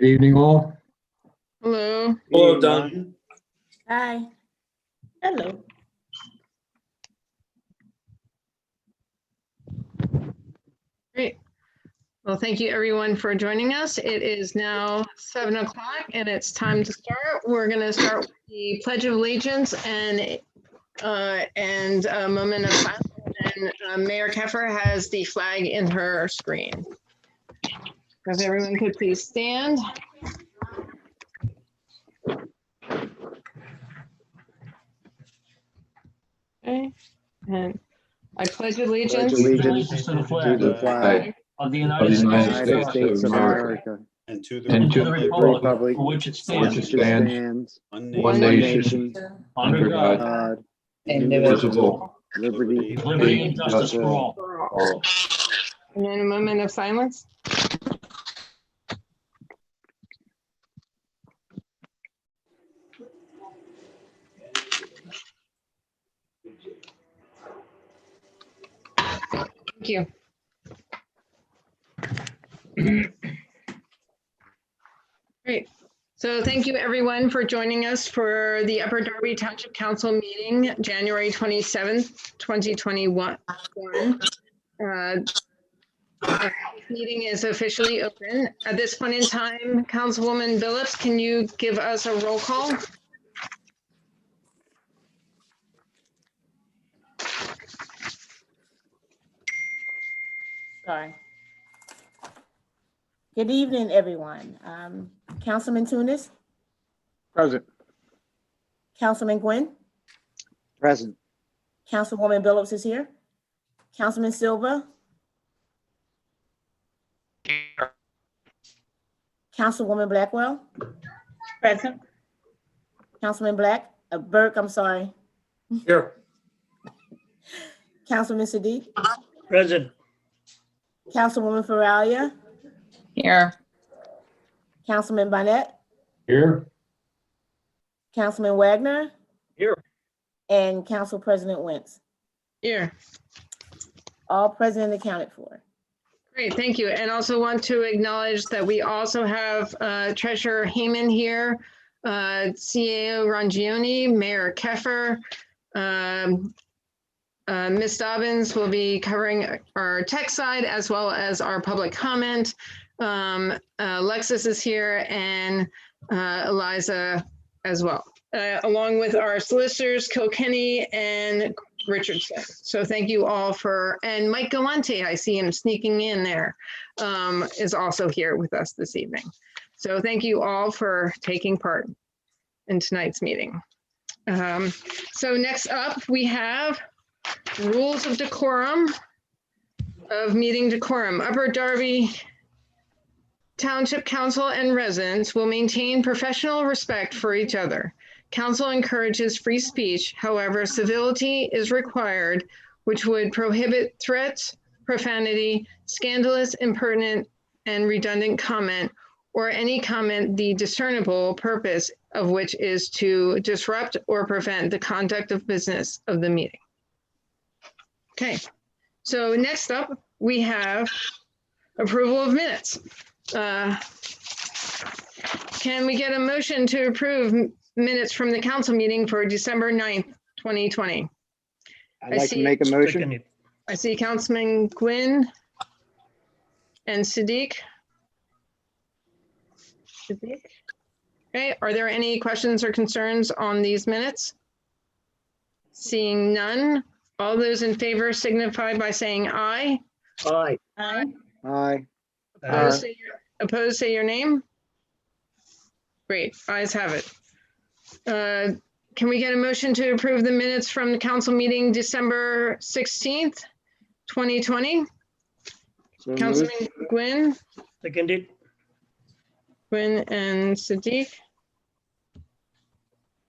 Good evening, all. Hello. Hello, Don. Hi. Hello. Great. Well, thank you everyone for joining us. It is now 7 o'clock and it's time to start. We're going to start with the Pledge of Allegiance and a moment of silence. And Mayor Keffer has the flag in her screen. If everyone could please stand. Okay. And I pledge allegiance to the flag Of the United States of America And to And to the the republic for which it for which it stands, stands, one one nation, nation, under God, God, indivisible, liberty, liberty and justice justice for for all. all. and then a moment of silence. Thank you. Great. So thank you everyone for joining us for the Upper Darby Township Council meeting, January 27th, 2021. Our meeting is officially open. At this point in time, Councilwoman Billups, can you give us a roll call? Sorry. Good evening, everyone. Councilman Tunis, Present. Councilman Gwynn, Present. Councilwoman Billups is here. Councilman Silva. Councilwoman Blackwell. Present. Councilman Burke, I'm sorry. Here. Councilman Siddiq. Present. Councilwoman Faralia. Here. Councilman Bonnet. Here. Councilman Wagner. Here. And Council President Wentz. Here. All present and accounted for. Great, thank you. And also want to acknowledge that we also have Treasurer Heyman here, CAO Rangioni, Mayor Keffer. Ms. Dobbins will be covering our tech side as well as our public comment. Alexis is here and Eliza as well, along with our solicitors, Kilkenny and Richardson. So thank you all and Mike Galante, I see him sneaking in there, is also here with us this evening. So thank you all for taking part in tonight's meeting. So next up we have rules of decorum, of meeting decorum. Upper Darby Township Council and residents will maintain professional respect for each other. Council encourages free speech, however, civility is required, which would prohibit threats, profanity, scandalous, impertinent, and redundant comment, or any comment the discernible purpose of which is to disrupt or prevent the conduct of business of the meeting. Okay, so next up, we have approval of minutes. Can we get a motion to approve minutes from the council meeting for December 9th, 2020? I'd like to make a motion. I see Councilman Gwynn and Siddiq. Okay, are there any questions or concerns on these minutes? Seeing none, all those in favor signify by saying aye. Aye. Aye. Aye. Opposed, say your name. Great, ayes have it. Can we get a motion to approve the minutes from the council meeting December 16th, 2020? So Councilman moved. Gwynn, Seconded. Gwynn and Siddiq.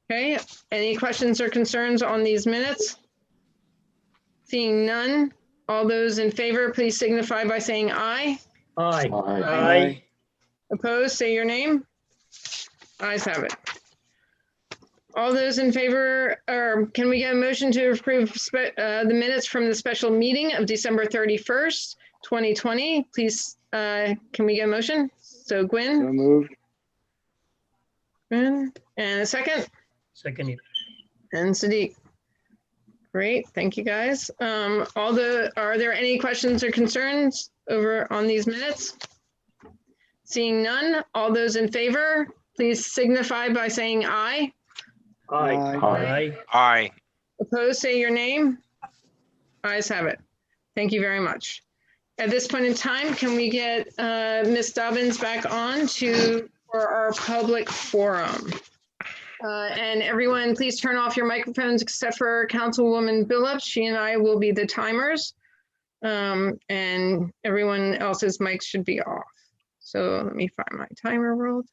Okay, any questions or concerns on these minutes? Seeing none, all those in favor, please signify by saying aye. Aye. Aye. Opposed, say your name. Ayes have it. All those in favor, or can we get a motion to approve the minutes from the special meeting of December 31st, 2020? Please, can we get a motion? So So Gwynn, moved. And a second, Seconded. and Sadiq. Great, thank you, guys. Are there any questions or concerns over on these minutes? Seeing none, all those in favor, please signify by saying aye. Aye. Aye. Aye. Opposed, say your name. Ayes have it. Thank you very much. At this point in time, can we get Ms. Dobbins back on for our public forum? And everyone, please turn off your microphones except for Councilwoman Billups. She and I will be the timers. And everyone else's mics should be off. So let me find my timer world.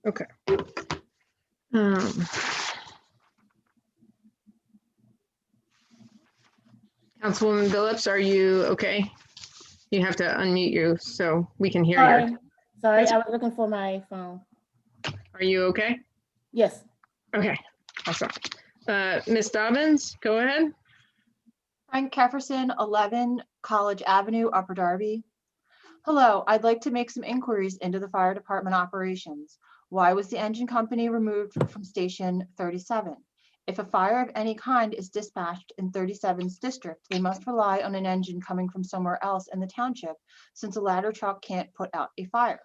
Okay. Councilwoman Billups, are you okay? You have to unmute you so we can hear you. Sorry, I was looking for my phone. Are you okay? Yes. Okay, awesome. Ms. Dobbins, go ahead. Frank Jefferson, 11 College Avenue, Upper Darby. Hello, I'd like to make some inquiries into the fire department operations. Why was the engine company removed from station 37? If a fire of any kind is dispatched in 37's district, they must rely on an engine coming from somewhere else in the township, since a ladder truck can't put out a fire.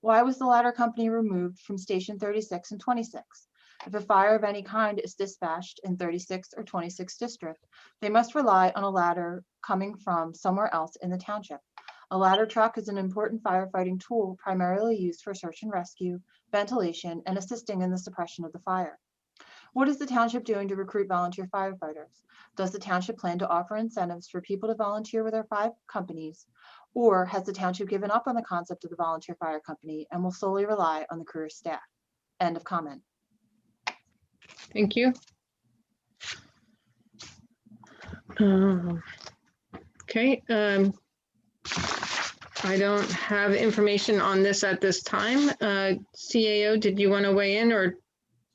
Why was the ladder company removed from station 36 and 26? If a fire of any kind is dispatched in 36 or 26 district, they must rely on a ladder coming from somewhere else in the township. A ladder truck is an important firefighting tool primarily used for search and rescue, ventilation, and assisting in the suppression of the fire. What is the township doing to recruit volunteer firefighters? Does the township plan to offer incentives for people to volunteer with our 5 companies? Or has the township given up on the concept of the volunteer fire company and will solely rely on the career staff? End of comment. Thank you. Okay. I don't have information on this at this time. CAO, did you want to weigh in or?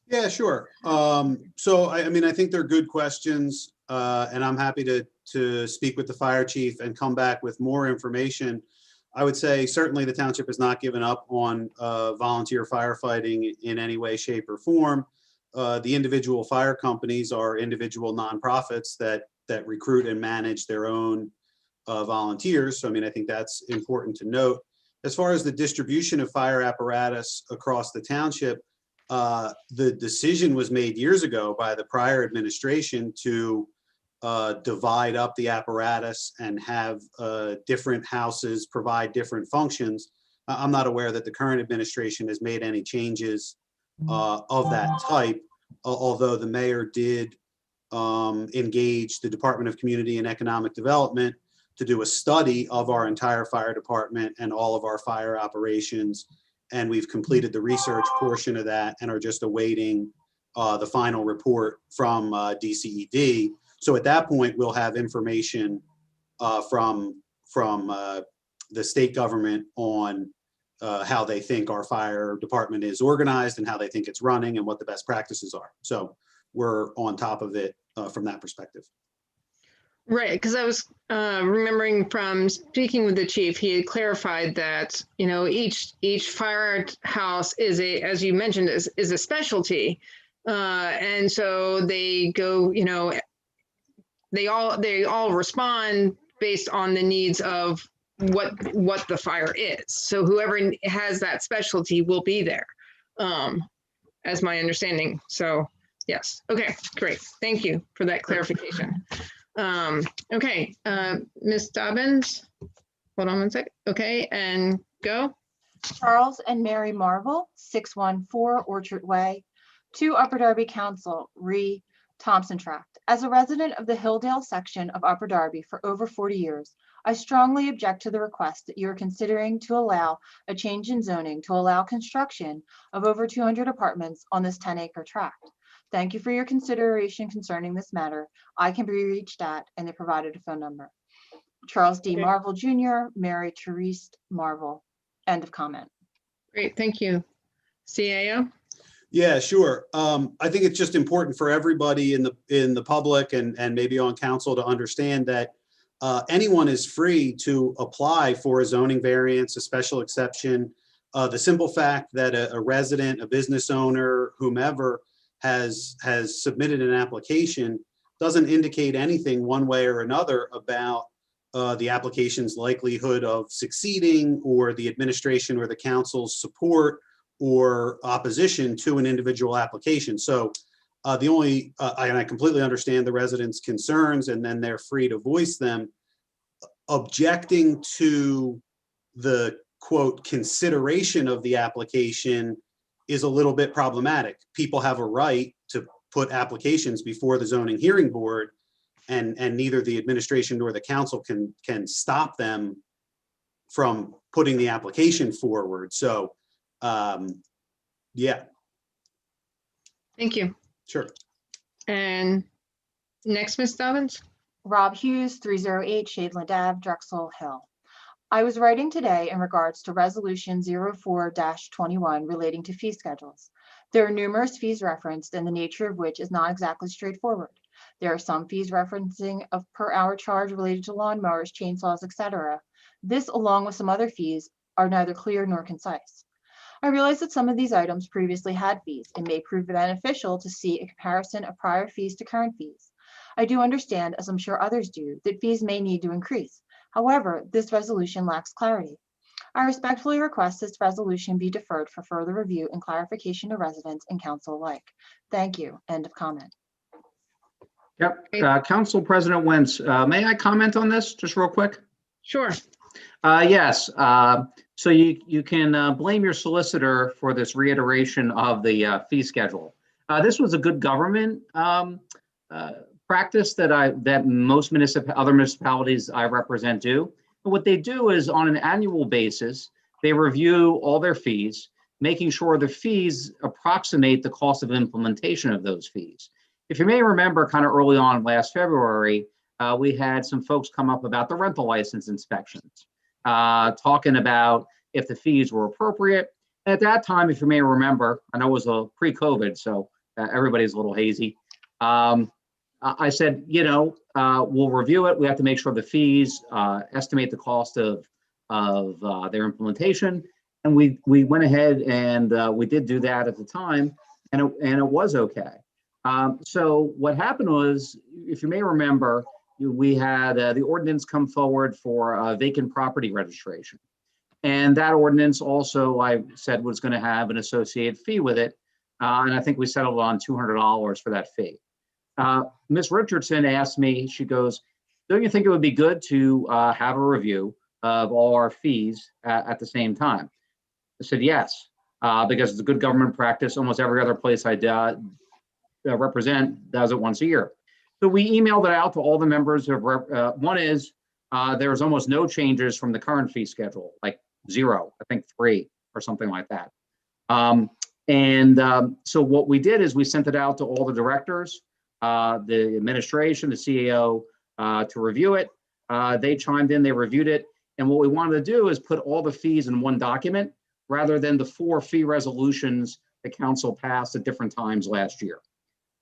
Yeah, sure. So I mean, I think they're good questions, and I'm happy to speak with the fire chief and come back with more information. I would say certainly the township has not given up on volunteer firefighting in any way, shape, or form. The individual fire companies are individual nonprofits that recruit and manage their own volunteers. So I mean, I think that's important to note. As far as the distribution of fire apparatus across the township, the decision was made years ago by the prior administration to divide up the apparatus and have different houses provide different functions. I'm not aware that the current administration has made any changes of that type, although the mayor did engage the Department of Community and Economic Development to do a study of our entire fire department and all of our fire operations. And we've completed the research portion of that and are just awaiting the final report from DCED. So at that point, we'll have information from the state government on how they think our fire department is organized and how they think it's running and what the best practices are. So we're on top of it from that perspective. Right, because I was remembering from speaking with the chief, he had clarified that, you know, each firehouse is as you mentioned, is a specialty. And so they go, you know, they all respond based on the needs of what the fire is. So whoever has that specialty will be there, as my understanding. So yes, okay, great. Thank you for that clarification. Okay, Ms. Dobbins, hold on one sec. Okay, and go. Charles and Mary Marvel, 614 Orchard Way, to Upper Darby Council, Thompson tract. As a resident of the Hilldale section of Upper Darby for over 40 years, I strongly object to the request that you are considering to allow a change in zoning to allow construction of over 200 apartments on this 10-acre tract. Thank you for your consideration concerning this matter. I can be reached at, and they provided a phone number. Charles D. Marvel Jr., Mary Therese Marvel. End of comment. Great, thank you. CAO? Yeah, sure. I think it's just important for everybody in the public and maybe on council to understand that anyone is free to apply for a zoning variance, a special exception, The simple fact that a resident, a business owner, whomever has submitted an application doesn't indicate anything one way or another about the application's likelihood of succeeding, or the administration or the council's support or opposition to an individual application. So the only, and I completely understand the residents' concerns, and then they're free to voice them. Objecting to the quote consideration of the application is a little bit problematic. People have a right to put applications before the zoning hearing board, and neither the administration nor the council can stop them from putting the application forward. So, yeah, Thank you. sure. And next, Ms. Dobbins? Rob Hughes, 308 Shadeland Ave, Drexel Hill. I was writing today in regards to Resolution 04-21 relating to fee schedules. There are numerous fees referenced, and the nature of which is not exactly straightforward. There are some fees referencing a per hour charge related to lawnmowers, chainsaws, etc. This, along with some other fees, are neither clear nor concise. I realize that some of these items previously had fees. It may prove beneficial to see a comparison of prior fees to current fees. I do understand, as I'm sure others do, that fees may need to increase. However, this resolution lacks clarity. I respectfully request this resolution be deferred for further review and clarification to residents and council alike. Thank you. End of comment. Yep. Council President Wentz, may I comment on this just real quick? Sure. Yes. So you can blame your solicitor for this reiteration of the fee schedule. This was a good government practice that most other municipalities I represent do. And what they do is, on an annual basis, they review all their fees, making sure the fees approximate the cost of implementation of those fees. If you may remember, kind of early on last February, we had some folks come up about the rental license inspections, talking about if the fees were appropriate. And at that time, if you may remember, I know it was pre-COVID, so everybody's a little hazy. I said, we'll review it. We have to make sure the fees estimate the cost of their implementation. And we went ahead and we did do that at the time, and it was okay. So what happened was, if you may remember, we had the ordinance come forward for vacant property registration. And that ordinance also, I said, was going to have an associated fee with it. And I think we settled on $200 for that fee. Ms. Richardson asked me, she goes, don't you think it would be good to have a review of all our fees at the same time? I said, yes, because it's a good government practice. Almost every other place I represent does it once a year. So we emailed it out to all the members of, one is, there's almost no changes from the current fee schedule, like 0, I think 3 or something like that. So what we did is we sent it out to all the directors, the administration, the CEO, to review it. They chimed in, they reviewed it. And what we wanted to do is put all the fees in one document rather than the 4 fee resolutions the council passed at different times last year.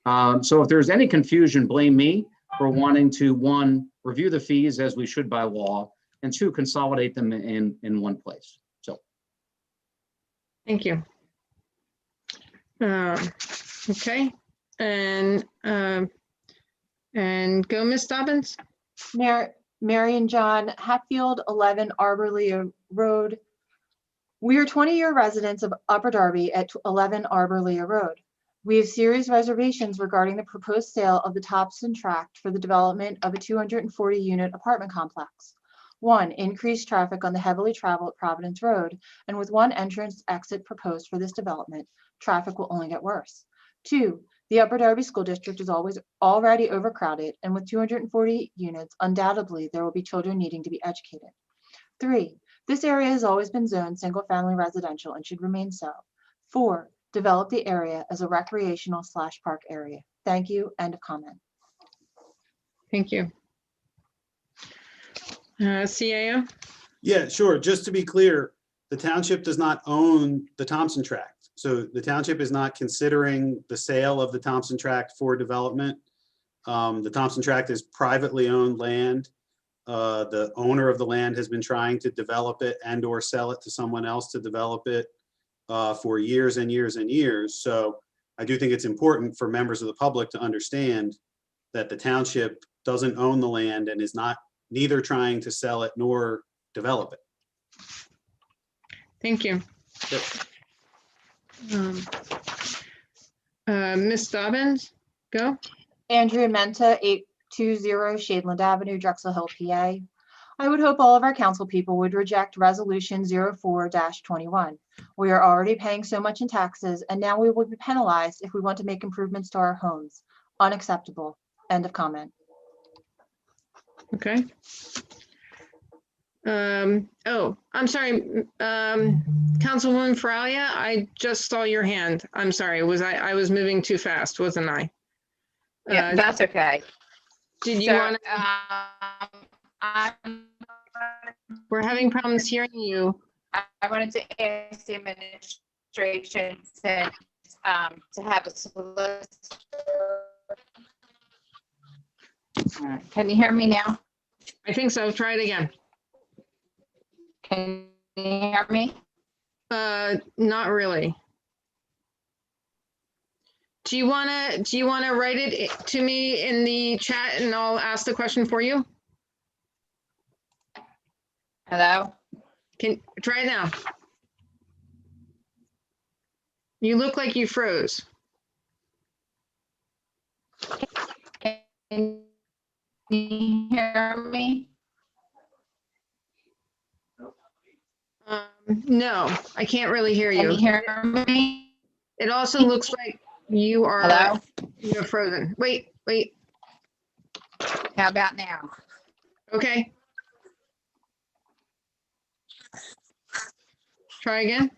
So if there's any confusion, blame me for wanting to, 1, review the fees as we should by law, and 2, consolidate them in one place. So. Thank you. Okay. And go, Ms. Dobbins. Mary and John, Hatfield, 11 Arborlea Road. We are 20-year residents of Upper Darby at 11 Arborlea Road. We have serious reservations regarding the proposed sale of the Thompson tract for the development of a 240-unit apartment complex. 1, increased traffic on the heavily traveled Providence Road, and with 1 entrance exit proposed for this development, traffic will only get worse. 2, the Upper Darby School District is already overcrowded, and with 240 units, undoubtedly there will be children needing to be educated. 3, this area has always been zoned single-family residential and should remain so. 4, develop the area as a recreational/park area. Thank you. End of comment. Thank you. CAO? Yeah, sure. Just to be clear, the township does not own the Thompson tract. So the township is not considering the sale of the Thompson tract for development. The Thompson tract is privately owned land. The owner of the land has been trying to develop it and or sell it to someone else to develop it for years and years and years. So I do think it's important for members of the public to understand that the township doesn't own the land and is neither trying to sell it nor develop it. Thank you. Ms. Dobbins, go. Andrea Menta, 820 Shadeland Avenue, Drexel Hill, PA. I would hope all of our council people would reject Resolution 04-21. We are already paying so much in taxes, and now we will be penalized if we want to make improvements to our homes. Unacceptable. End of comment. Okay. Oh, I'm sorry, Councilwoman Faralia, I just saw your hand. I'm sorry, I was moving too fast, wasn't I? Yeah, that's okay. Did you So, want we're having problems hearing you. I wanted to ask the administration to have a solicitor. Can you hear me now? I think so, try it again. Can you hear me? Not really. Do you wanna write it to me in the chat and I'll ask the question for you? Hello? Can, try it now. You look like you froze. Can you hear me? No, I can't really hear Can you you. hear me? It also looks like you are Hello? you're frozen. Wait. How about now? Okay. Try again.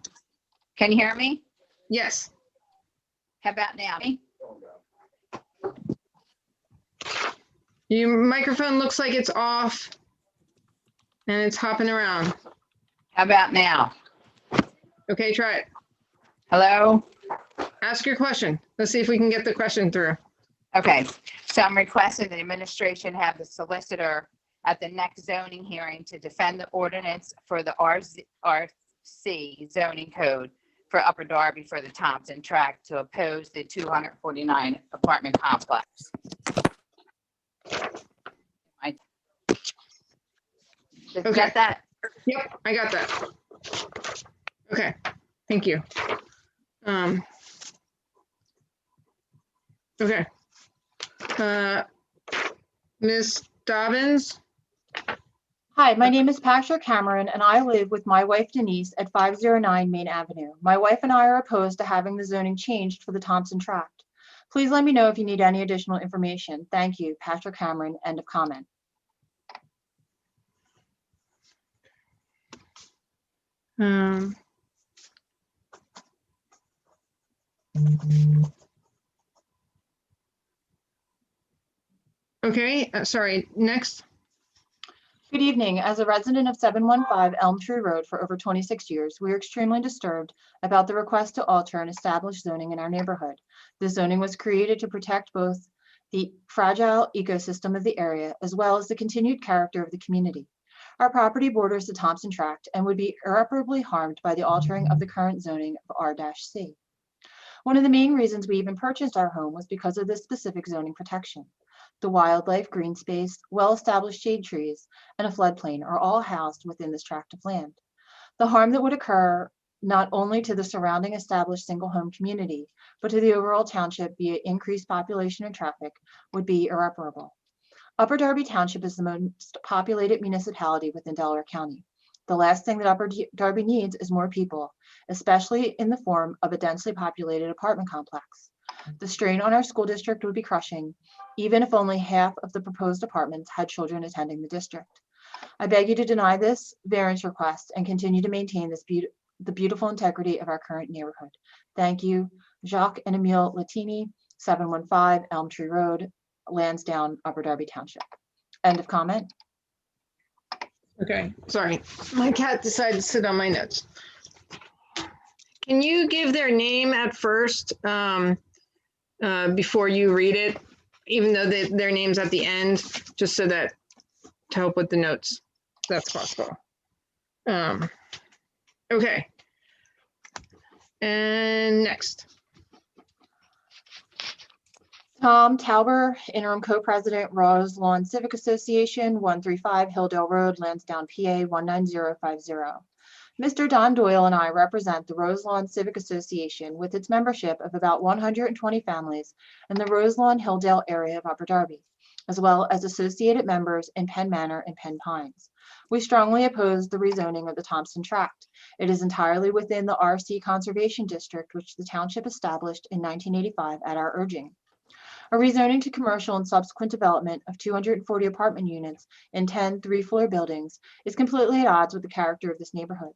Can you hear me? Yes. How about now? Your microphone looks like it's off and it's hopping around. How about now? Okay, try it. Hello? Ask your question. Let's see if we can get the question through. Okay, so I'm requesting the administration have the solicitor at the next zoning hearing to defend the ordinance for the RC zoning code for Upper Darby for the Thompson tract to oppose the 249 apartment complex. Did you Okay. get that? Yep, I got that. Okay, thank you. Okay. Ms. Dobbins? Hi, my name is Patricia Cameron, and I live with my wife Denise at 509 Main Avenue. My wife and I are opposed to having the zoning changed for the Thompson tract. Please let me know if you need any additional information. Thank you, Patricia Cameron. End of comment. Okay, sorry, next. Good evening. As a resident of 715 Elm Tree Road for over 26 years, we are extremely disturbed about the request to alter and establish zoning in our neighborhood. The zoning was created to protect both the fragile ecosystem of the area as well as the continued character of the community. Our property borders the Thompson tract and would be irreparably harmed by the altering of the current zoning of R-C. One of the main reasons we even purchased our home was because of this specific zoning protection. The wildlife, green space, well-established shade trees, and a floodplain are all housed within this tract of land. The harm that would occur not only to the surrounding established single-home community, but to the overall township via increased population and traffic would be irreparable. Upper Darby Township is the most populated municipality within Delaware County. The last thing that Upper Darby needs is more people, especially in the form of a densely populated apartment complex. The strain on our school district would be crushing, even if only half of the proposed apartments had children attending the district. I beg you to deny this variance request and continue to maintain the beautiful integrity of our current neighborhood. Thank you, Jacques and Emile Latini, 715 Elm Tree Road, Lansdowne, Upper Darby Township. End of comment. Okay, sorry. My cat decided to sit on my notes. Can you give their name at first before you read it, even though their name's at the end, just so that to help with the notes. That's possible. Okay. And next. Tom Tauber, interim co-president, Rose Lawn Civic Association, 135 Hilldale Road, Lansdowne, PA, 19050. Mr. Don Doyle and I represent the Rose Lawn Civic Association with its membership of about 120 families in the Rose Lawn Hilldale area of Upper Darby, as well as associated members in Penn Manor and Penn Pines. We strongly oppose the rezoning of the Thompson tract. It is entirely within the RC Conservation District, which the township established in 1985 at our urging. A rezoning to commercial and subsequent development of 240 apartment units in 10 three-floor buildings is completely at odds with the character of this neighborhood.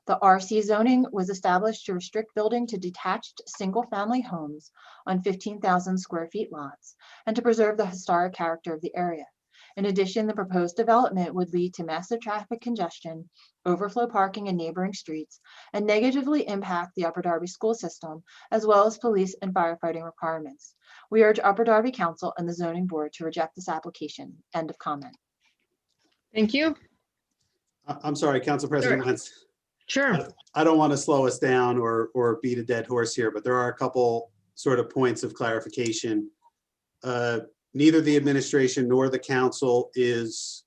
The RC zoning was established to restrict building to detached single-family homes on 15,000 square feet lots and to preserve the historic character of the area. In addition, the proposed development would lead to massive traffic congestion, overflow parking in neighboring streets, and negatively impact the Upper Darby school system, as well as police and firefighting requirements. We urge Upper Darby Council and the zoning board to reject this application. End of comment. Thank you. I'm sorry, Council President Wentz. Sure. I don't want to slow us down or beat a dead horse here, but there are a couple sort of points of clarification. Neither the administration nor the council hears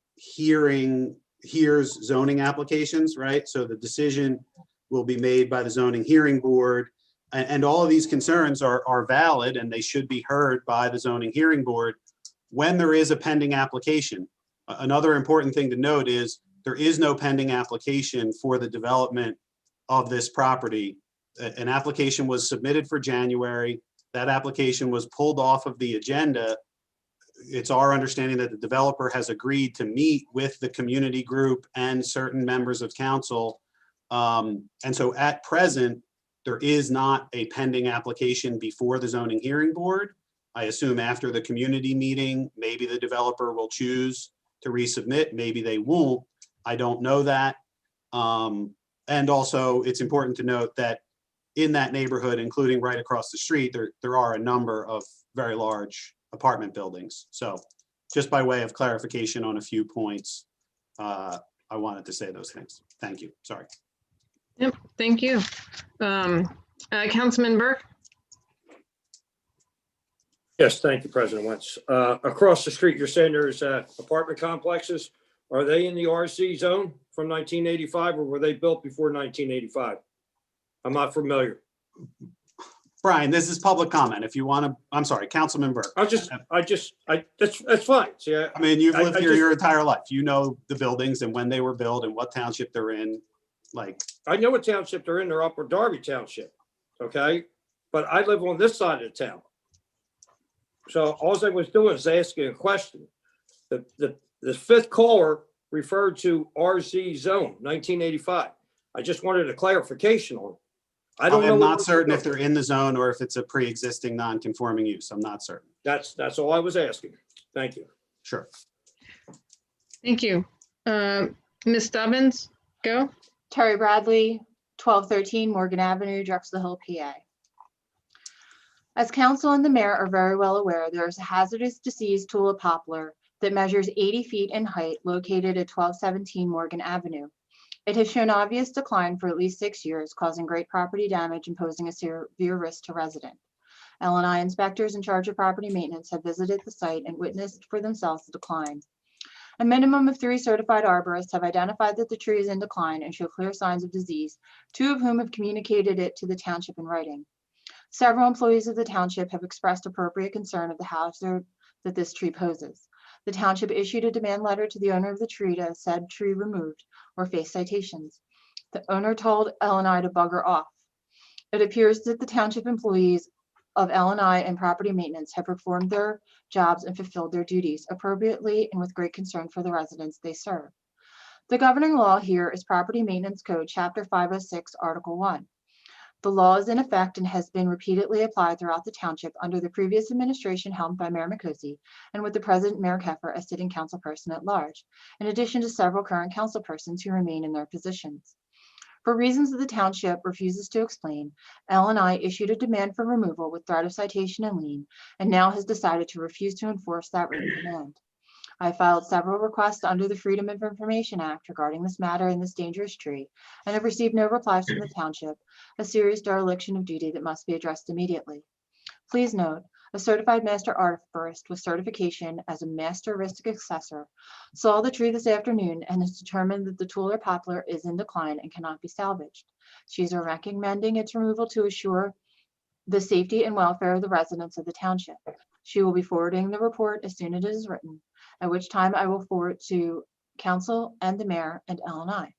zoning applications, right? So the decision will be made by the zoning hearing board. And all of these concerns are valid and they should be heard by the zoning hearing board when there is a pending application. Another important thing to note is there is no pending application for the development of this property. An application was submitted for January. That application was pulled off of the agenda. It's our understanding that the developer has agreed to meet with the community group and certain members of council. And so at present, there is not a pending application before the zoning hearing board. I assume after the community meeting, maybe the developer will choose to resubmit, maybe they won't. I don't know that. And also it's important to note that in that neighborhood, including right across the street, there are a number of very large apartment buildings. So just by way of clarification on a few points, I wanted to say those things. Thank you. Sorry. Yep, thank you. Councilman Burke? Yes, thank you, President Wentz. Across the street, you're saying there's apartment complexes. Are they in the RC zone from 1985 or were they built before 1985? I'm not familiar. Brian, this is public comment. If you want to, I'm sorry, Councilman Burke. That's fine. See, I mean, you've lived here your entire life. You know the buildings and when they were built and what township they're in. Like, I know what township they're in. They're Upper Darby Township. Okay. But I live on this side of the town. So all I was doing is asking a question. The fifth caller referred to RZ zone 1985. I just wanted a clarification on it. I don't know. I'm not certain if they're in the zone or if it's a pre-existing non-conforming use. I'm not certain. That's all I was asking. Thank you. Sure. Thank you. Ms. Stubbins, go. Terry Bradley, 1213 Morgan Avenue, Drexel Hill, PA. As council and the mayor are very well aware, there is a hazardous disease tulip poplar that measures 80 feet in height located at 1217 Morgan Avenue. It has shown obvious decline for at least 6 years, causing great property damage and posing a severe risk to residents. L&I inspectors in charge of property maintenance have visited the site and witnessed for themselves the decline. A minimum of 3 certified arborists have identified that the tree is in decline and show clear signs of disease, 2 of whom have communicated it to the township in writing. Several employees of the township have expressed appropriate concern of the hazard that this tree poses. The township issued a demand letter to the owner of the tree to have said tree removed or face citations. The owner told L&I to bugger off. It appears that the township employees of L&I and property maintenance have performed their jobs and fulfilled their duties appropriately and with great concern for the residents they serve. The governing law here is Property Maintenance Code, Chapter 506, Article 1. The law is in effect and has been repeatedly applied throughout the township under the previous administration helmed by Mayor Mikosi and with the present Mayor Keffer as sitting council person at large, in addition to several current council persons who remain in their positions. For reasons that the township refuses to explain, L&I issued a demand for removal with threat of citation and lien, and now has decided to refuse to enforce that written demand. I filed several requests under the Freedom of Information Act regarding this matter and this dangerous tree, and have received no replies from the township, a serious dereliction of duty that must be addressed immediately. Please note, a certified master arborist with certification as a master risk assessor saw the tree this afternoon and has determined that the tule or poplar is in decline and cannot be salvaged. She is recommending its removal to assure the safety and welfare of the residents of the township. She will be forwarding the report as soon as it is written, at which time I will forward it to council and the mayor and L&I.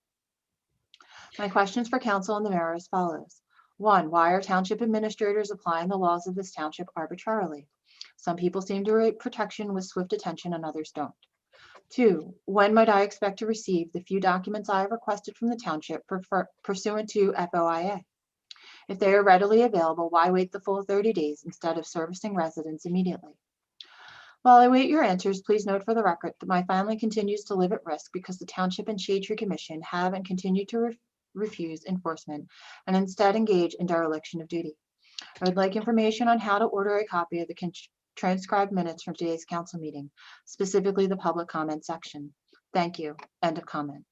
My questions for council and the mayor are as follows. 1, why are township administrators applying the laws of this township arbitrarily? Some people seem to rate protection with swift attention and others don't. 2, when might I expect to receive the few documents I have requested from the township pursuant to FOIA? If they are readily available, why wait the full 30 days instead of servicing residents immediately? While I wait your answers, please note for the record that my family continues to live at risk because the Township and Shade Tree Commission have and continue to refuse enforcement and instead engage in dereliction of duty. I would like information on how to order a copy of the transcribed minutes from today's council meeting, specifically the public comment section. Thank you. End of comment.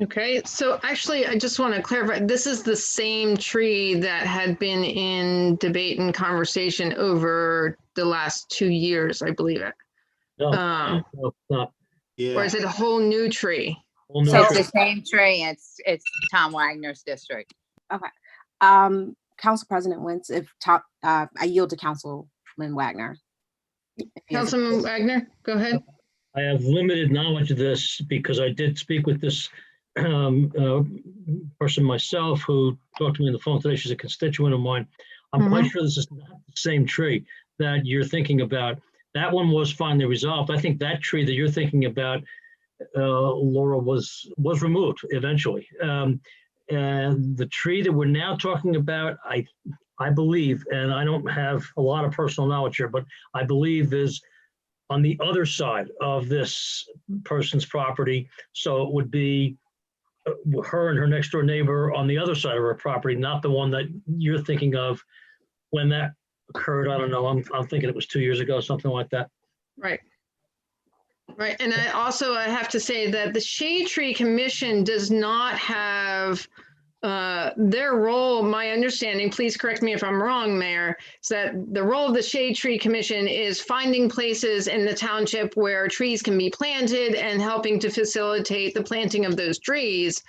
Okay, so actually, I just want to clarify, this is the same tree that had been in debate and conversation over the last 2 years, I believe it. No, Um, no, it's not. Or Yeah, is it a whole new tree? Whole new It's tree. the same tree. It's Tom Wagner's district. Council President Wentz, I yield to Councilman Wagner. If he has a- Councilman Wagner, go ahead. I have limited knowledge of this because I did speak with this person myself who talked to me on the phone today. She's a constituent of mine. I'm quite sure this is not the same tree that you're thinking about. That one was finally resolved. I think that tree that you're thinking about, Laura, was removed eventually. And the tree that we're now talking about, I believe, and I don't have a lot of personal knowledge here, but I believe is on the other side of this person's property. So it would be her and her next door neighbor on the other side of her property, not the one that you're thinking of when that occurred. I don't know. I'm thinking it was 2 years ago, something like that. Right. Right, and I have to say that the Shade Tree Commission does not have their role, my understanding, please correct me if I'm wrong, Mayor, is that the role of the Shade Tree Commission is finding places in the township where trees can be planted and helping to facilitate the planting of those trees.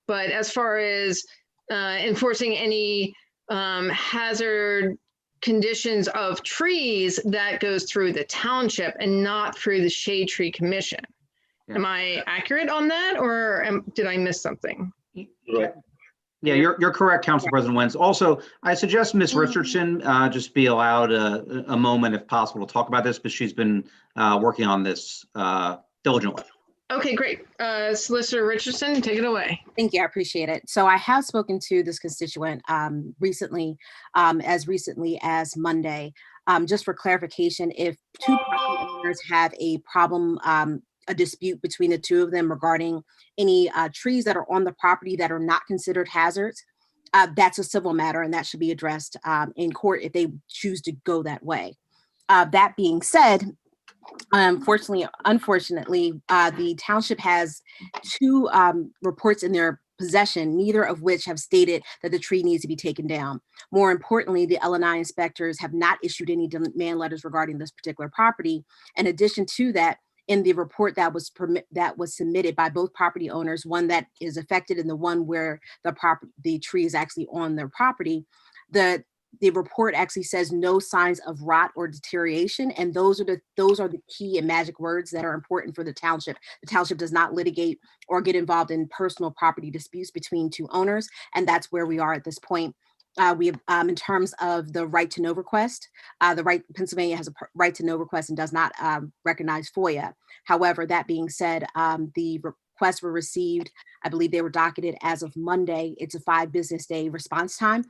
But as far as enforcing any hazard conditions of trees, that goes through the township and not through the Shade Tree Commission. Yeah. Am I accurate on that, or did I miss something? Yeah, you're correct, Council President Wentz. Also, I suggest Ms. Richardson just be allowed a moment, if possible, to talk about this, because she's been working on this diligently. Okay, great. Solicitor Richardson, take it away. Thank you, I appreciate it. So I have spoken to this constituent recently, as recently as Monday. Just for clarification, if two property owners have a problem, a dispute between the two of them regarding any trees that are on the property that are not considered hazards, that's a civil matter and that should be addressed in court if they choose to go that way. That being said, unfortunately, the township has two reports in their possession, neither of which have stated that the tree needs to be taken down. More importantly, the L&I inspectors have not issued any demand letters regarding this particular property. In addition to that, in the report that was submitted by both property owners, one that is affected and the one where the tree is actually on their property, the report actually says no signs of rot or deterioration, and those are the key and magic words that are important for the township. The township does not litigate or get involved in personal property disputes between two owners, and that's where we are at this point. We have, in terms of the right to know request, Pennsylvania has a right to know request and does not recognize FOIA. However, that being said, the requests were received, I believe they were docketed as of Monday. It's a 5 business day response time.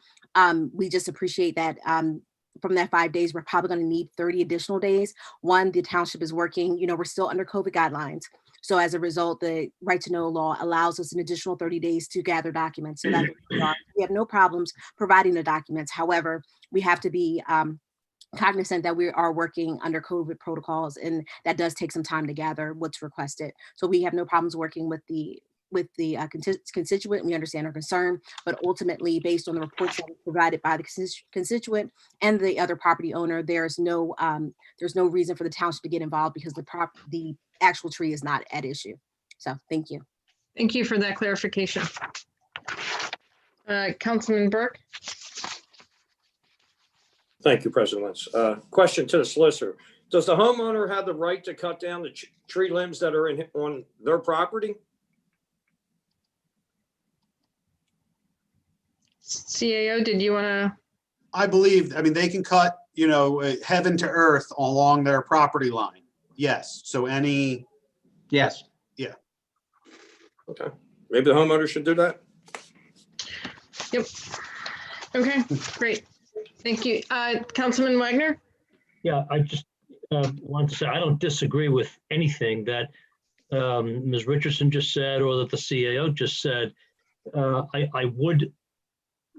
We just appreciate that from that 5 days, we're probably going to need 30 additional days. One, the township is working, we're still under COVID guidelines. So as a result, the right to know law allows us an additional 30 days to gather documents. So that we have no problems providing the documents. However, we have to be cognizant that we are working under COVID protocols, and that does take some time to gather what's requested. So we have no problems working with the constituent. We understand our concern, but ultimately, based on the reports that were provided by the constituent and the other property owner, there's no reason for the township to get involved because the actual tree is not at issue. So thank you. Thank you for that clarification. Councilman Burke? Thank you, President Lentz. Question to the solicitor. Does the homeowner have the right to cut down the tree limbs that are on their property? CAO, did you want to? I believe, I mean, they can cut, heaven to earth along their property line. Yes. So any, Yes. Okay. Maybe the homeowner should do that? Yep. Okay, great. Thank you. Councilman Wagner? Yeah, I just want to say, I don't disagree with anything that Ms. Richardson just said or that the CAO just said. I would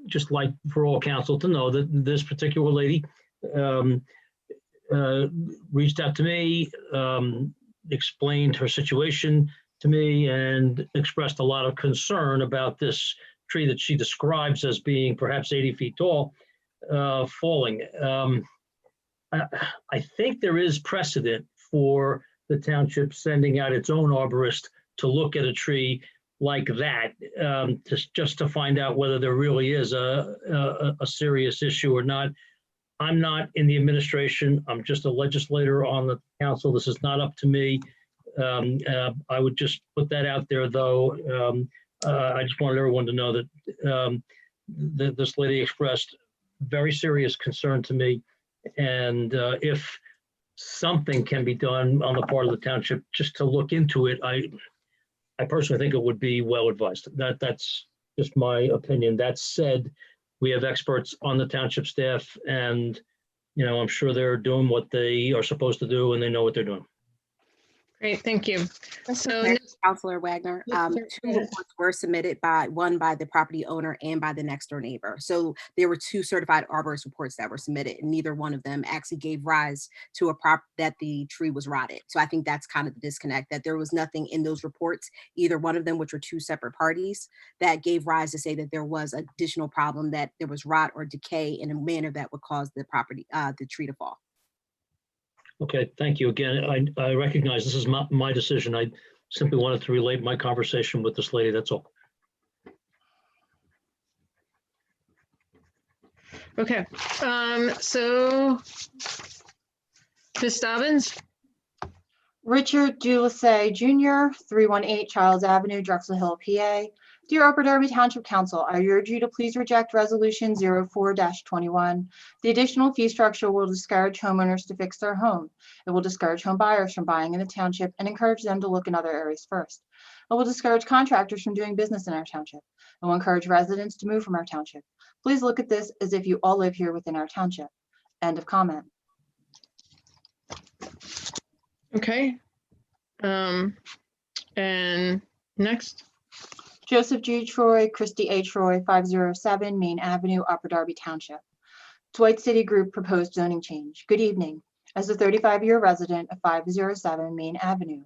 just like for all council to know that this particular lady reached out to me, explained her situation to me, and expressed a lot of concern about this tree that she describes as being perhaps 80 feet tall, falling. I think there is precedent for the township sending out its own arborist to look at a tree like that, just to find out whether there really is a serious issue or not. I'm not in the administration. I'm just a legislator on the council. This is not up to me. I would just put that out there, though. I just wanted everyone to know that this lady expressed very serious concern to me. And if something can be done on the part of the township just to look into it, I personally think it would be well advised. That's just my opinion. That said, we have experts on the township staff, and I'm sure they're doing what they are supposed to do, and they know what they're doing. Great, thank you. So, Councilor Wagner, two reports were submitted, one by the property owner and by the next door neighbor. So there were two certified arborist reports that were submitted, and neither one of them actually gave rise to that the tree was rotted. So I think that's kind of the disconnect, that there was nothing in those reports, either one of them, which were two separate parties, that gave rise to say that there was additional problem, that there was rot or decay in a manner that would cause the tree to fall. Okay, thank you again. I recognize this is my decision. I simply wanted to relate my conversation with this lady, that's all. okay, so Ms. Dobbins? Richard Dulasay Jr., 318 Charles Avenue, Drexel Hill, PA. Dear Upper Darby Township Council, I urge you to please reject Resolution 04-21. The additional fee structure will discourage homeowners to fix their home. It will discourage home buyers from buying in the township and encourage them to look in other areas first. It will discourage contractors from doing business in our township. It will encourage residents to move from our township. Please look at this as if you all live here within our township. End of comment. Okay. And next. Joseph G. Troy, Christy A. Troy, 507 Main Avenue, Upper Darby Township. Dwight City Group proposed zoning change. Good evening. As a 35-year resident of 507 Main Avenue,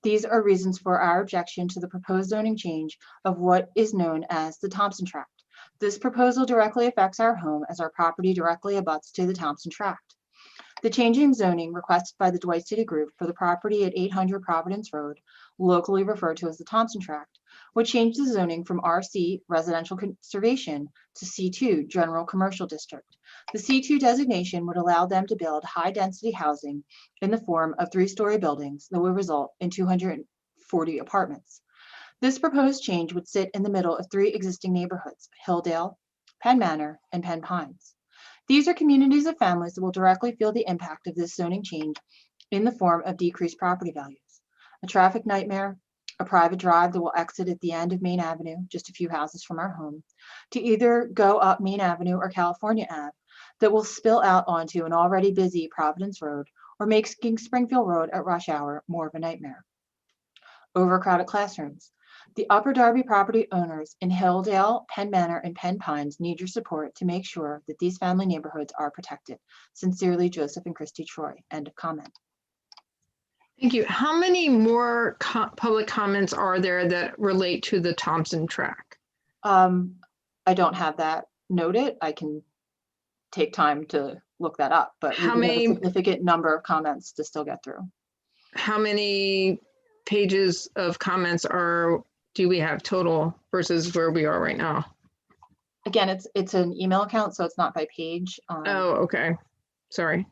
these are reasons for our objection to the proposed zoning change of what is known as the Thompson tract. This proposal directly affects our home as our property directly abuts to the Thompson tract. The change in zoning requested by the Dwight City Group for the property at 800 Providence Road, locally referred to as the Thompson tract, would change the zoning from RC Residential Conservation to C2 General Commercial District. The C2 designation would allow them to build high-density housing in the form of 3-story buildings that would result in 240 apartments. This proposed change would sit in the middle of 3 existing neighborhoods, Hilldale, Penn Manor, and Penn Pines. These are communities of families that will directly feel the impact of this zoning change in the form of decreased property values. A traffic nightmare, a private drive that will exit at the end of Main Avenue, just a few houses from our home, to either go up Main Avenue or California Ave that will spill out onto an already busy Providence Road or making Springfield Road at rush hour more of a nightmare. Overcrowded classrooms. The Upper Darby property owners in Hilldale, Penn Manor, and Penn Pines need your support to make sure that these family neighborhoods are protected. Sincerely, Joseph and Christy Troy. End of comment. Thank you. How many more public comments are there that relate to the Thompson tract? I don't have that noted. I can take time to look that up, but we How have a many- significant number of comments to still get through. How many pages of comments do we have total versus where we are right now? Again, it's an email account, so it's not by page. Oh, okay. Sorry.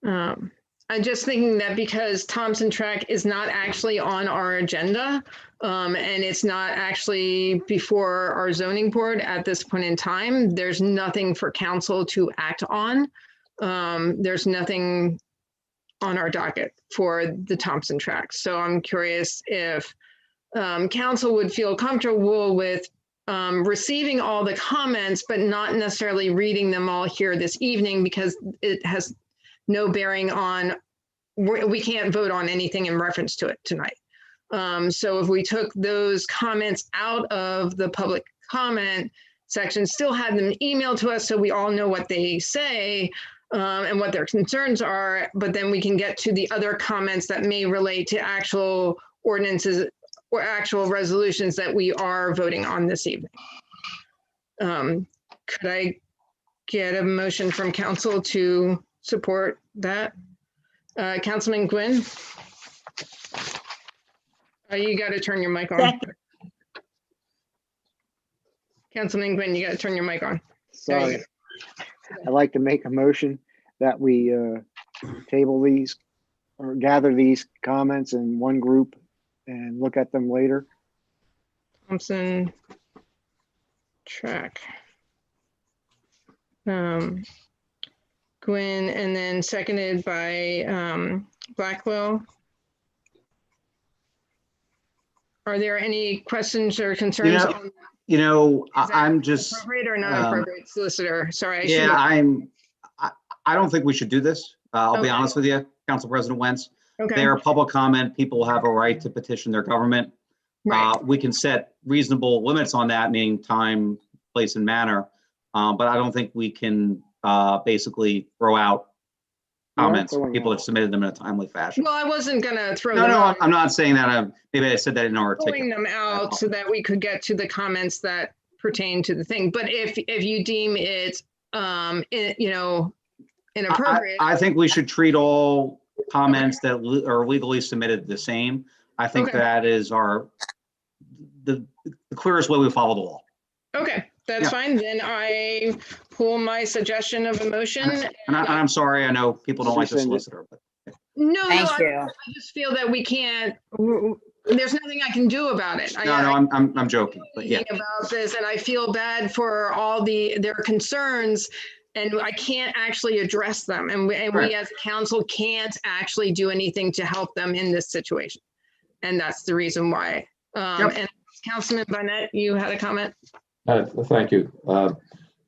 I'm just thinking that because Thompson tract is not actually on our agenda, and it's not actually before our zoning board at this point in time, there's nothing for council to act on. There's nothing on our docket for the Thompson tract. So I'm curious if council would feel comfortable with receiving all the comments, but not necessarily reading them all here this evening because it has no bearing on, we can't vote on anything in reference to it tonight. So if we took those comments out of the public comment section, still had them emailed to us so we all know what they say and what their concerns are, but then we can get to the other comments that may relate to actual ordinances or actual resolutions that we are voting on this evening. Could I get a motion from council to support that? Councilman Gwynn? You got to turn your mic on. Second. Councilman Gwynn, you got to turn your mic on. There you Sorry. I'd like to make a motion that we table these or gather these comments in one group and look at them later. Thompson tract. Gwynn, and then seconded by Blackwell. Are there any questions or concerns? On, is that I'm just, appropriate or not appropriate, Solicitor? Sorry. I don't think we should do this. I'll be Okay. honest with you, Council President Wentz. Okay. They are public comment. People have a right to petition their government. Right. We can set reasonable limits on that, meaning time, place, and manner. But I don't think we can basically throw out comments from people that submitted them in a timely fashion. Well, I wasn't gonna throw No, them no, out. I'm not saying that. Maybe I said that in our Pulling articulate. them out so that we could get to the comments that pertain to the thing. But if you deem it, inappropriate. I think we should treat all comments that are legally submitted the same. I think Okay. that is the clearest way we follow the law. Okay, that's Yeah. fine. Then I pull my suggestion of a motion. And I'm sorry, I know people don't like the Rescind it. solicitor, but No, Thank you. I just feel that we can't, there's nothing I can do about it. no, I'm joking, but yeah. About this, and I feel bad for all their concerns, and I can't actually address them. And we Right. as council can't actually do anything to help them in this situation. And that's the reason why. Yep. And Councilman Barnett, you had a comment? Thank you.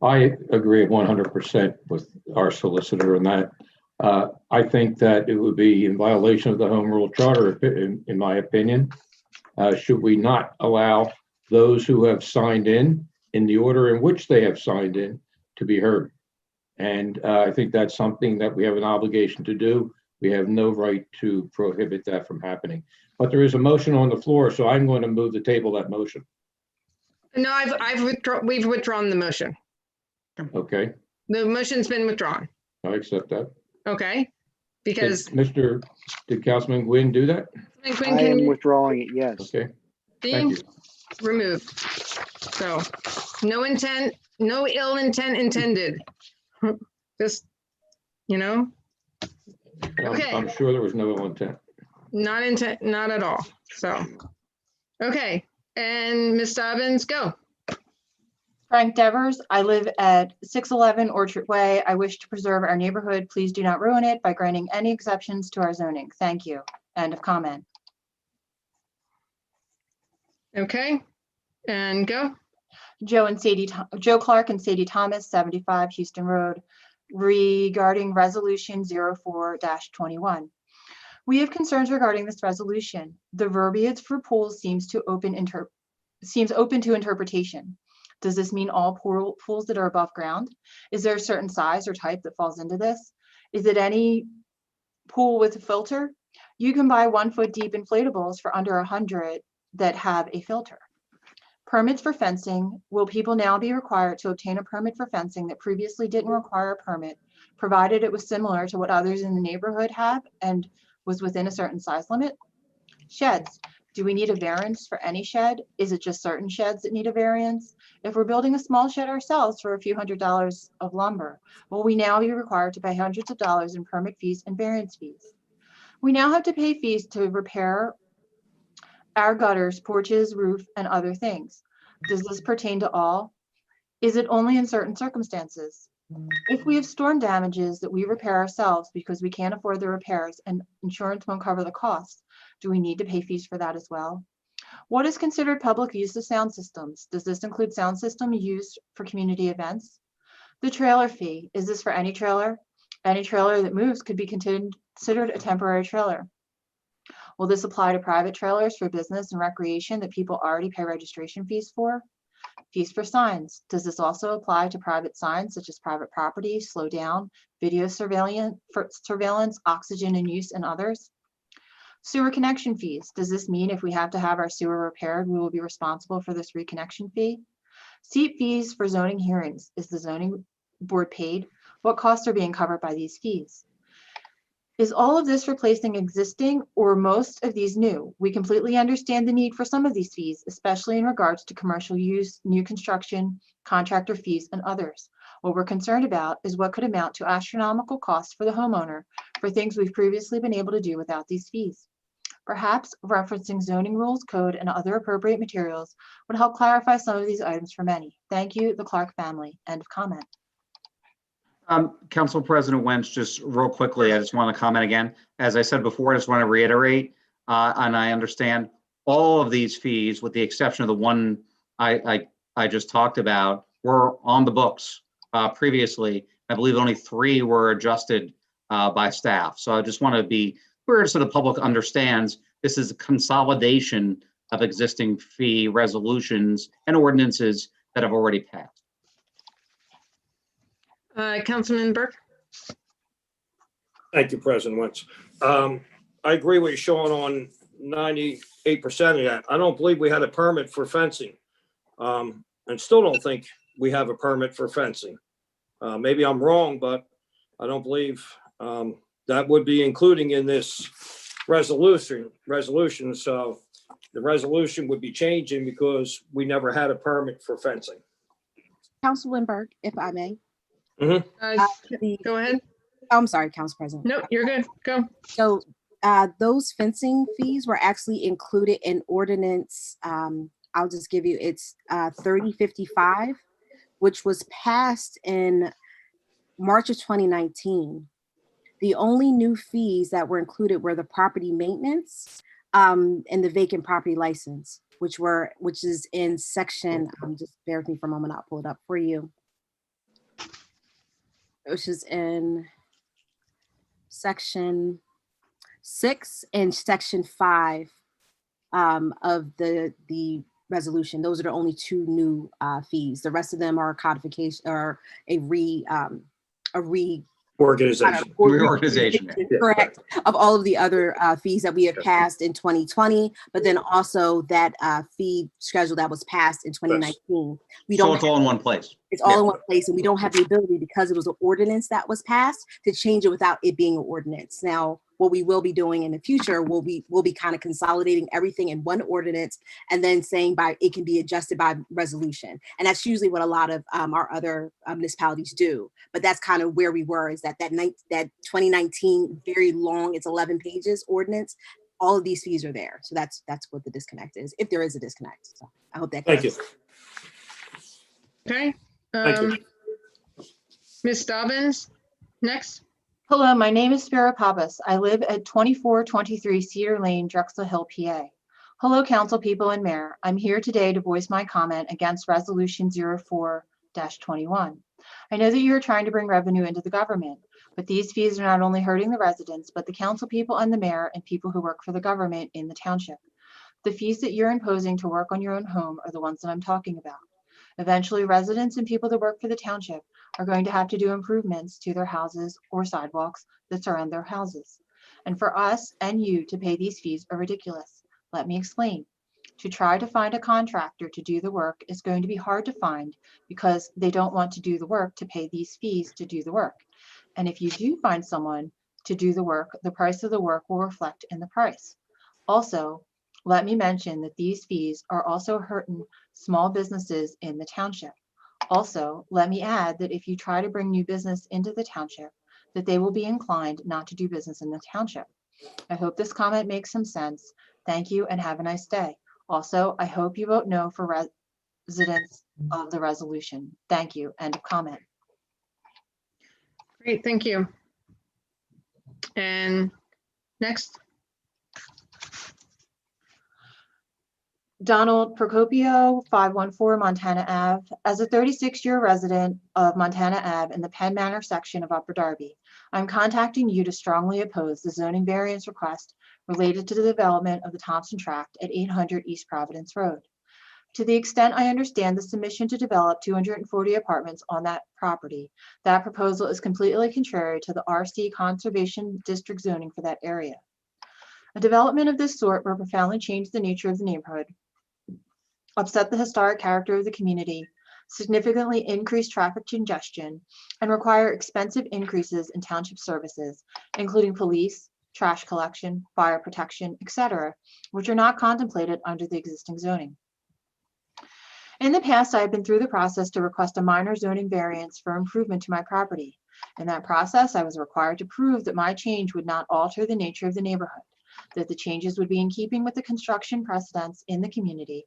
I agree 100% with our solicitor in that. I think that it would be in violation of the Home Rule Charter, in my opinion. Should we not allow those who have signed in the order in which they have signed in, to be heard? And I think that's something that we have an obligation to do. We have no right to prohibit that from happening. But there is a motion on the floor, so I'm going to move to table that motion. No, we've withdrawn the motion. Okay, The motion's been withdrawn. I accept that. Okay, because Did Councilman Gwynn do that? Councilman Quinn I am can withdrawing it, yes. Okay, be thank you. removed. So no intent, no ill intent intended. Just, Okay. I'm sure there was no ill intent. not intent, not at all. So, okay. And Ms. Dobbins, go. Frank Devers, I live at 611 Orchard Way. I wish to preserve our neighborhood. Please do not ruin it by granting any exceptions to our zoning. Thank you. End of comment. Okay. And go. Joe Clark and Sadie Thomas, 75 Houston Road, regarding Resolution 04-21. We have concerns regarding this resolution. The verbiage for pools seems open to interpretation. Does this mean all pools that are above ground? Is there a certain size or type that falls into this? Is it any pool with a filter? You can buy 1 foot deep inflatables for under $100 that have a filter. Permits for fencing. Will people now be required to obtain a permit for fencing that previously didn't require a permit, provided it was similar to what others in the neighborhood have and was within a certain size limit? Sheds. Do we need a variance for any shed? Is it just certain sheds that need a variance? If we're building a small shed ourselves for a few $100s of lumber, will we now be required to pay hundreds of dollars in permit fees and variance fees? We now have to pay fees to repair our gutters, porches, roof, and other things. Does this pertain to all? Is it only in certain circumstances? If we have storm damages that we repair ourselves because we can't afford the repairs and insurance won't cover the cost, do we need to pay fees for that as well? What is considered public use of sound systems? Does this include sound system used for community events? The trailer fee, is this for any trailer? Any trailer that moves could be considered a temporary trailer. Will this apply to private trailers for business and recreation that people already pay registration fees for? Fees for signs. Does this also apply to private signs such as private property, slow down, video surveillance, oxygen in use, and others? Sewer connection fees. Does this mean if we have to have our sewer repaired, we will be responsible for this reconnection fee? Seat fees for zoning hearings. Is the zoning board paid? What costs are being covered by these fees? Is all of this replacing existing or most of these new? We completely understand the need for some of these fees, especially in regards to commercial use, new construction, contractor fees, and others. What we're concerned about is what could amount to astronomical costs for the homeowner for things we've previously been able to do without these fees. Perhaps referencing zoning rules, code, and other appropriate materials would help clarify some of these items for many. Thank you, the Clark family. End of comment. Council President Wentz, just real quickly, I just want to comment again. As I said before, I just want to reiterate, and I understand all of these fees, with the exception of the one I just talked about, were on the books previously. I believe only 3 were adjusted by staff. So I just want to be clear so the public understands this is a consolidation of existing fee resolutions and ordinances that have already passed. Councilman Burke. Thank you, President Wentz. I agree with you, Sean, on 98% of that. I don't believe we had a permit for fencing, and still don't think we have a permit for fencing. Maybe I'm wrong, but I don't believe that would be including in this resolution. So the resolution would be changing because we never had a permit for fencing. Councilman Burke, if I may. Go ahead. I'm sorry, Council President. No, you're good. Go. So those fencing fees were actually included in ordinance. I'll just give you, it's 3055, which was passed in March of 2019. The only new fees that were included were the property maintenance and the vacant property license, which is in section, just bear with me for a moment, I'll pull it up for you. Which is in section 6 and section 5 of the resolution. Those are the only 2 new fees. The rest of them are codification or a reorganization, correct, of all of the other fees that we have passed in 2020, but then also that fee schedule that was passed in 2019. So it's all in one place. It's all in one place, and we don't have the ability, because it was an ordinance that was passed, to change it without it being an ordinance. Now, what we will be doing in the future, we'll be kind of consolidating everything in one ordinance and then saying it can be adjusted by resolution. And that's usually what a lot of our other municipalities do. But that's kind of where we were, is that 2019 very long, it's 11 pages ordinance. All of these fees are there. So that's what the disconnect is, if there is a disconnect. So I hope that. Thank you. Okay. Thank you. Ms. Dobbins, next. Hello, my name is Spira Pappas. I live at 2423 Cedar Lane, Drexel Hill, PA. Hello, council people and mayor. I'm here today to voice my comment against resolution 04-21. I know that you are trying to bring revenue into the government, But these fees are not only hurting the residents, but the council people and the mayor and people who work for the government in the township. The fees that you're imposing to work on your own home are the ones that I'm talking about. Eventually, residents and people that work for the township are going to have to do improvements to their houses or sidewalks that surround their houses. And for us and you to pay these fees are ridiculous. Let me explain. To try to find a contractor to do the work is going to be hard to find because they don't want to do the work to pay these fees to do the work. And if you do find someone to do the work, the price of the work will reflect in the price. Also, let me mention that these fees are also hurting small businesses in the township. Also, let me add that if you try to bring new business into the township, that they will be inclined not to do business in the township. I hope this comment makes some sense. Thank you and have a nice day. Also, I hope you vote no for residents of the resolution. Thank you. End of comment. Great, thank you. And next, Donald Procopio, 514 Montana Ave. As a 36-year resident of Montana Ave in the Penn Manor section of Upper Darby, I'm contacting you to strongly oppose the zoning variance request related to the development of the Thompson tract at 800 East Providence Road. To the extent I understand the submission to develop 240 apartments on that property, that proposal is completely contrary to the RC Conservation District zoning for that area. A development of this sort will profoundly change the nature of the neighborhood, upset the historic character of the community, significantly increase traffic congestion, and require expensive increases in township services, including police, trash collection, fire protection, etc., which are not contemplated under the existing zoning. In the past, I have been through the process to request a minor zoning variance for improvement to my property. In that process, I was required to prove that my change would not alter the nature of the neighborhood, that the changes would be in keeping with the construction precedents in the community,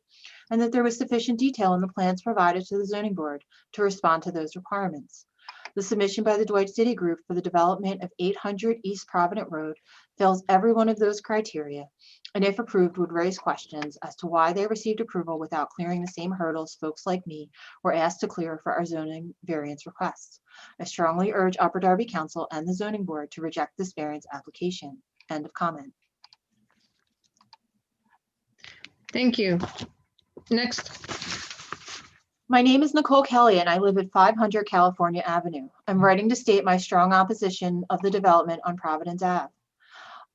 and that there was sufficient detail in the plans provided to the zoning board to respond to those requirements. The submission by the Dwight City Group for the development of 800 East Provident Road fills every one of those criteria, and if approved would raise questions as to why they received approval without clearing the same hurdles folks like me were asked to clear for our zoning variance requests. I strongly urge Upper Darby Council and the zoning board to reject this variance application. End of comment. thank you. Next, My name is Nicole Kelly and I live at 500 California Avenue. I'm writing to state my strong opposition of the development on Providence Ave.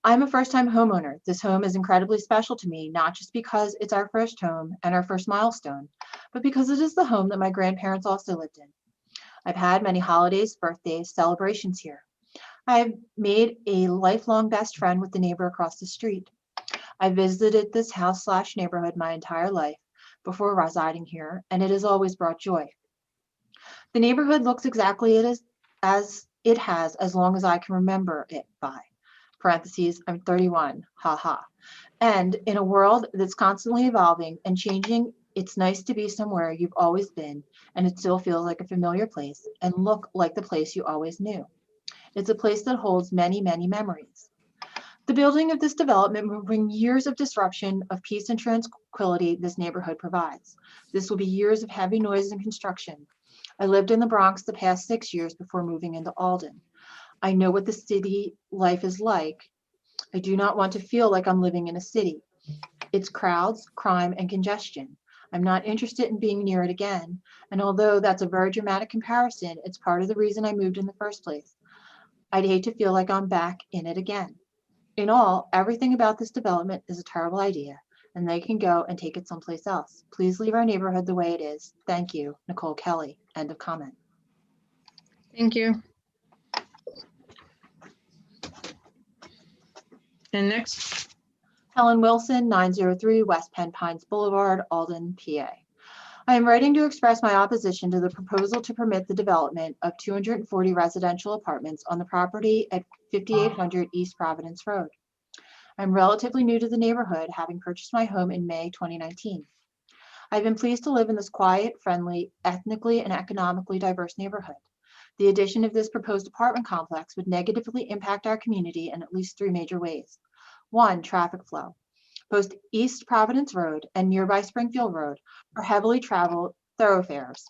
I'm a first-time homeowner. This home is incredibly special to me, not just because it's our first home and our first milestone, but because it is the home that my grandparents also lived in. I've had many holidays, birthdays, celebrations here. I've made a lifelong best friend with the neighbor across the street. I visited this house/neighborhood my entire life before residing here, and it has always brought joy. The neighborhood looks exactly as it has as long as I can remember it by. Parentheses, I'm 31, haha. And in a world that's constantly evolving and changing, it's nice to be somewhere you've always been, and it still feels like a familiar place and look like the place you always knew. It's a place that holds many, many memories. The building of this development will bring years of disruption of peace and tranquility this neighborhood provides. This will be years of heavy noise and construction. I lived in the Bronx the past 6 years before moving into Alden. I know what the city life is like. I do not want to feel like I'm living in a city. It's crowds, crime, and congestion. I'm not interested in being near it again. And although that's a very dramatic comparison, it's part of the reason I moved in the first place. I'd hate to feel like I'm back in it again. In all, everything about this development is a terrible idea, and they can go and take it someplace else. Please leave our neighborhood the way it is. Thank you, Nicole Kelly. End of comment. thank you. And next, Helen Wilson, 903 West Penn Pines Boulevard, Alden, PA. I am writing to express my opposition to the proposal to permit the development of 240 residential apartments on the property at 5800 East Providence Road. I'm relatively new to the neighborhood, having purchased my home in May 2019. I've been pleased to live in this quiet, friendly, ethnically and economically diverse neighborhood. The addition of this proposed apartment complex would negatively impact our community in at least 3 major ways. 1, traffic flow. Both East Providence Road and nearby Springfield Road are heavily traveled thoroughfares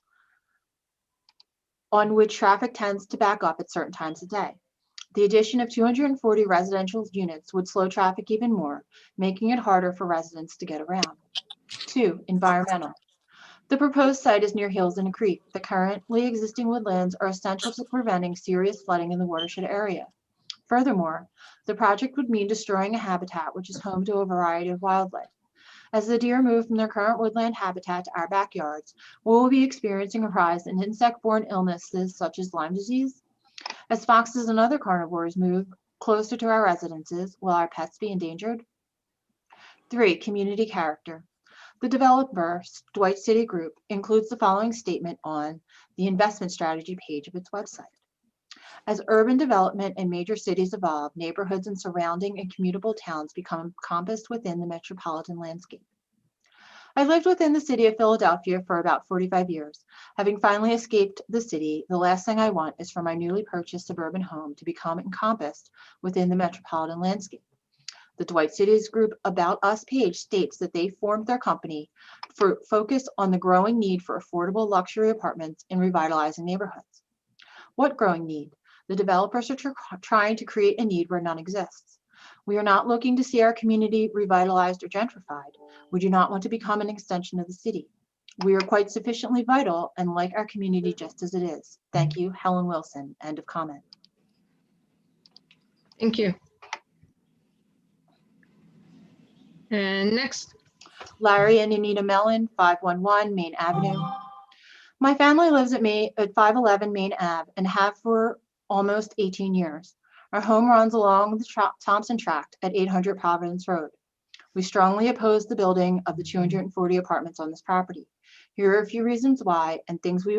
on which traffic tends to back up at certain times of day. The addition of 240 residential units would slow traffic even more, making it harder for residents to get around. 2, environmental. The proposed site is near hills and a creek. The currently existing woodlands are essential to preventing serious flooding in the watershed area. Furthermore, the project would mean destroying a habitat which is home to a variety of wildlife. As the deer move from their current woodland habitat to our backyards, we will be experiencing a rise in insect-borne illnesses such as Lyme disease. As foxes and other carnivores move closer to our residences, will our pets be endangered? 3, community character. The developer, Dwight City Group, includes the following statement on the investment strategy page of its website. As urban development and major cities evolve, neighborhoods and surrounding and commutable towns become encompassed within the metropolitan landscape. I lived within the city of Philadelphia for about 45 years. Having finally escaped the city, the last thing I want is for my newly purchased suburban home to become encompassed within the metropolitan landscape. The Dwight Cities Group About Us page states that they formed their company for focus on the growing need for affordable luxury apartments in revitalizing neighborhoods. What growing need? The developers are trying to create a need where none exists. We are not looking to see our community revitalized or gentrified. We do not want to become an extension of the city. We are quite sufficiently vital and like our community just as it is. Thank you, Helen Wilson. End of comment. Thank you. And next, Larry and Anita Mellon, 511 Main Avenue. My family lives at 511 Main Ave and have for almost 18 years. Our home runs along the Thompson tract at 800 Providence Road. We strongly oppose the building of the 240 apartments on this property. Here are a few reasons why and things we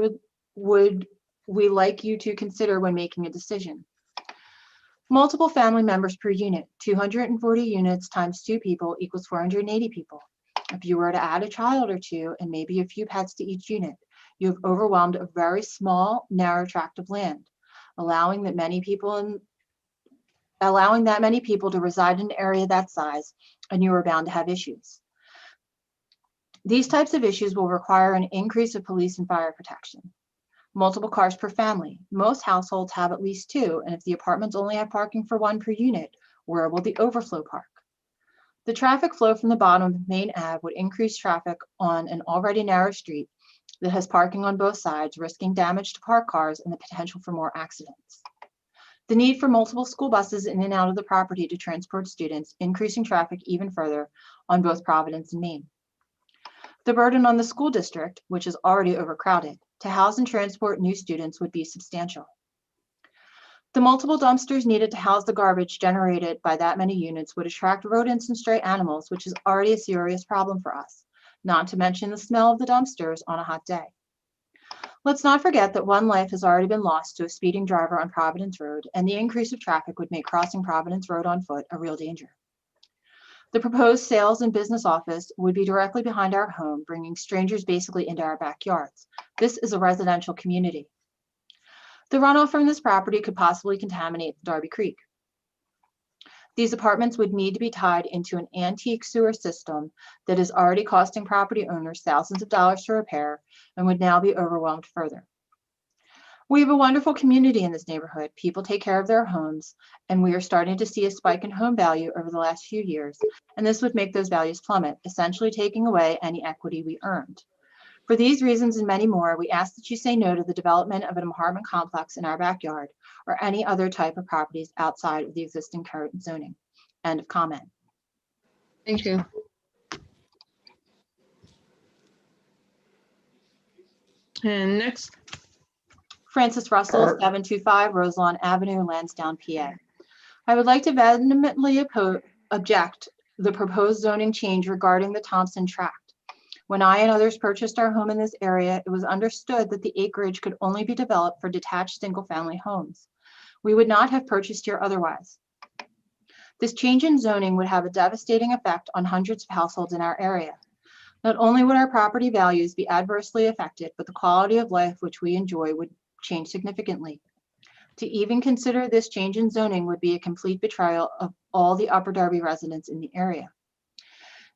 would like you to consider when making a decision. Multiple family members per unit. 240 units times 2 people equals 480 people. If you were to add a child or two and maybe a few pets to each unit, you have overwhelmed a very small, narrow tract of land, allowing that many people to reside in an area that size, and you are bound to have issues. These types of issues will require an increase of police and fire protection. Multiple cars per family. Most households have at least 2, and if the apartments only have parking for 1 per unit, where will the overflow park? The traffic flow from the bottom of Main Ave would increase traffic on an already narrow street that has parking on both sides, risking damage to parked cars and the potential for more accidents. The need for multiple school buses in and out of the property to transport students, increasing traffic even further on both Providence and Main. The burden on the school district, which is already overcrowded, to house and transport new students would be substantial. The multiple dumpsters needed to house the garbage generated by that many units would attract rodents and stray animals, which is already a serious problem for us, not to mention the smell of the dumpsters on a hot day. Let's not forget that 1 life has already been lost to a speeding driver on Providence Road, and the increase of traffic would make crossing Providence Road on foot a real danger. The proposed sales and business office would be directly behind our home, bringing strangers basically into our backyards. This is a residential community. The runoff from this property could possibly contaminate the Darby Creek. These apartments would need to be tied into an antique sewer system that is already costing property owners thousands of dollars to repair and would now be overwhelmed further. We have a wonderful community in this neighborhood. People take care of their homes, and we are starting to see a spike in home value over the last few years, and this would make those values plummet, essentially taking away any equity we earned. For these reasons and many more, we ask that you say no to the development of an apartment complex in our backyard or any other type of properties outside of the existing current zoning. End of comment. thank you. And next, Francis Russell, 725 Roselawn Avenue, Lansdowne, PA. I would like to vehemently object the proposed zoning change regarding the Thompson tract. When I and others purchased our home in this area, it was understood that the acreage could only be developed for detached single-family homes. We would not have purchased here otherwise. This change in zoning would have a devastating effect on hundreds of households in our area. Not only would our property values be adversely affected, but the quality of life which we enjoy would change significantly. To even consider this change in zoning would be a complete betrayal of all the Upper Darby residents in the area.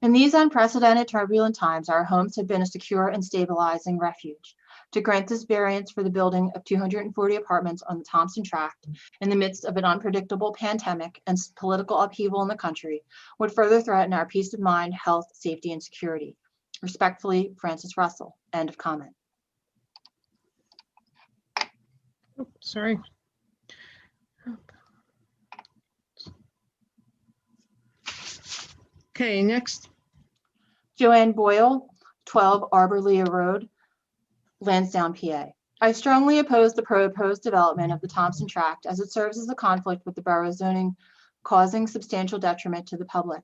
In these unprecedented turbulent times, our homes have been a secure and stabilizing refuge. to grant this variance for the building of 240 apartments on the Thompson tract in the midst of an unpredictable pandemic and political upheaval in the country would further threaten our peace of mind, health, safety, and security. Respectfully, Francis Russell. End of comment. Sorry. Okay, next. Joanne Boyle, 12 Arborlea Road, Lansdowne, PA. I strongly oppose the proposed development of the Thompson tract as it serves as a conflict with the borough zoning, causing substantial detriment to the public.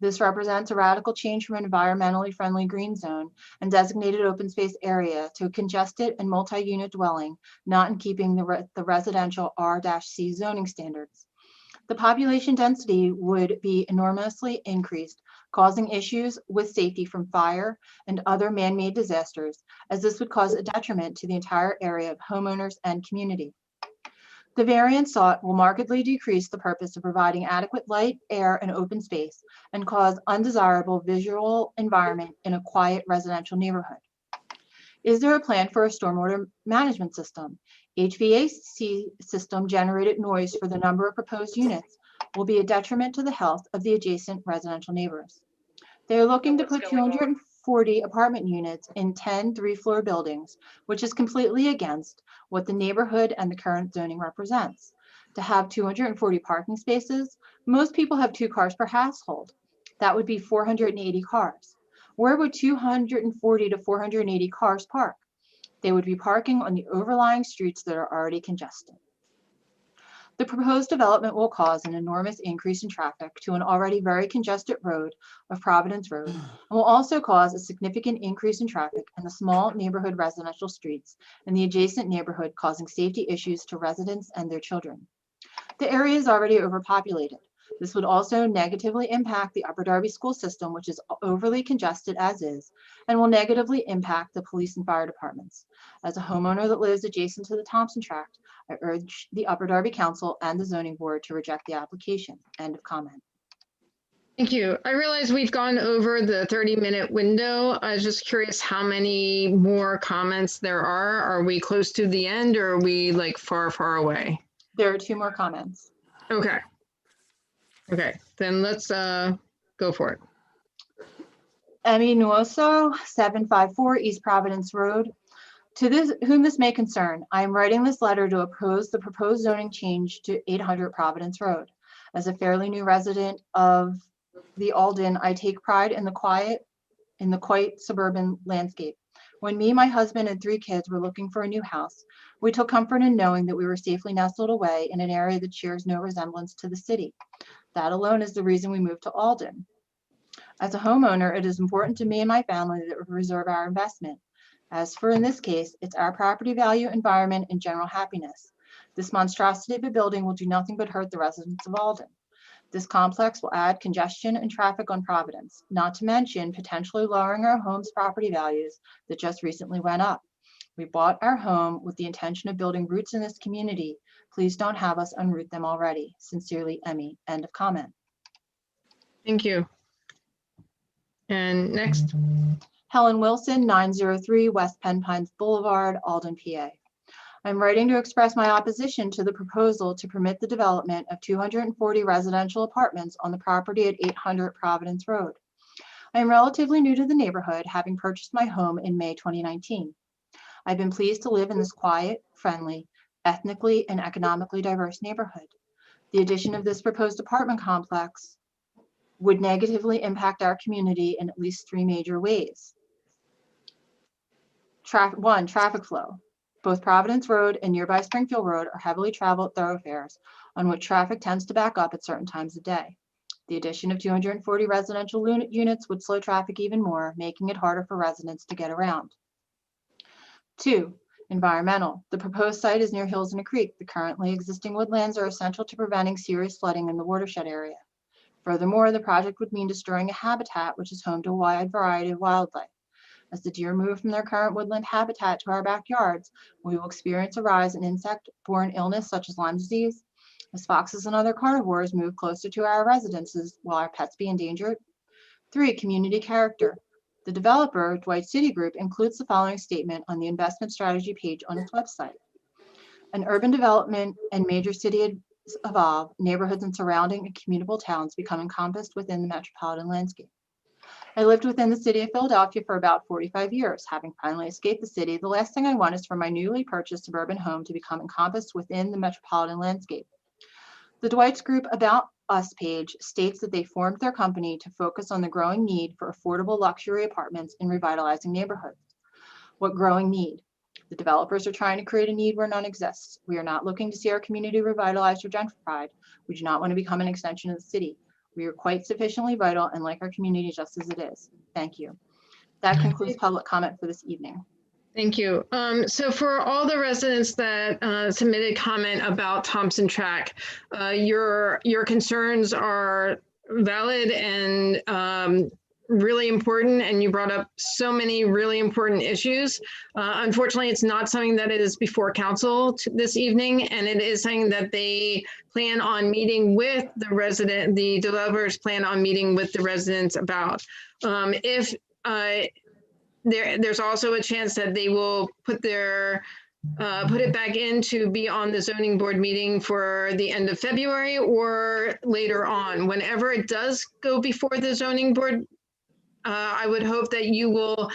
This represents a radical change from an environmentally friendly green zone and designated open space area to a congested and multi-unit dwelling, not in keeping the residential R-C zoning standards. The population density would be enormously increased, causing issues with safety from fire and other man-made disasters, as this would cause a detriment to the entire area of homeowners and community. The variance sought will markedly decrease the purpose of providing adequate light, air, and open space and cause undesirable visual environment in a quiet residential neighborhood. Is there a plan for a stormwater management system? HVAC system generated noise for the number of proposed units will be a detriment to the health of the adjacent residential neighbors. They are looking to put 240 apartment units in 10 three-floor buildings, which is completely against what the neighborhood and the current zoning represents. To have 240 parking spaces, most people have 2 cars per household. That would be 480 cars. Where would 240 to 480 cars park? They would be parking on the overlying streets that are already congested. The proposed development will cause an enormous increase in traffic to an already very congested road of Providence Road and will also cause a significant increase in traffic in the small neighborhood residential streets in the adjacent neighborhood, causing safety issues to residents and their children. The area is already overpopulated. This would also negatively impact the Upper Darby school system, which is overly congested as is, and will negatively impact the police and fire departments. As a homeowner that lives adjacent to the Thompson tract, I urge the Upper Darby Council and the zoning board to reject the application. End of comment. Thank you. I realize we've gone over the 30-minute window. I was just curious how many more comments there are. Are we close to the end or are we like far, far away? There are 2 more comments. Okay. Okay, then let's go for it. Emmy Nuoso, 754 East Providence Road. To whom this may concern, I am writing this letter to oppose the proposed zoning change to 800 Providence Road. As a fairly new resident of the Alden, I take pride in the quite suburban landscape. When me, my husband, and 3 kids were looking for a new house, we took comfort in knowing that we were safely nestled away in an area that shares no resemblance to the city. That alone is the reason we moved to Alden. As a homeowner, it is important to me and my family that we preserve our investment. As for in this case, it's our property value, environment, and general happiness. This monstrosity of a building will do nothing but hurt the residents of Alden. This complex will add congestion and traffic on Providence, not to mention potentially lowering our home's property values that just recently went up. We bought our home with the intention of building roots in this community. Please don't have us unroot them already. Sincerely, Emmy. End of comment. Thank you. And next. Helen Wilson, 903 West Penn Pines Boulevard, Alden, PA. I'm writing to express my opposition to the proposal to permit the development of 240 residential apartments on the property at 800 Providence Road. I am relatively new to the neighborhood, having purchased my home in May 2019. I've been pleased to live in this quiet, friendly, ethnically and economically diverse neighborhood. The addition of this proposed apartment complex would negatively impact our community in at least 3 major ways. 1, traffic flow. Both Providence Road and nearby Springfield Road are heavily traveled thoroughfares on which traffic tends to back up at certain times of day. The addition of 240 residential units would slow traffic even more, making it harder for residents to get around. 2, environmental. The proposed site is near hills and a creek. The currently existing woodlands are essential to preventing serious flooding in the watershed area. Furthermore, the project would mean destroying a habitat which is home to a wide variety of wildlife. As the deer move from their current woodland habitat to our backyards, we will experience a rise in insect-borne illness such as Lyme disease. As foxes and other carnivores move closer to our residences, will our pets be endangered? 3, community character. The developer, Dwight City Group, includes the following statement on the investment strategy page on its website. An urban development and major cities evolve, neighborhoods and surrounding and commutable towns become encompassed within the metropolitan landscape. I lived within the city of Philadelphia for about 45 years. Having finally escaped the city, the last thing I want is for my newly purchased suburban home to become encompassed within the metropolitan landscape. The Dwight's Group About Us page states that they formed their company to focus on the growing need for affordable luxury apartments in revitalizing neighborhoods. What growing need? The developers are trying to create a need where none exists. We are not looking to see our community revitalized or gentrified. We do not want to become an extension of the city. We are quite sufficiently vital and like our community just as it is. Thank you. That concludes public comment for this evening. Thank you. So for all the residents that submitted comment about Thompson tract, your concerns are valid and really important, and you brought up so many really important issues. Unfortunately, it's not something that is before council this evening, and it is something that they plan on meeting with the developers plan on meeting with the residents about. There's also a chance that they will put it back in to be on the zoning board meeting for the end of February or later on. Whenever it does go before the zoning board, I would hope that you will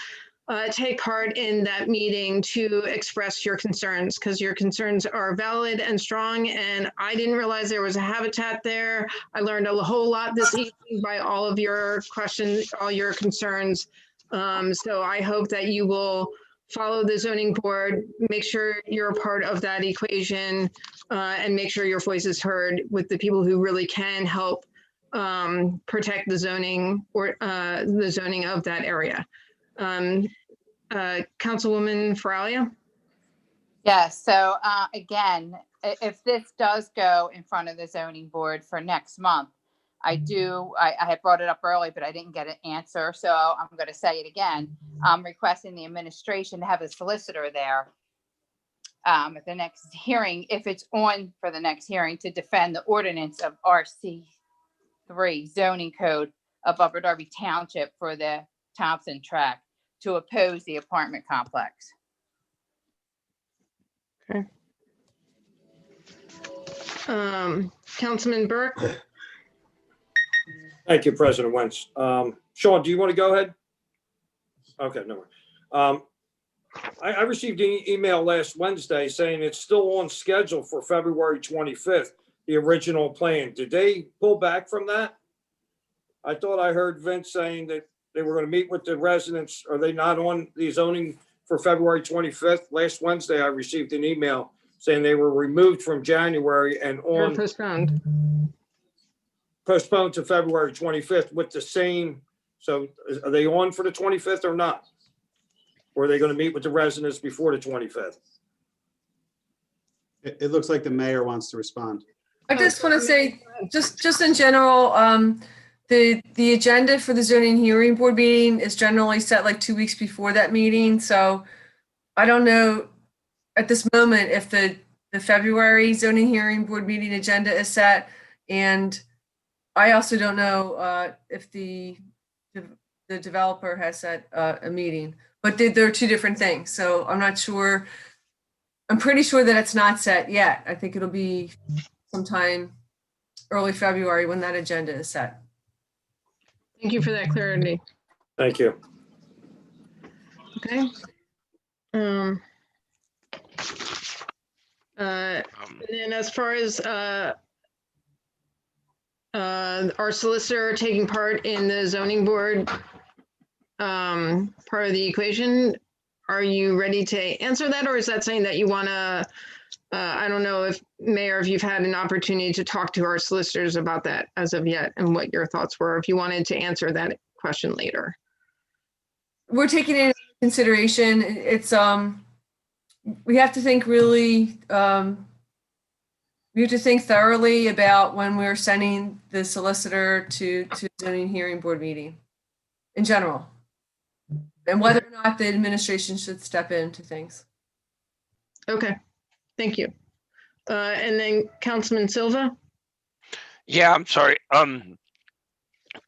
take part in that meeting to express your concerns, because your concerns are valid and strong. And I didn't realize there was a habitat there. I learned a whole lot this evening by all of your questions, all your concerns. So I hope that you will follow the zoning board, make sure you're a part of that equation, and make sure your voice is heard with the people who really can help protect the zoning or the zoning of that area. Councilwoman Faralia? Yes, so again, if this does go in front of the zoning board for next month, I had brought it up early, but I didn't get an answer. So I'm going to say it again. I'm requesting the administration to have a solicitor there at the next hearing, if it's on for the next hearing, to defend the ordinance of RC3 zoning code of Upper Darby Township for the Thompson tract to oppose the apartment complex. Okay. Councilman Burke? Thank you, President Wentz. Sean, do you want to go ahead? Okay, no worries. I received an email last Wednesday saying it's still on schedule for February 25th, the original plan. Did they pull back from that? I thought I heard Vince saying that they were going to meet with the residents. Are they not on the zoning for February 25th? Last Wednesday, I received an email saying they were removed from January and on postponed to February 25th with the same. So are they on for the 25th or not? Or are they going to meet with the residents before the 25th? It looks like the mayor wants to respond. I just want to say, just in general, the agenda for the zoning hearing board meeting is generally set like 2 weeks before that meeting. So I don't know at this moment if the February zoning hearing board meeting agenda is set, and I also don't know if the developer has set a meeting, but they're two different things. So I'm not sure. I'm pretty sure that it's not set yet. I think it'll be sometime early February when that agenda is set. Thank you for that clarity. Thank you. Okay. And then as far as our solicitor taking part in the zoning board part of the equation, are you ready to answer that, or is that something that you want to, I don't know if, Mayor, if you've had an opportunity to talk to our solicitors about that as of yet and what your thoughts were, if you wanted to answer that question later. We're taking it into consideration. It's, we have to think really, we have to think thoroughly about when we're sending the solicitor to zoning hearing board meeting in general, and whether or not the administration should step into things. Okay, thank you. And then Councilman Silva? Yeah, I'm sorry.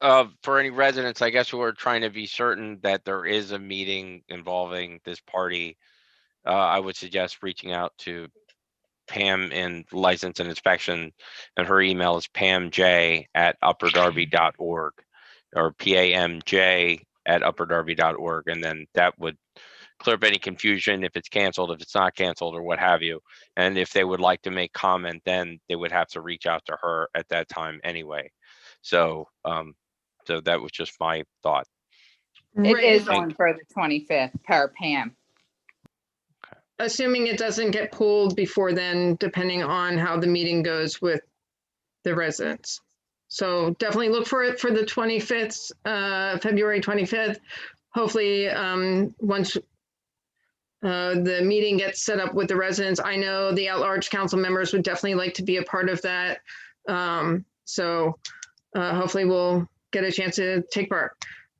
for any residents, I guess we're trying to be certain that there is a meeting involving this party. I would suggest reaching out to Pam in License and Inspection, and her email is pamj@upperdarby.org or PAMJ@upperdarby.org, and then that would clear up any confusion if it's canceled, if it's not canceled, or what have you. And if they would like to make comment, then they would have to reach out to her at that time anyway. So, so that was just my thought. It Right. is on for the 25th per Pam. Assuming it doesn't get pulled before then, depending on how the meeting goes with the residents. So definitely look for it for the 25th, February 25th. Hopefully, once the meeting gets set up with the residents, I know the at-large council members would definitely like to be a part of that. So hopefully we'll get a chance to take part.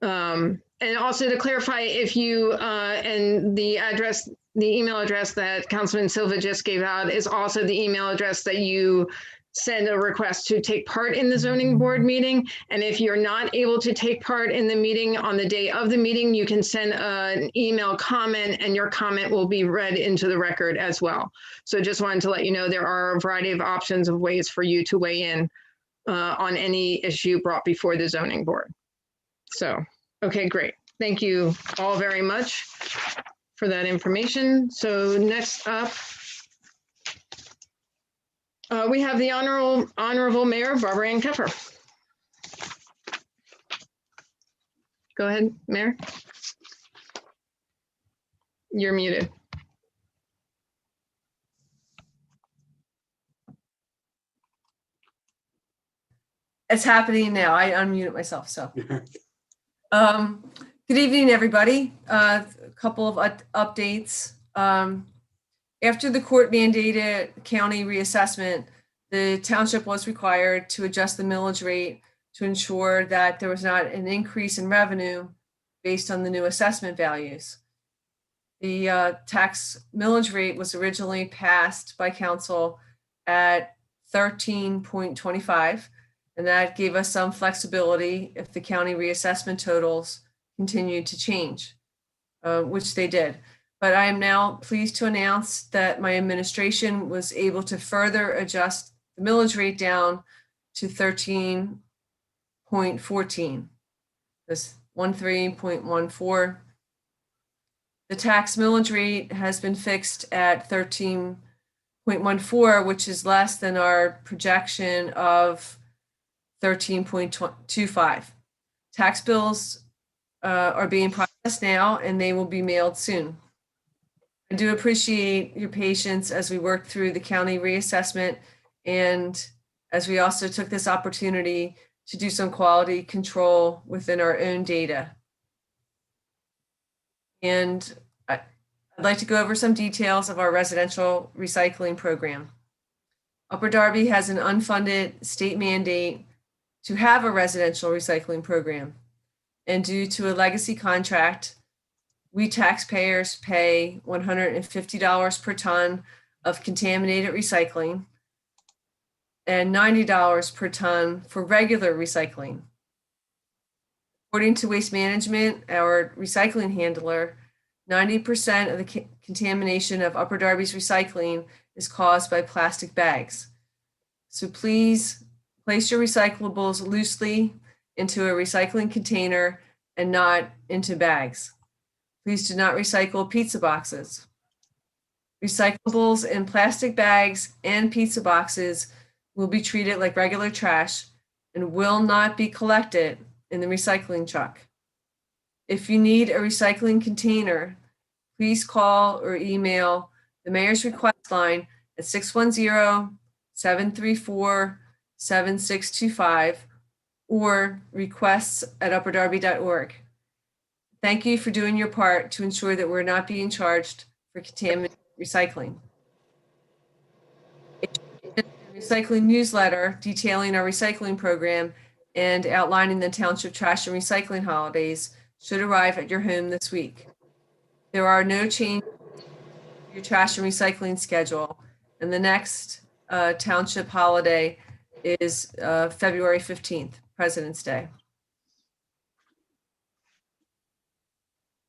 And also to clarify, if you, and the address, the email address that Councilman Silva just gave out is also the email address that you send a request to take part in the zoning board meeting. And if you're not able to take part in the meeting on the day of the meeting, you can send an email comment and your comment will be read into the record as well. So just wanted to let you know there are a variety of options of ways for you to weigh in on any issue brought before the zoning board. So, okay, great. Thank you all very much for that information. So next up, we have the Honorable Mayor Barbara Ann Keffer. Go ahead, Mayor. You're muted. It's happening now. I unmuted myself, so. Good evening, everybody. A couple of updates. After the court mandated county reassessment, the township was required to adjust the millage rate to ensure that there was not an increase in revenue based on the new assessment values. The tax millage rate was originally passed by council at 13.25, and that gave us some flexibility if the county reassessment totals continued to change, which they did. But I am now pleased to announce that my administration was able to further adjust the millage rate down to 13.14. This 13.14. The tax millage rate has been fixed at 13.14, which is less than our projection of 13.25. Tax bills are being processed now and they will be mailed soon. I do appreciate your patience as we work through the county reassessment and as we also took this opportunity to do some quality control within our own data. And I'd like to go over some details of our residential recycling program. Upper Darby has an unfunded state mandate to have a residential recycling program. And due to a legacy contract, we taxpayers pay $150 per ton of contaminated recycling and $90 per ton for regular recycling. According to Waste Management, our recycling handler, 90% of the contamination of Upper Darby's recycling is caused by plastic bags. So please place your recyclables loosely into a recycling container and not into bags. Please do not recycle pizza boxes. Recyclables in plastic bags and pizza boxes will be treated like regular trash and will not be collected in the recycling truck. If you need a recycling container, please call or email the mayor's request line at 610-734-7625 or requests@upperdarby.org. Thank you for doing your part to ensure that we're not being charged for contaminated recycling. A recycling newsletter detailing our recycling program and outlining the township trash and recycling holidays should arrive at your home this week. There are no changes to your trash and recycling schedule, and the next township holiday is February 15th, President's Day.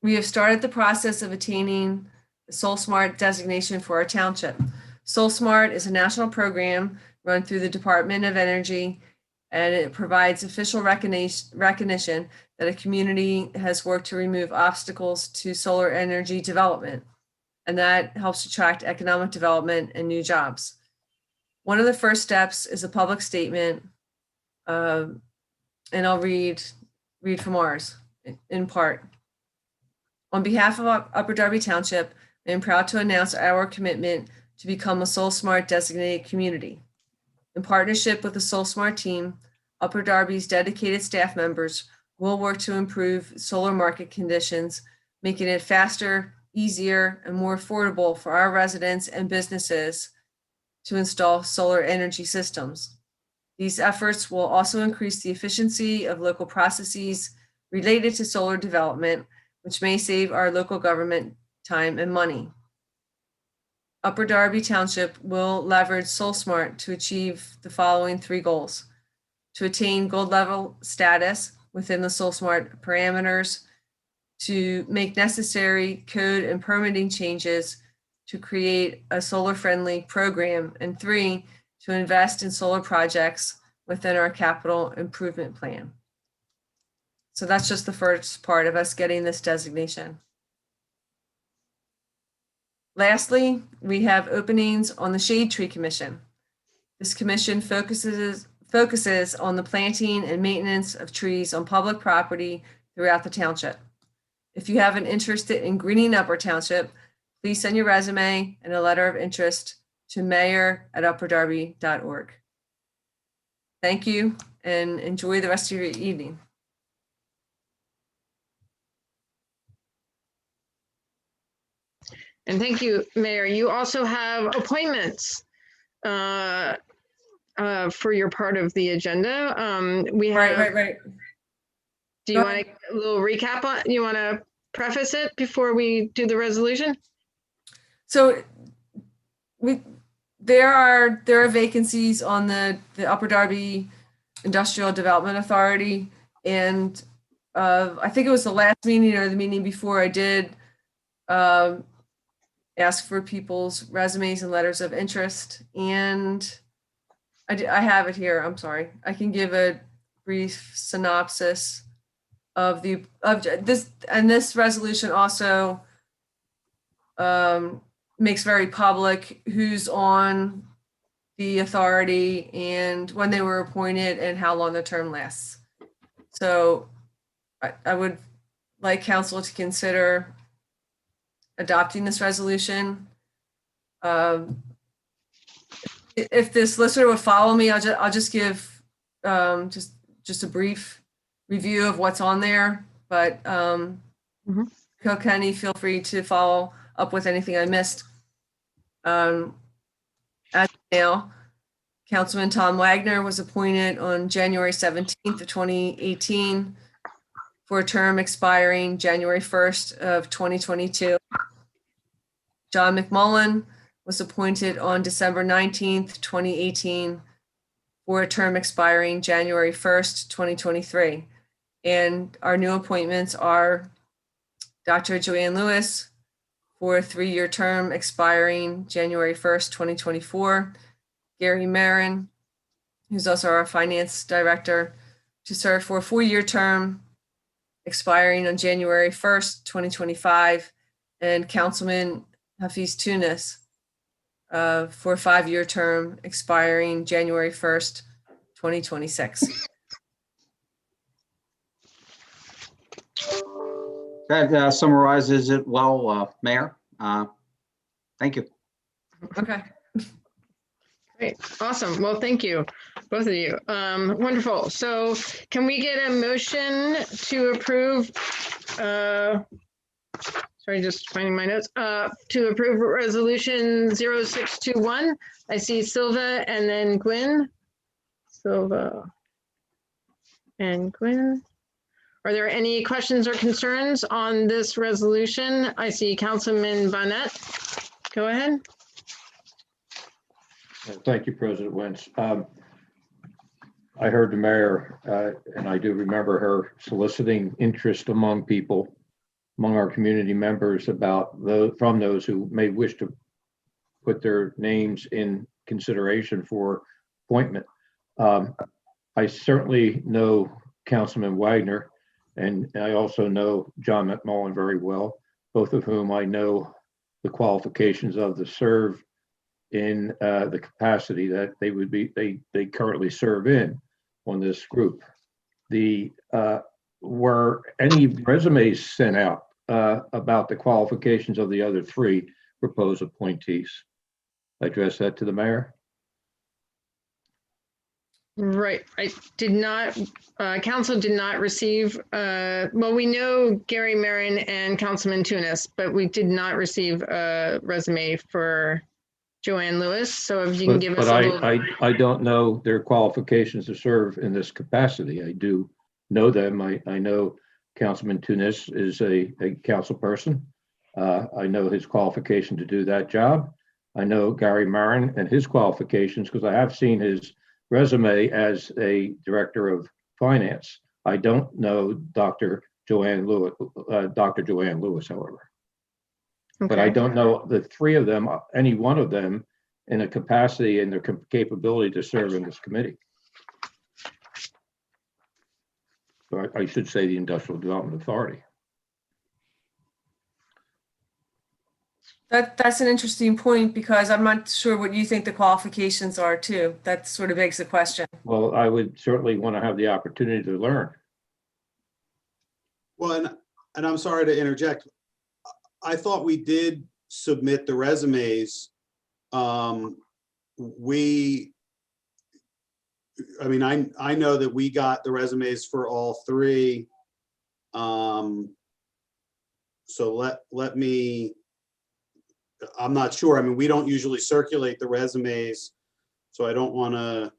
we have started the process of attaining the Soul Smart designation for our township. Soul Smart is a national program run through the Department of Energy, and it provides official recognition that a community has worked to remove obstacles to solar energy development, and that helps attract economic development and new jobs. One of the first steps is a public statement, and I'll read from ours in part. On behalf of Upper Darby Township, I am proud to announce our commitment to become a Soul Smart designated community. In partnership with the Soul Smart team, Upper Darby's dedicated staff members will work to improve solar market conditions, making it faster, easier, and more affordable for our residents and businesses to install solar energy systems. These efforts will also increase the efficiency of local processes related to solar development, which may save our local government time and money. Upper Darby Township will leverage SoulSmart to achieve the following 3 goals: to attain gold level status within the SoulSmart parameters, to make necessary code and permitting changes to create a solar-friendly program, and 3, to invest in solar projects within our capital improvement plan. So that's just the first part of us getting this designation. Lastly, we have openings on the Shade Tree Commission. This commission focuses on the planting and maintenance of trees on public property throughout the township. If you have an interest in greening up our township, please send your resume and a letter of interest to mayor@upperdarby.org. Thank you and enjoy the rest of your evening. And thank you, Mayor. You also have appointments for your part of the agenda. We have. Right. Do you want a little recap on? You want to preface it before we do the resolution? So there are vacancies on the Upper Darby Industrial Development Authority, and I think it was the last meeting or the meeting before I did ask for people's resumes and letters of interest, and I have it here. I'm sorry. I can give a brief synopsis of this, and this resolution also makes very public who's on the authority and when they were appointed and how long the term lasts. So I would like council to consider adopting this resolution. If the solicitor would follow me, I'll just give just a brief review of what's on there, but Kenny, feel free to follow up with anything I missed. As of now, Councilman Tom Wagner was appointed on January 17th of 2018 for a term expiring January 1st of 2022. John McMullen was appointed on December 19th, 2018 for a term expiring January 1st, 2023. And our new appointments are Dr. Joanne Lewis for a 3-year term expiring January 1st, 2024. Gary Marin, who's also our finance director, to serve for a 4-year term expiring on January 1st, 2025. And Councilman Hafiz Tunis for a 5-year term expiring January 1st, 2026. That summarizes it well, Mayor. Thank you. Okay. Great, awesome. Well, thank you, both of you. Wonderful. So can we get a motion to approve, sorry, just finding my notes, to approve resolution 0621. I see Silva and then Gwynn. Silva and Gwynn. Are there any questions or concerns on this resolution? I see Councilman Bonnet. Go ahead. Thank you, President Wentz. I heard the mayor, and I do remember her soliciting interest among people. among our community members about from those who may wish to put their names in consideration for appointment. I certainly know Councilman Wagner, and I also know John McMullen very well, both of whom I know the qualifications of to serve in the capacity that they currently serve in on this group. Were any resumes sent out about the qualifications of the other three proposed appointees? Address that to the mayor. Right, I did not, council did not receive, well, we know Gary Marin and Councilman Tunis, but we did not receive a resume for Joanne Lewis. So if you can give us a little. I don't know their qualifications to serve in this capacity. I do know them. I know Councilman Tunis is a council person. I know his qualification to do that job. I know Gary Marin and his qualifications because I have seen his resume as a director of finance. I don't know Dr. Joanne Lewis, however. Okay. But I don't know the three of them, any one of them, in a capacity and their capability to serve in this committee. Or I should say the Industrial Development Authority. That's an interesting point because I'm not sure what you think the qualifications are too. That sort of begs the question. Well, I would certainly want to have the opportunity to learn. Well, and I'm sorry to interject. I thought we did submit the resumes. I know that we got the resumes for all three. So let me, I'm not sure. I mean, we don't usually circulate the resumes, so I don't want to.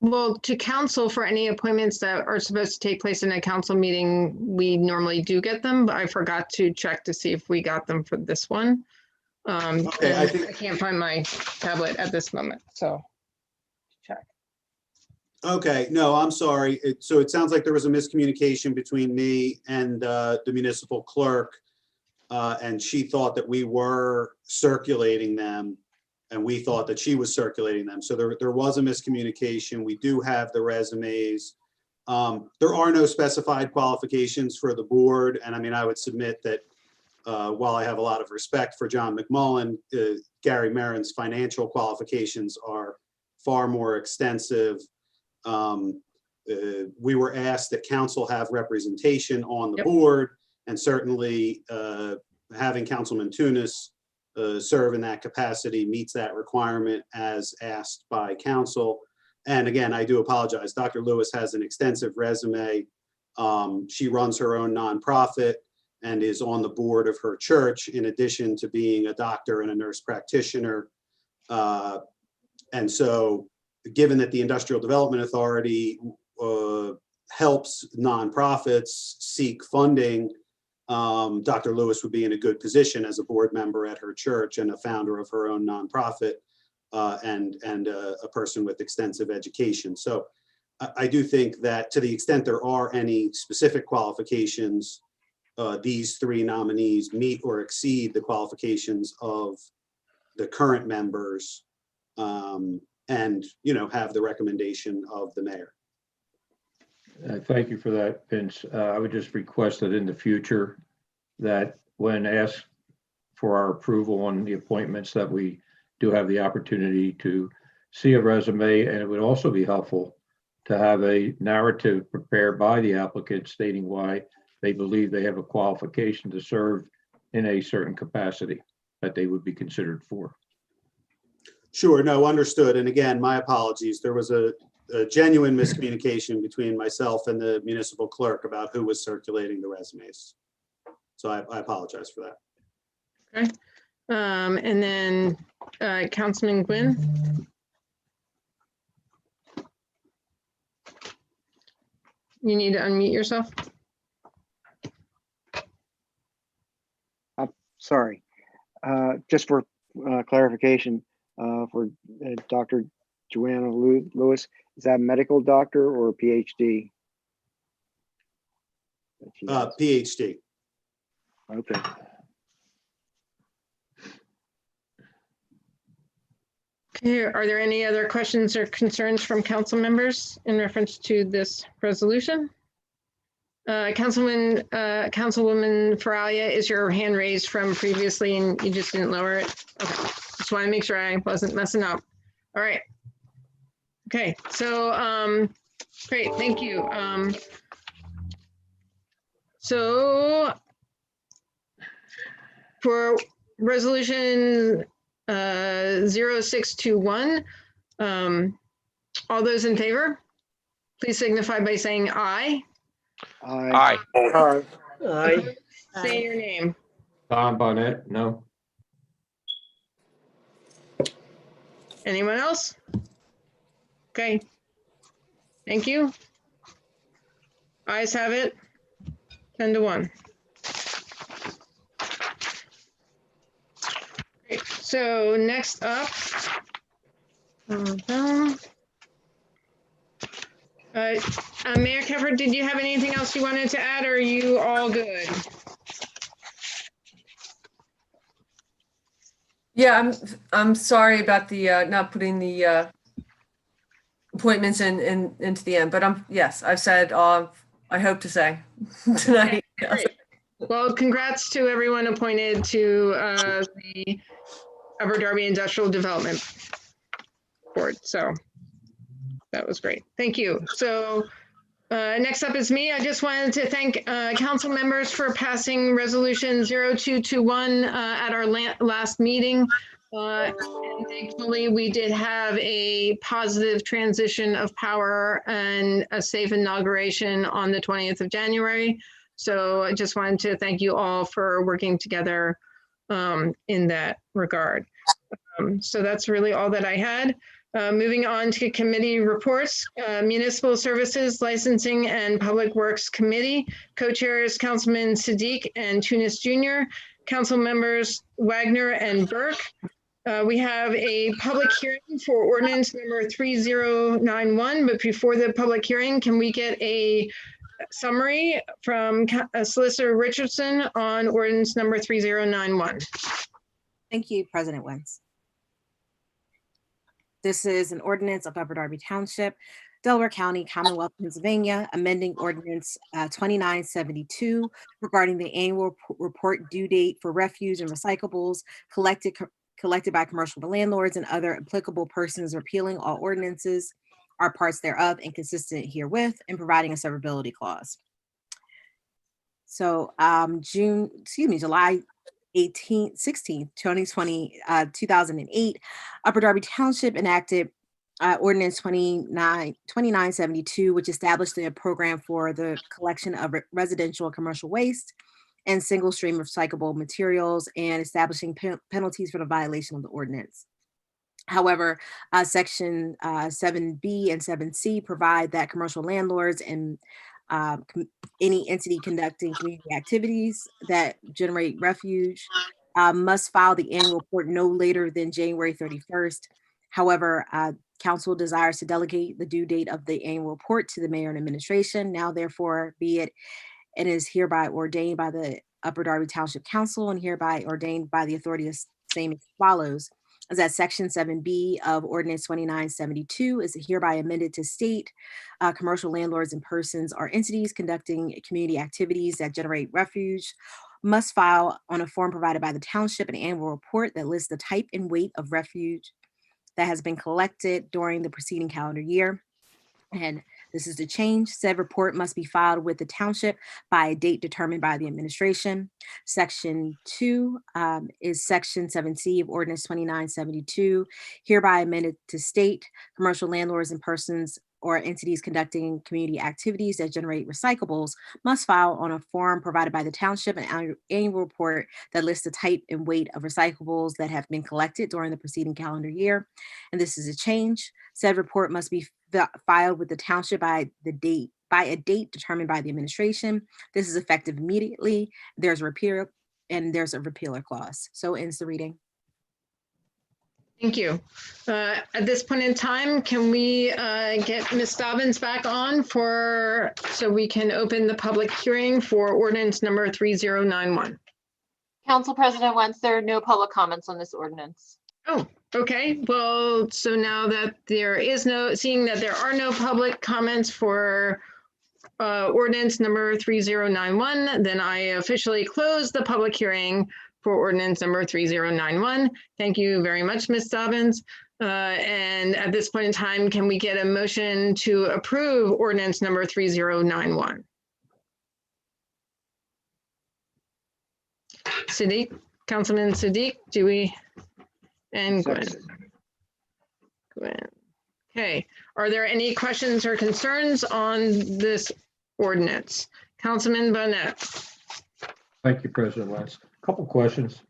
Well, to council for any appointments that are supposed to take place in a council meeting, we normally do get them, but I forgot to check to see if we got them for this one. Okay, I I think. can't find my tablet at this moment, so check. Okay, no, I'm sorry. So it sounds like there was a miscommunication between me and the municipal clerk. And she thought that we were circulating them and we thought that she was circulating them. So there was a miscommunication. We do have the resumes. There are no specified qualifications for the board. And I mean, I would submit that while I have a lot of respect for John McMullen, Gary Marin's financial qualifications are far more extensive. We were asked that council have representation on the board, and certainly having Councilman Tunis serve in that capacity meets that requirement as asked by council. And again, I do apologize. Dr. Lewis has an extensive resume. She runs her own nonprofit and is on the board of her church, in addition to being a doctor and a nurse practitioner. And so, given that the Industrial Development Authority helps nonprofits seek funding, Dr. Lewis would be in a good position as a board member at her church and a founder of her own nonprofit, and a person with extensive education. So I do think that to the extent there are any specific qualifications, these three nominees meet or exceed the qualifications of the current members, and have the recommendation of the mayor. Thank you for that, Vince. I would just request that in the future that when asked for our approval on the appointments, that we do have the opportunity to see a resume, and it would also be helpful to have a narrative prepared by the applicant stating why they believe they have a qualification to serve in a certain capacity that they would be considered for. Sure, no, understood. And again, my apologies. There was a genuine miscommunication between myself and the municipal clerk about who was circulating the resumes. So I apologize for that. Okay. And then Councilman Gwynn. You need to unmute yourself. Sorry. Just for clarification, for Dr. Joanna Lewis, is that a medical doctor or a PhD? PhD. Okay. Okay, are there any other questions or concerns from council members in reference to this resolution? Councilwoman Faralia, is your hand raised from previously and you just didn't lower it? Okay, just want to make sure I wasn't messing up. All right. Okay, so great, thank you. So for resolution 0621, all those in favor, please signify by saying aye. Aye. Aye. Say your name. Don Bonnet, no. Anyone else? Okay. Thank you. Ayes have it. 10-1. Great. So next up, Mayor Keffer, did you have anything else you wanted to add, or are you all good? Yeah, I'm sorry about the not putting the appointments into the end, but yes, I've said all I hope to say tonight. Great. Well, congrats to everyone appointed to the Upper Darby Industrial Development Board. So that was great. Thank you. So next up is me. I just wanted to thank council members for passing resolution 0221 at our last meeting. And thankfully, we did have a positive transition of power and a safe inauguration on the 20th of January. So I just wanted to thank you all for working together in that regard. So that's really all that I had. Moving on to committee reports, Municipal Services, Licensing and Public Works Committee, co-chairs Councilman Siddiq and Tunis Jr., council members Wagner and Burke. We have a public hearing for ordinance number 3091, but before the public hearing, can we get a summary from Solicitor Richardson on ordinance number 3091? Thank you, President Wentz. This is an ordinance of Upper Darby Township, Delaware County, Commonwealth, Pennsylvania, amending ordinance 2972 regarding the annual report due date for refuse and recyclables collected by commercial landlords and other applicable persons, repealing all ordinances or parts thereof inconsistent herewith, and providing a severability clause. So July 16th, 2008, Upper Darby Township enacted Ordinance 2972, which established a program for the collection of residential and commercial waste and single stream recyclable materials, and establishing penalties for the violation of the ordinance. However, Section 7B and 7C provide that commercial landlords and any entity conducting community activities that generate refuge must file the annual report no later than January 31st. However, council desires to delegate the due date of the annual report to the mayor and administration. Now, therefore, be it and is hereby ordained by the Upper Darby Township Council and hereby ordained by the authority of same as follows. Is that Section 7B of Ordinance 2972 is hereby amended to state commercial landlords and persons or entities conducting community activities that generate refuge must file on a form provided by the township an annual report that lists the type and weight of refuge that has been collected during the preceding calendar year. And this is the change. Said report must be filed with the township by a date determined by the administration. Section 2 is Section 7C of Ordinance 2972, hereby amended to state commercial landlords and persons or entities conducting community activities that generate recyclables must file on a form provided by the township an annual report that lists the type and weight of recyclables that have been collected during the preceding calendar year. And this is a change. Said report must be filed with the township by a date determined by the administration. This is effective immediately. There's a repealer clause. So ends the reading. Thank you. At this point in time, can we get Ms. Dobbins back on so we can open the public hearing for ordinance number 3091? Council President Wentz, there are no public comments on this ordinance. Oh, okay. Well, so now that seeing that there are no public comments for ordinance number 3091, then I officially close the public hearing for ordinance number 3091. Thank you very much, Ms. Dobbins. And at this point in time, can we get a motion to approve ordinance number 3091? Sadiq, Councilman Sadiq, and Gwen. Okay, are there any questions or concerns on this ordinance? Councilman Bonnet. Thank you, President Wentz. A couple questions.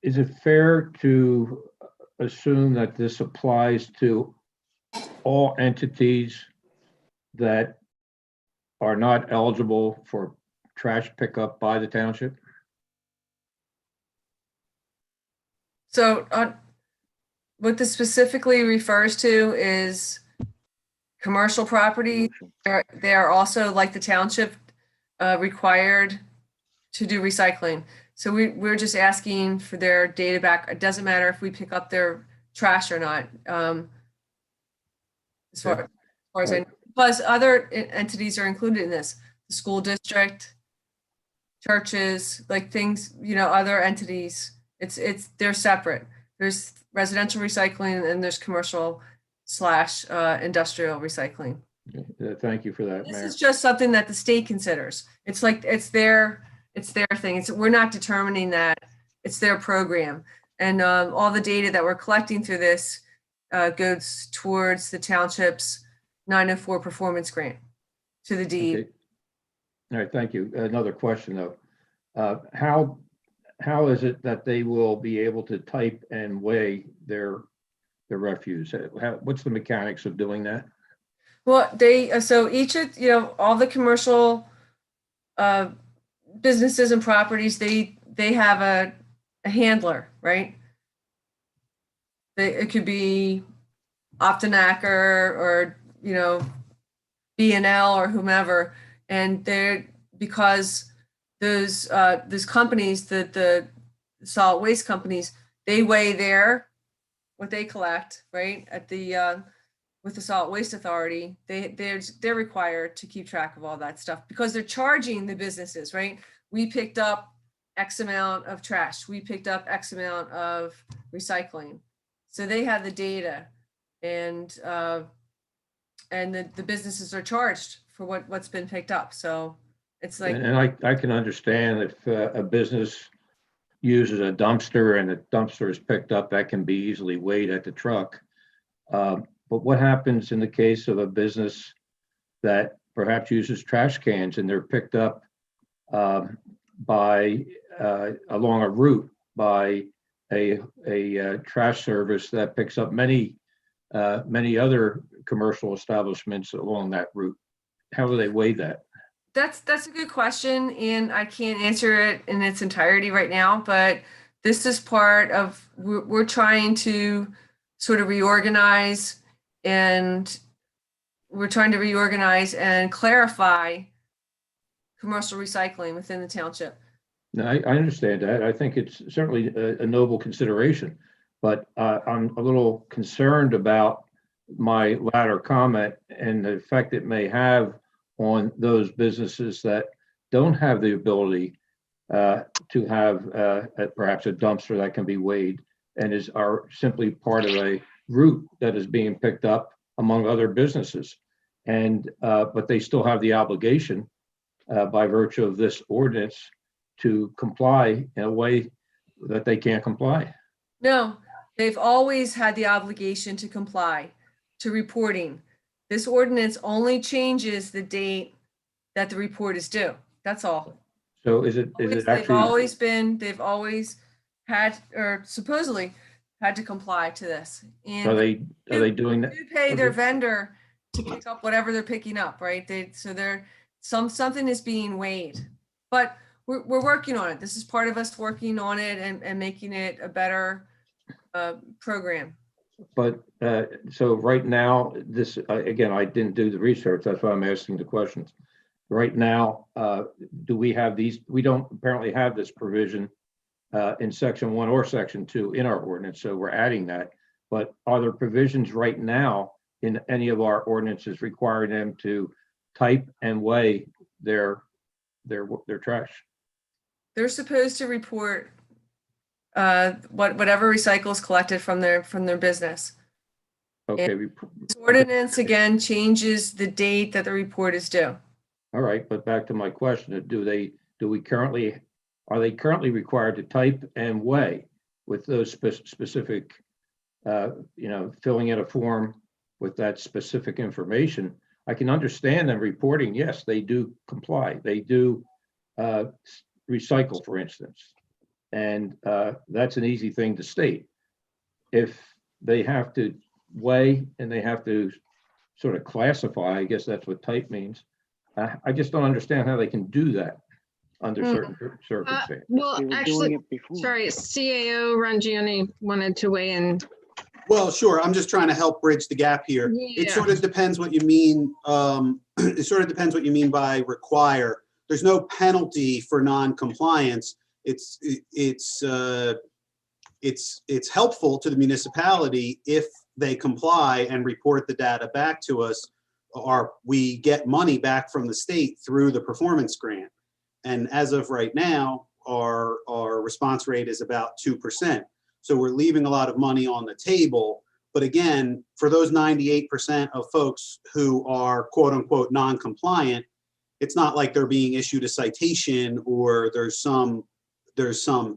Is it fair to assume that this applies to all entities that are not eligible for trash pickup by the township? So what this specifically refers to is commercial property. They are also, like the township, required to do recycling. So we're just asking for their data back. It doesn't matter if we pick up their trash or not. As far as I know. Plus other entities are included in this. The school district, churches, like things, other entities. They're separate. There's residential recycling and there's commercial / industrial recycling. Thank you for that, This Mayor. is just something that the state considers. It's like, it's their thing. We're not determining that. It's their program. And all the data that we're collecting through this goes towards the township's 904 performance grant to the deed. Okay. All right, thank you. Another question though. How is it that they will be able to type and weigh their refuse? What's the mechanics of doing that? Well, so each of, all the commercial businesses and properties, they have a handler, right? It could be Optinacker or, B&L or whomever. And because those companies, the solid waste companies, they weigh what they collect, right? At with the Solid Waste Authority, they're required to keep track of all that stuff because they're charging the businesses, right? We picked up X amount of trash. We picked up X amount of recycling. So they have the data, and the businesses are charged for what's been picked up. So it's like, And I can understand if a business uses a dumpster and the dumpster is picked up, that can be easily weighed at the truck. But what happens in the case of a business that perhaps uses trash cans and they're picked up by along a route by a trash service that picks up many other commercial establishments along that route? How do they weigh that? That's a good question, and I can't answer it in its entirety right now, but this is part of, we're trying to sort of reorganize, and clarify commercial recycling within the township. No, I understand that. I think it's certainly a noble consideration, but I'm a little concerned about my latter comment and the effect it may have on those businesses that don't have the ability to have perhaps a dumpster that can be weighed and are simply part of a route that is being picked up among other businesses. And but they still have the obligation by virtue of this ordinance to comply in a way that they can't comply. No, they've always had the obligation to comply to reporting. This ordinance only changes the date that the report is due. That's all. So is it They've actually, they've always had, or supposedly had to comply to this. And are they doing that? do pay their vendor to pick up whatever they're picking up, right? Something is being weighed, but we're working on it. This is part of us working on it and making it a better program. But so right now, this again, I didn't do the research. That's why I'm asking the questions. right now, do we have these? We don't apparently have this provision in section 1 or section 2 in our ordinance, so we're adding that. But are there provisions right now in any of our ordinances requiring them to type and weigh their trash? They're supposed to report whatever recycles collected from their business. Okay. This ordinance again changes the date that the report is due. All right, but back to my question, are they currently required to type and weigh with those specific, filling in a form with that specific information? I can understand them reporting, yes, they do comply. They do recycle, for instance. And that's an easy thing to state. If they have to weigh and they have to sort of classify, I guess that's what type means. I just don't understand how they can do that under certain circumstances. Well, They were actually, doing it before. sorry, CAO Rangiani wanted to weigh in. Well, sure. I'm just trying to help bridge the gap here. It Yeah. sort of depends what you mean. It sort of depends what you mean by require. There's no penalty for non-compliance. It's helpful to the municipality if they comply and report the data back to us, or we get money back from the state through the performance grant. And as of right now, our response rate is about 2%. So we're leaving a lot of money on the table. But again, for those 98% of folks who are quote unquote non-compliant, it's not like they're being issued a citation or there's some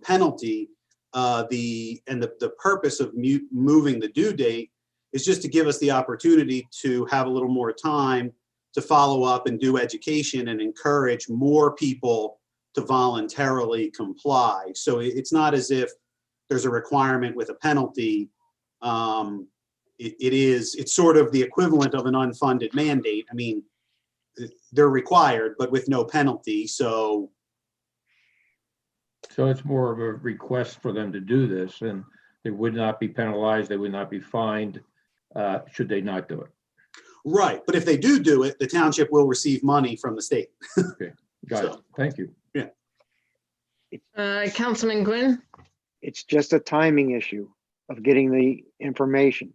penalty. The purpose of moving the due date is just to give us the opportunity to have a little more time to follow up and do education and encourage more people to voluntarily comply. So it's not as if there's a requirement with a penalty. It's sort of the equivalent of an unfunded mandate. I mean, they're required, but with no penalty. So it's more of a request for them to do this, and they would not be penalized, they would not be fined should they not do it. Right, but if they do it, the township will receive money from the state. Okay, got it. Thank you. Yeah. Councilman Gwynn? It's just a timing issue of getting the information.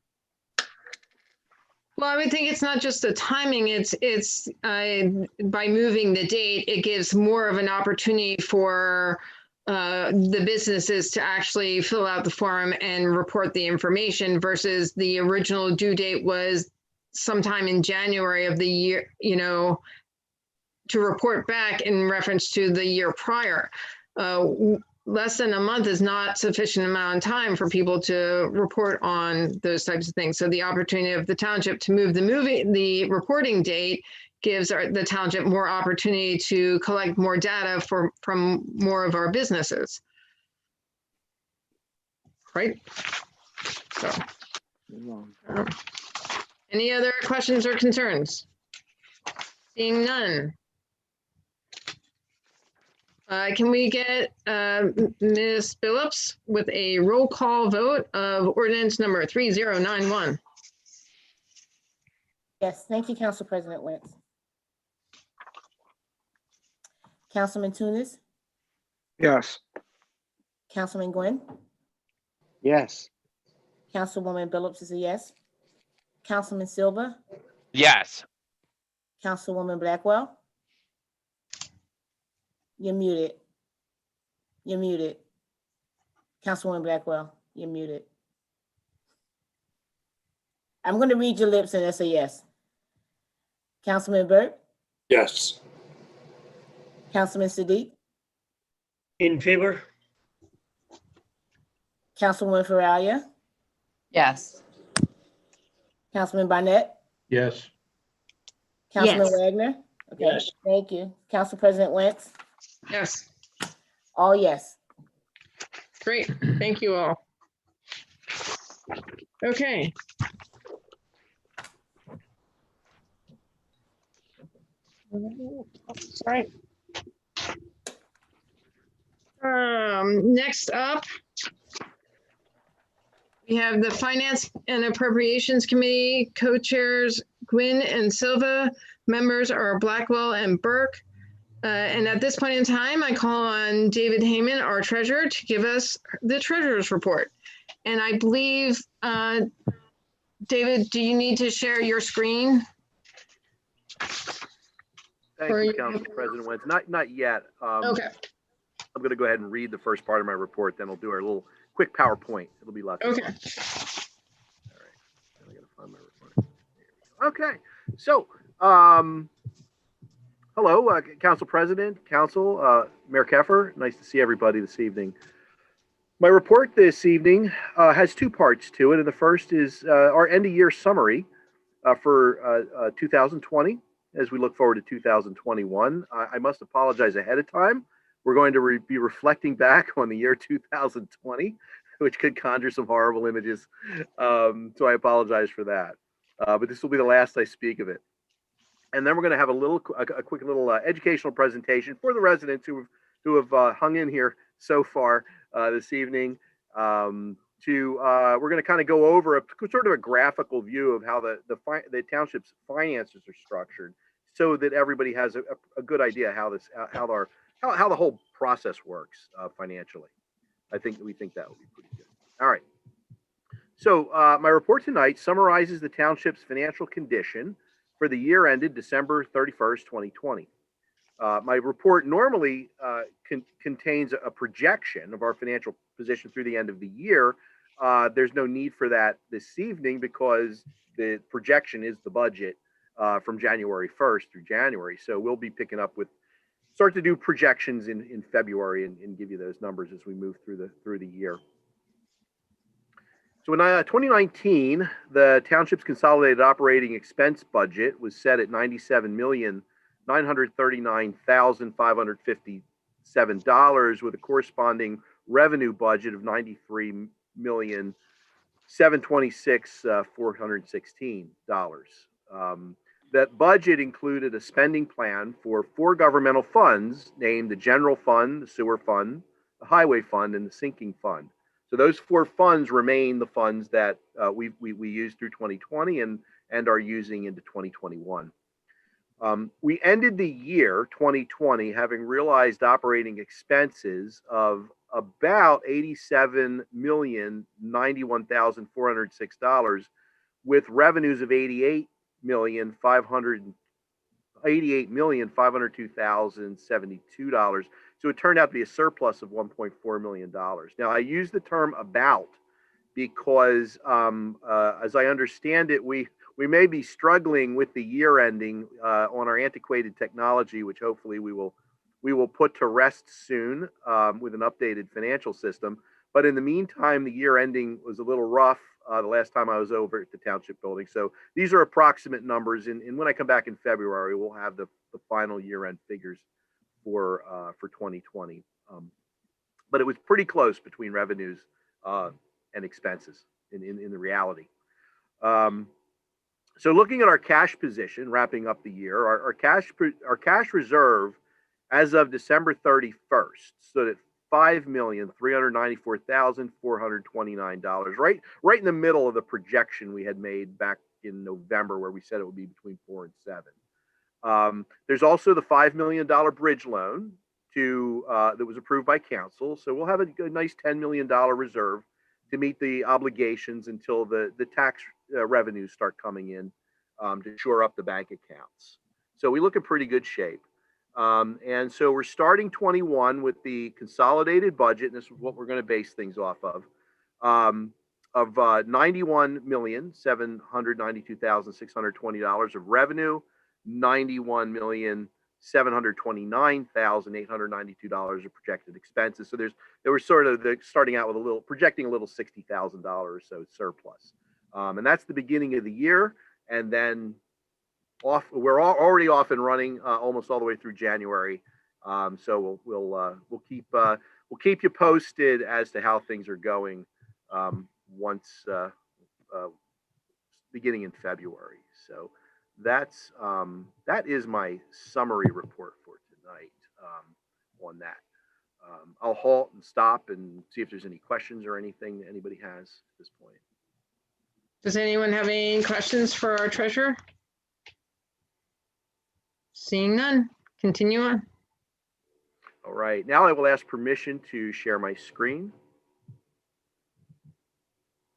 Well, I would think it's not just the timing, it's by moving the date, it gives more of an opportunity for the businesses to actually fill out the form and report the information versus the original due date was sometime in January of the year, to report back in reference to the year prior. Less than a month is not sufficient amount of time for people to report on those types of things. So the opportunity of the township to move the reporting date gives the township more opportunity to collect more data from more of our businesses. Right? So, any other questions or concerns? Seeing none. Can we get Ms. Phillips with a roll call vote of ordinance number 3091? Yes, thank you, Council President Wentz. Councilman Tunis, Yes. Councilman Gwynn, Yes. Councilwoman Phillips is a yes. Councilman Silva, Yes. Councilwoman Blackwell. You're muted. You're muted. Councilwoman Blackwell, you're muted. I'm going to read your lips and that's a yes. Councilman Burke, Yes. Councilman Siddiq, In favor? Councilwoman Faralia, Yes. Councilman Barnett, Yes. Councilman Yes. Wagner. Okay, Yes. thank you. Council President Wentz, Yes, all yes. great. Thank you all. Okay. Sorry. Next up, we have the Finance and Appropriations Committee co-chairs Gwynn and Silva. Members are Blackwell and Burke. And at this point in time, I call on David Heyman, our treasurer, to give us the treasurer's report. And I believe, David, do you need to share your screen? Thank you, Council President Wentz. Not yet. Okay. I'm going to go ahead and read the first part of my report, then we'll do our little quick PowerPoint. It'll be lots of fun. All right. I gotta find my report. Okay. So, hello, Council President, Council, Mayor Keffer. Nice to see everybody this evening. My report this evening has two parts to it, and the first is our end-of-year summary for 2020 as we look forward to 2021. I must apologize ahead of time. We're going to be reflecting back on the year 2020, which could conjure some horrible images. So I apologize for that. But this will be the last I speak of it. And then we're going to have a quick little educational presentation for the residents who have hung in here so far this evening. We're going to kind of go over sort of a graphical view of how the township's finances are structured, so that everybody has a good idea how the whole process works financially. We think that will be pretty good. All right. So my report tonight summarizes the township's financial condition for the year ended December 31st, 2020. My report normally contains a projection of our financial position through the end of the year. There's no need for that this evening because the projection is the budget from January 1st through January. So we'll be picking up start to do projections in February and give you those numbers as we move through the year. So in 2019, the township's consolidated operating expense budget was set at $97,939,557 with a corresponding revenue budget of $93,726,416. That budget included a spending plan for 4 governmental funds named the General Fund, the Sewer Fund, the Highway Fund, and the Sinking Fund. So those 4 funds remain the funds that we used through 2020 and are using into 2021. We ended the year 2020 having realized operating expenses of about $87,091,406 with revenues of $88,502,072. So it turned out to be a surplus of $1.4 million. Now I use the term about because as I understand it, we may be struggling with the year ending on our antiquated technology, which hopefully we will put to rest soon with an updated financial system. But in the meantime, the year ending was a little rough the last time I was over at the Township building. So these are approximate numbers. And when I come back in February, we'll have the final year end figures for 2020. But it was pretty close between revenues and expenses in the reality. So looking at our cash position, wrapping up the year, our cash reserve as of December 31st stood at $5,394,429, right in the middle of the projection we had made back in November, where we said it would be between 4 and 7. There's also the $5 million bridge loan that was approved by council. So we'll have a nice $10 million reserve to meet the obligations until the tax revenues start coming in to shore up the bank accounts. So we look in pretty good shape. And so we're starting 21 with the consolidated budget, and this is what we're going to base things off of $91,792,620 of revenue, $91,729,892 of projected expenses. So they were sort of starting out with projecting a little $60,000 or so surplus. And that's the beginning of the year. And then we're already off and running almost all the way through January. So we'll keep you posted as to how things are going once beginning in February. So that is my summary report for tonight on that. I'll halt and stop and see if there's any questions or anything that anybody has at this point. Does anyone have any questions for our treasurer? Seeing none, continue on. All right, now I will ask permission to share my screen.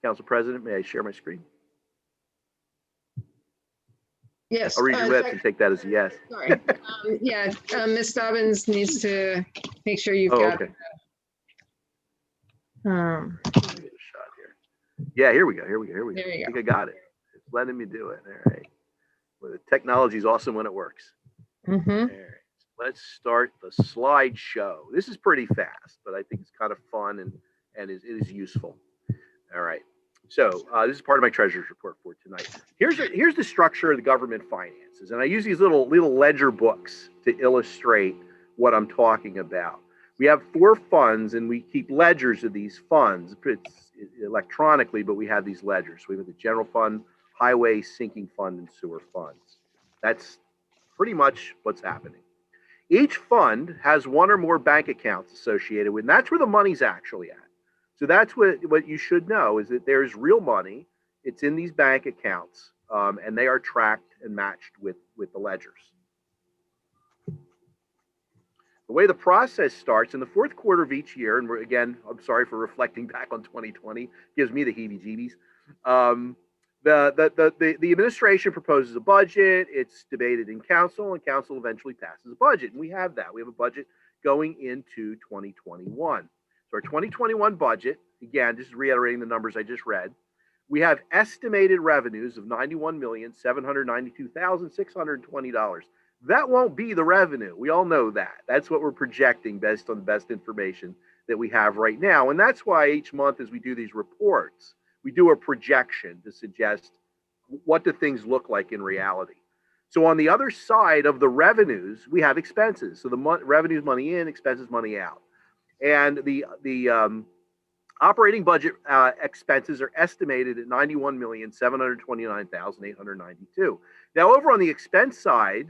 Council President, may I share my screen? Yes. I'll read your lips and take that as a yes. Sorry. Yeah, Ms. Dobbins needs to make sure you've Oh, got. okay. There Give it a shot here. Yeah, here we go. Here we go. you I go. think I got it. It's letting me do it. All right. Well, the technology is awesome when it works. Mm-hmm. All right. Let's start the slideshow. This is pretty fast, but I think it's kind of fun and it is useful. All right. So this is part of my treasurer's report for tonight. Here's the structure of the government finances, and I use these little ledger books to illustrate what I'm talking about. We have 4 funds, and we keep ledgers of these funds. It's electronically, but we have these ledgers. We have the general fund, highway, sinking fund, and sewer funds. That's pretty much what's happening. Each fund has 1 or more bank accounts associated with, and that's where the money's actually at. So that's what you should know, is that there's real money. It's in these bank accounts, and they are tracked and matched with the ledgers. The way the process starts in the 4th quarter of each year, and again, I'm sorry for reflecting back on 2020, gives me the heebie-jeebies. The administration proposes a budget. It's debated in council, and council eventually passes a budget. And we have that. We have a budget going into 2021. So our 2021 budget, again, just reiterating the numbers I just read, we have estimated revenues of $91,792,620. That won't be the revenue. We all know that. That's what we're projecting based on the best information that we have right now. And that's why each month as we do these reports, we do a projection to suggest what do things look like in reality. So on the other side of the revenues, we have expenses. So the revenues, money in, expenses, money out. And the operating budget expenses are estimated at $91,729,892. Now, over on the expense side,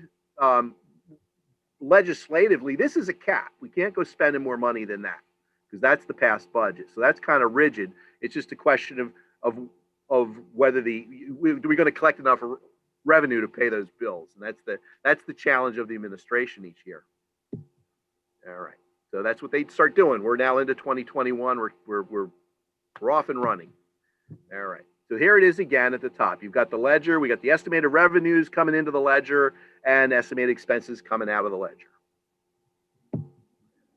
legislatively, this is a cap. We can't go spending more money than that because that's the past budget. So that's kind of rigid. It's just a question of whether we're going to collect enough revenue to pay those bills, and that's the challenge of the administration each year. All right. So that's what they start doing. We're now into 2021. We're off and running. All right. So here it is again at the top. You've got the ledger. We got the estimated revenues coming into the ledger and estimated expenses coming out of the ledger.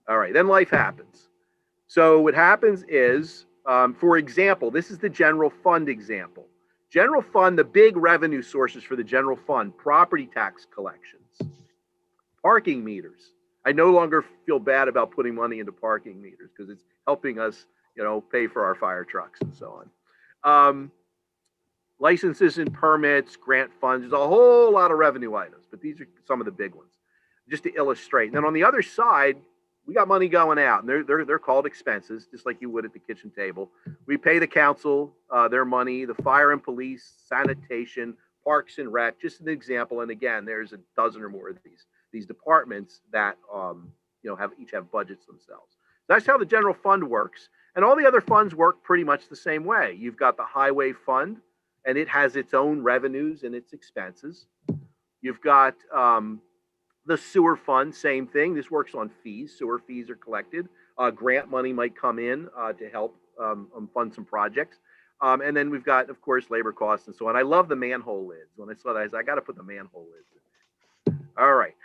All right. Then life happens. So what happens is, for example, this is the general fund example. General fund, the big revenue sources for the general fund: property tax collections, parking meters. I no longer feel bad about putting money into parking meters because it's helping us, pay for our fire trucks and so on. Licenses and permits, grant funds, there's a whole lot of revenue items, but these are some of the big ones, just to illustrate. And then on the other side, we got money going out, and they're called expenses, just like you would at the kitchen table. We pay the council their money, the fire and police, sanitation, parks and rec, just an example. And again, there's a dozen or more of these departments that each have budgets themselves. That's how the general fund works, and all the other funds work pretty much the same way. You've got the highway fund, and it has its own revenues and its expenses. You've got the sewer fund, same thing. This works on fees. Sewer fees are collected. Grant money might come in to help fund some projects. And then we've got, of course, labor costs and so on. I love the manhole lids. When I saw that, I said, I got to put the manhole lids in. All right.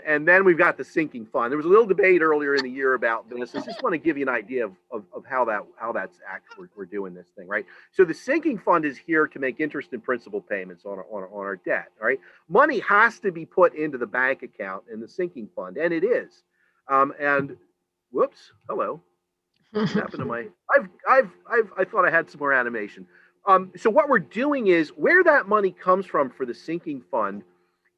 And then we've got the sinking fund. There was a little debate earlier in the year about this. I just want to give you an idea of how that's actually we're doing this thing, right? So the sinking fund is here to make interest and principal payments on our debt, all right? Money has to be put into the bank account in the sinking fund, and it is. And whoops, hello. What happened to my? I thought I had some more animation. So what we're doing is where that money comes from for the sinking fund.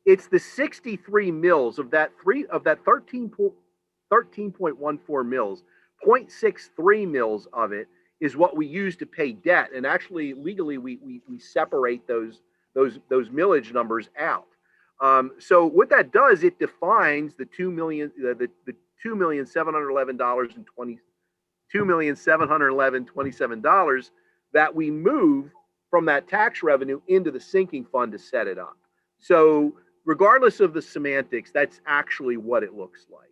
It's the 63 mils of that 13.14 mils. 0.63 mils of it is what we use to pay debt, and actually legally we separate those millage numbers out. So what that does, it defines the $2,711,27 that we move from that tax revenue into the sinking fund to set it up. So regardless of the semantics, that's actually what it looks like.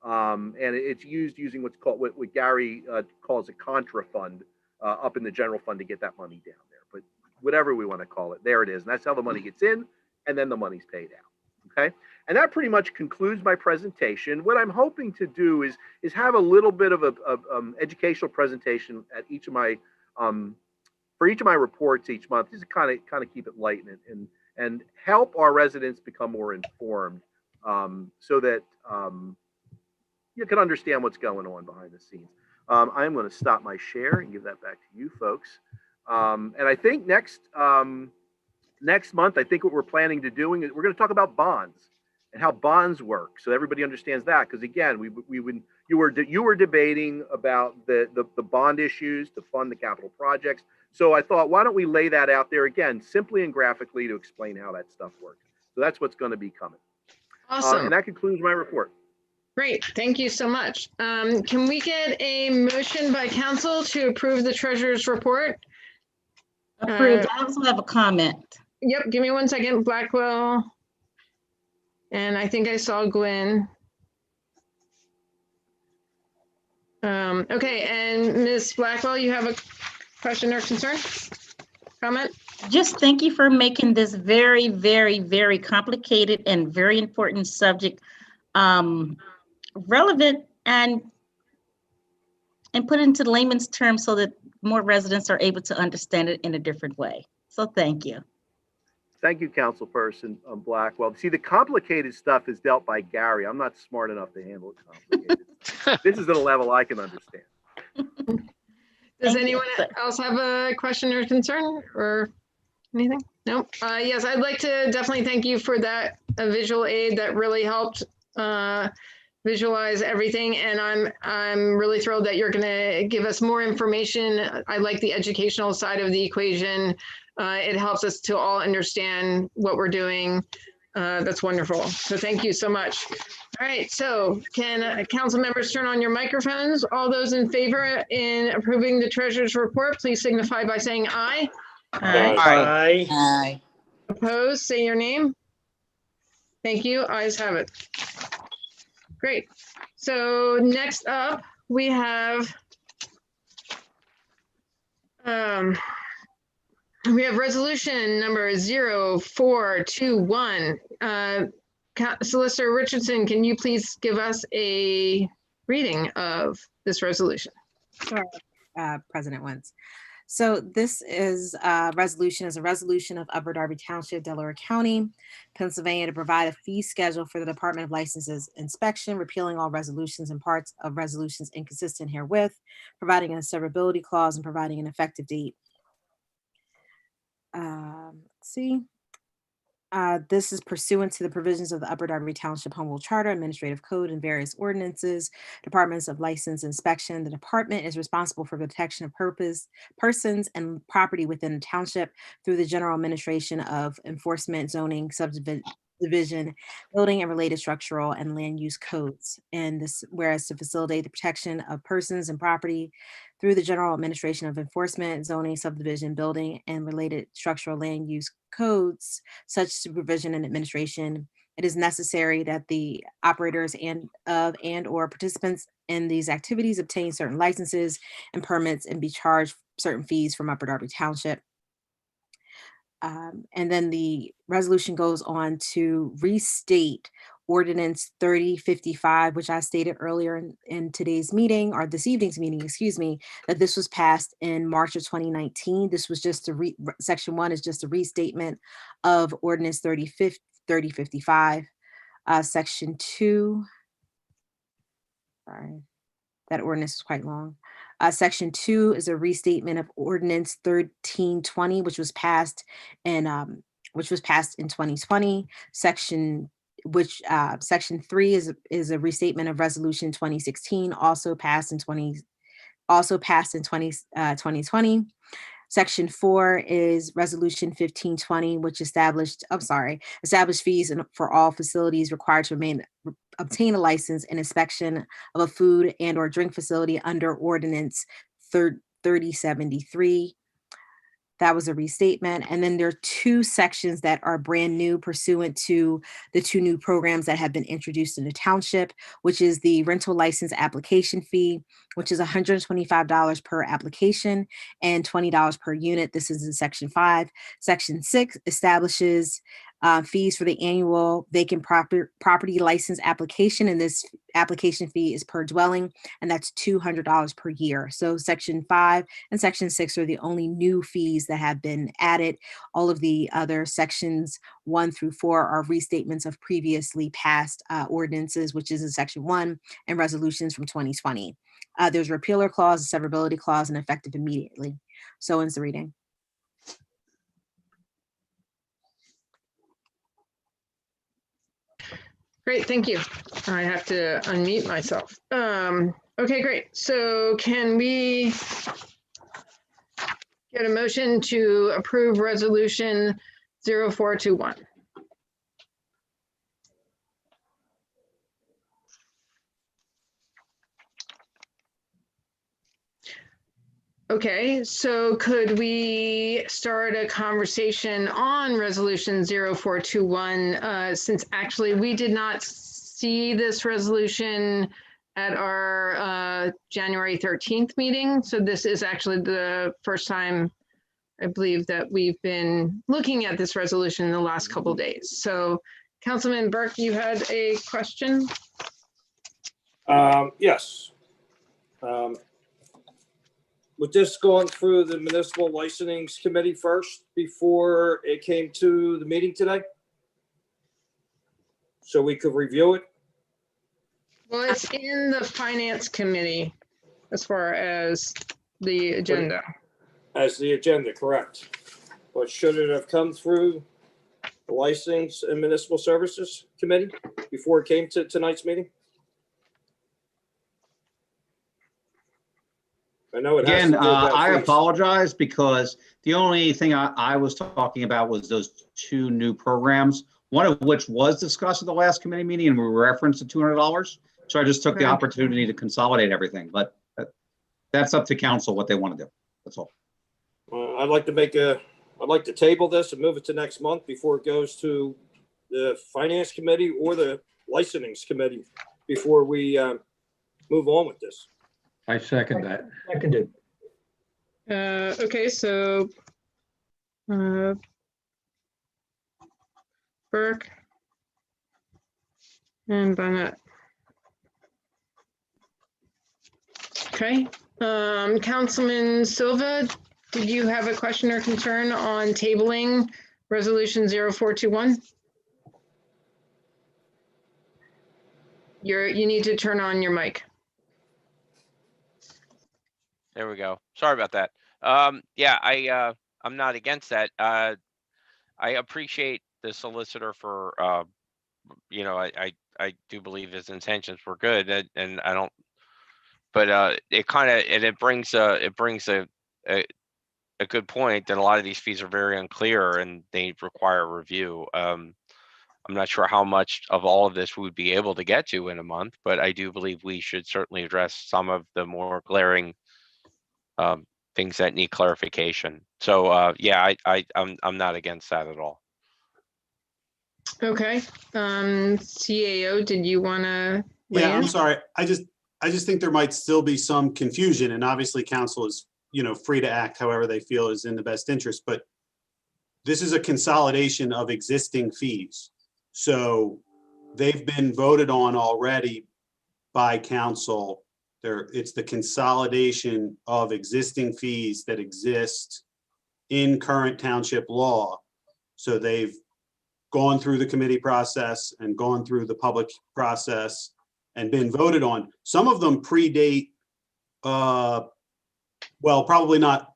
And it's using what's called, what Gary calls a contra fund up in the general fund to get that money down there. But whatever we want to call it, there it is. And that's how the money gets in, and then the money's paid out. Okay. And that pretty much concludes my presentation. What I'm hoping to do is have a little bit of a educational presentation at each of my for each of my reports each month, just to kind of keep it light and help our residents become more informed, so that you can understand what's going on behind the scenes. I am going to stop my share and give that back to you folks. And I think next month, I think what we're planning to doing is we're going to talk about bonds and how bonds work, so everybody understands that. Because again, you were debating about the bond issues to fund the capital projects. So I thought, why don't we lay that out there again, simply and graphically, to explain how that stuff works. So that's what's going to be coming. Awesome. And that concludes my report. Great, thank you so much. Can we get a motion by council to approve the treasurer's report? Approved. I also have a comment. Yep, give me 1 second, Blackwell. And I think I saw Gwen. Okay, and Ms. Blackwell, you have a question or concern? Comment? Just thank you for making this very, very, very complicated and very important subject relevant and put into layman's terms so that more residents are able to understand it in a different way. So thank you. Thank you, Councilperson Blackwell. See, the complicated stuff is dealt by Gary. I'm not smart enough to handle it complicated. This is at a level I can understand. Does anyone else have a question or concern or anything? No? Yes, I'd like to definitely thank you for that visual aid that really helped visualize everything. And I'm really thrilled that you're going to give us more information. I like the educational side of the equation. It helps us to all understand what we're doing. That's wonderful. So thank you so much. All right, so can council members turn on your microphones? All those in favor in approving the treasurer's report, please signify by saying aye. Aye. Aye. Aye. Opposed, say your name. Thank you, ayes have it. Great. So next up, we have resolution number 0421. Solicitor Richardson, can you please give us a reading of this resolution? Sure, President Wentz. So this is a resolution of Upper Darby Township, Delaware County, Pennsylvania, to provide a fee schedule for the Department of Licenses inspection, repealing all resolutions and parts of resolutions inconsistent herewith, providing a severability clause, and providing an effective date. This is pursuant to the provisions of the Upper Darby Township Home Rule Charter, Administrative Code, and various ordinances, departments of license inspection. The department is responsible for protection of persons and property within the township through the general administration of enforcement, zoning, subdivision, building and related structural and land use codes. And this, whereas to facilitate the protection of persons and property through the general administration of enforcement, zoning, subdivision, building, and related structural land use codes, such supervision and administration, it is necessary that the operators and/or participants in these activities obtain certain licenses and permits and be charged certain fees from Upper Darby Township. And then the resolution goes on to restate Ordinance 3055, which I stated earlier in today's meeting, or this evening's meeting, excuse me, that this was passed in March of 2019. This was just Section 1 is just a restatement of Ordinance 3055. Section 2, sorry, that ordinance is quite long. Section 2 is a restatement of Ordinance 1320, which was passed in 2020. Section 3 is a restatement of Resolution 2016, also passed in 2020. Section 4 is Resolution 1520, which established fees for all facilities required to obtain a license and inspection of a food and or drink facility under Ordinance 3073. That was a restatement. And then there are two sections that are brand new pursuant to the two new programs that have been introduced in the township, which is the rental license application fee, which is $125 per application and $20 per unit. This is in Section 5. Section 6 establishes fees for the annual vacant property license application, and this application fee is per dwelling, and that's $200 per year. So Section 5 and Section 6 are the only new fees that have been added. All of the other sections 1 through 4 are restatements of previously passed ordinances, which is in Section 1, and resolutions from 2020. There's a repealer clause, a severability clause, and effective immediately. So ends the reading. Great, thank you. I have to unmute myself. Okay, great. So can we get a motion to approve resolution 0421? Okay, so could we start a conversation on resolution 0421, since actually we did not see this resolution at our January 13th meeting. So this is actually the first time, I believe, that we've been looking at this resolution in the last couple of days. So Councilman Burke, you had a question? Yes. Was this going through the Municipal Licensing Committee first before it came to the meeting today? So we could review it? Well, it's in the Finance Committee as far as the agenda. As the agenda, correct. But should it have come through the License and Municipal Services Committee before it came to tonight's meeting? I know it has to Again, do about I fees. apologize because the only thing I was talking about was those two new programs, one of which was discussed at the last committee meeting and we referenced the $200. So I just took the Okay. opportunity to consolidate everything, but that's up to council what they want to do. That's all. I'd like to table this and move it to next month before it goes to the Finance Committee or the Licensing Committee before we move on with this. I second that. Seconded. Okay, so Burke and Barnett. Okay, Councilman Silva, did you have a question or concern on tabling resolution 0421? You need to turn on your mic. There we go. Sorry about that. Yeah, I'm not against that. I appreciate the solicitor for, I do believe his intentions were good, and I don't, but it brings a good point that a lot of these fees are very unclear and they require review. I'm not sure how much of all of this we would be able to get to in a month, but I do believe we should certainly address some of the more glaring things that need clarification. So yeah, I'm not against that at all. Okay, CAO, did you want to? Yeah, I'm sorry. I just think there might still be some confusion, and obviously council is, free to act however they feel is in the best interest, but this is a consolidation of existing fees. So they've been voted on already by council. It's the consolidation of existing fees that exist in current township law. So they've gone through the committee process and gone through the public process and been voted on. Some of them predate, well, probably not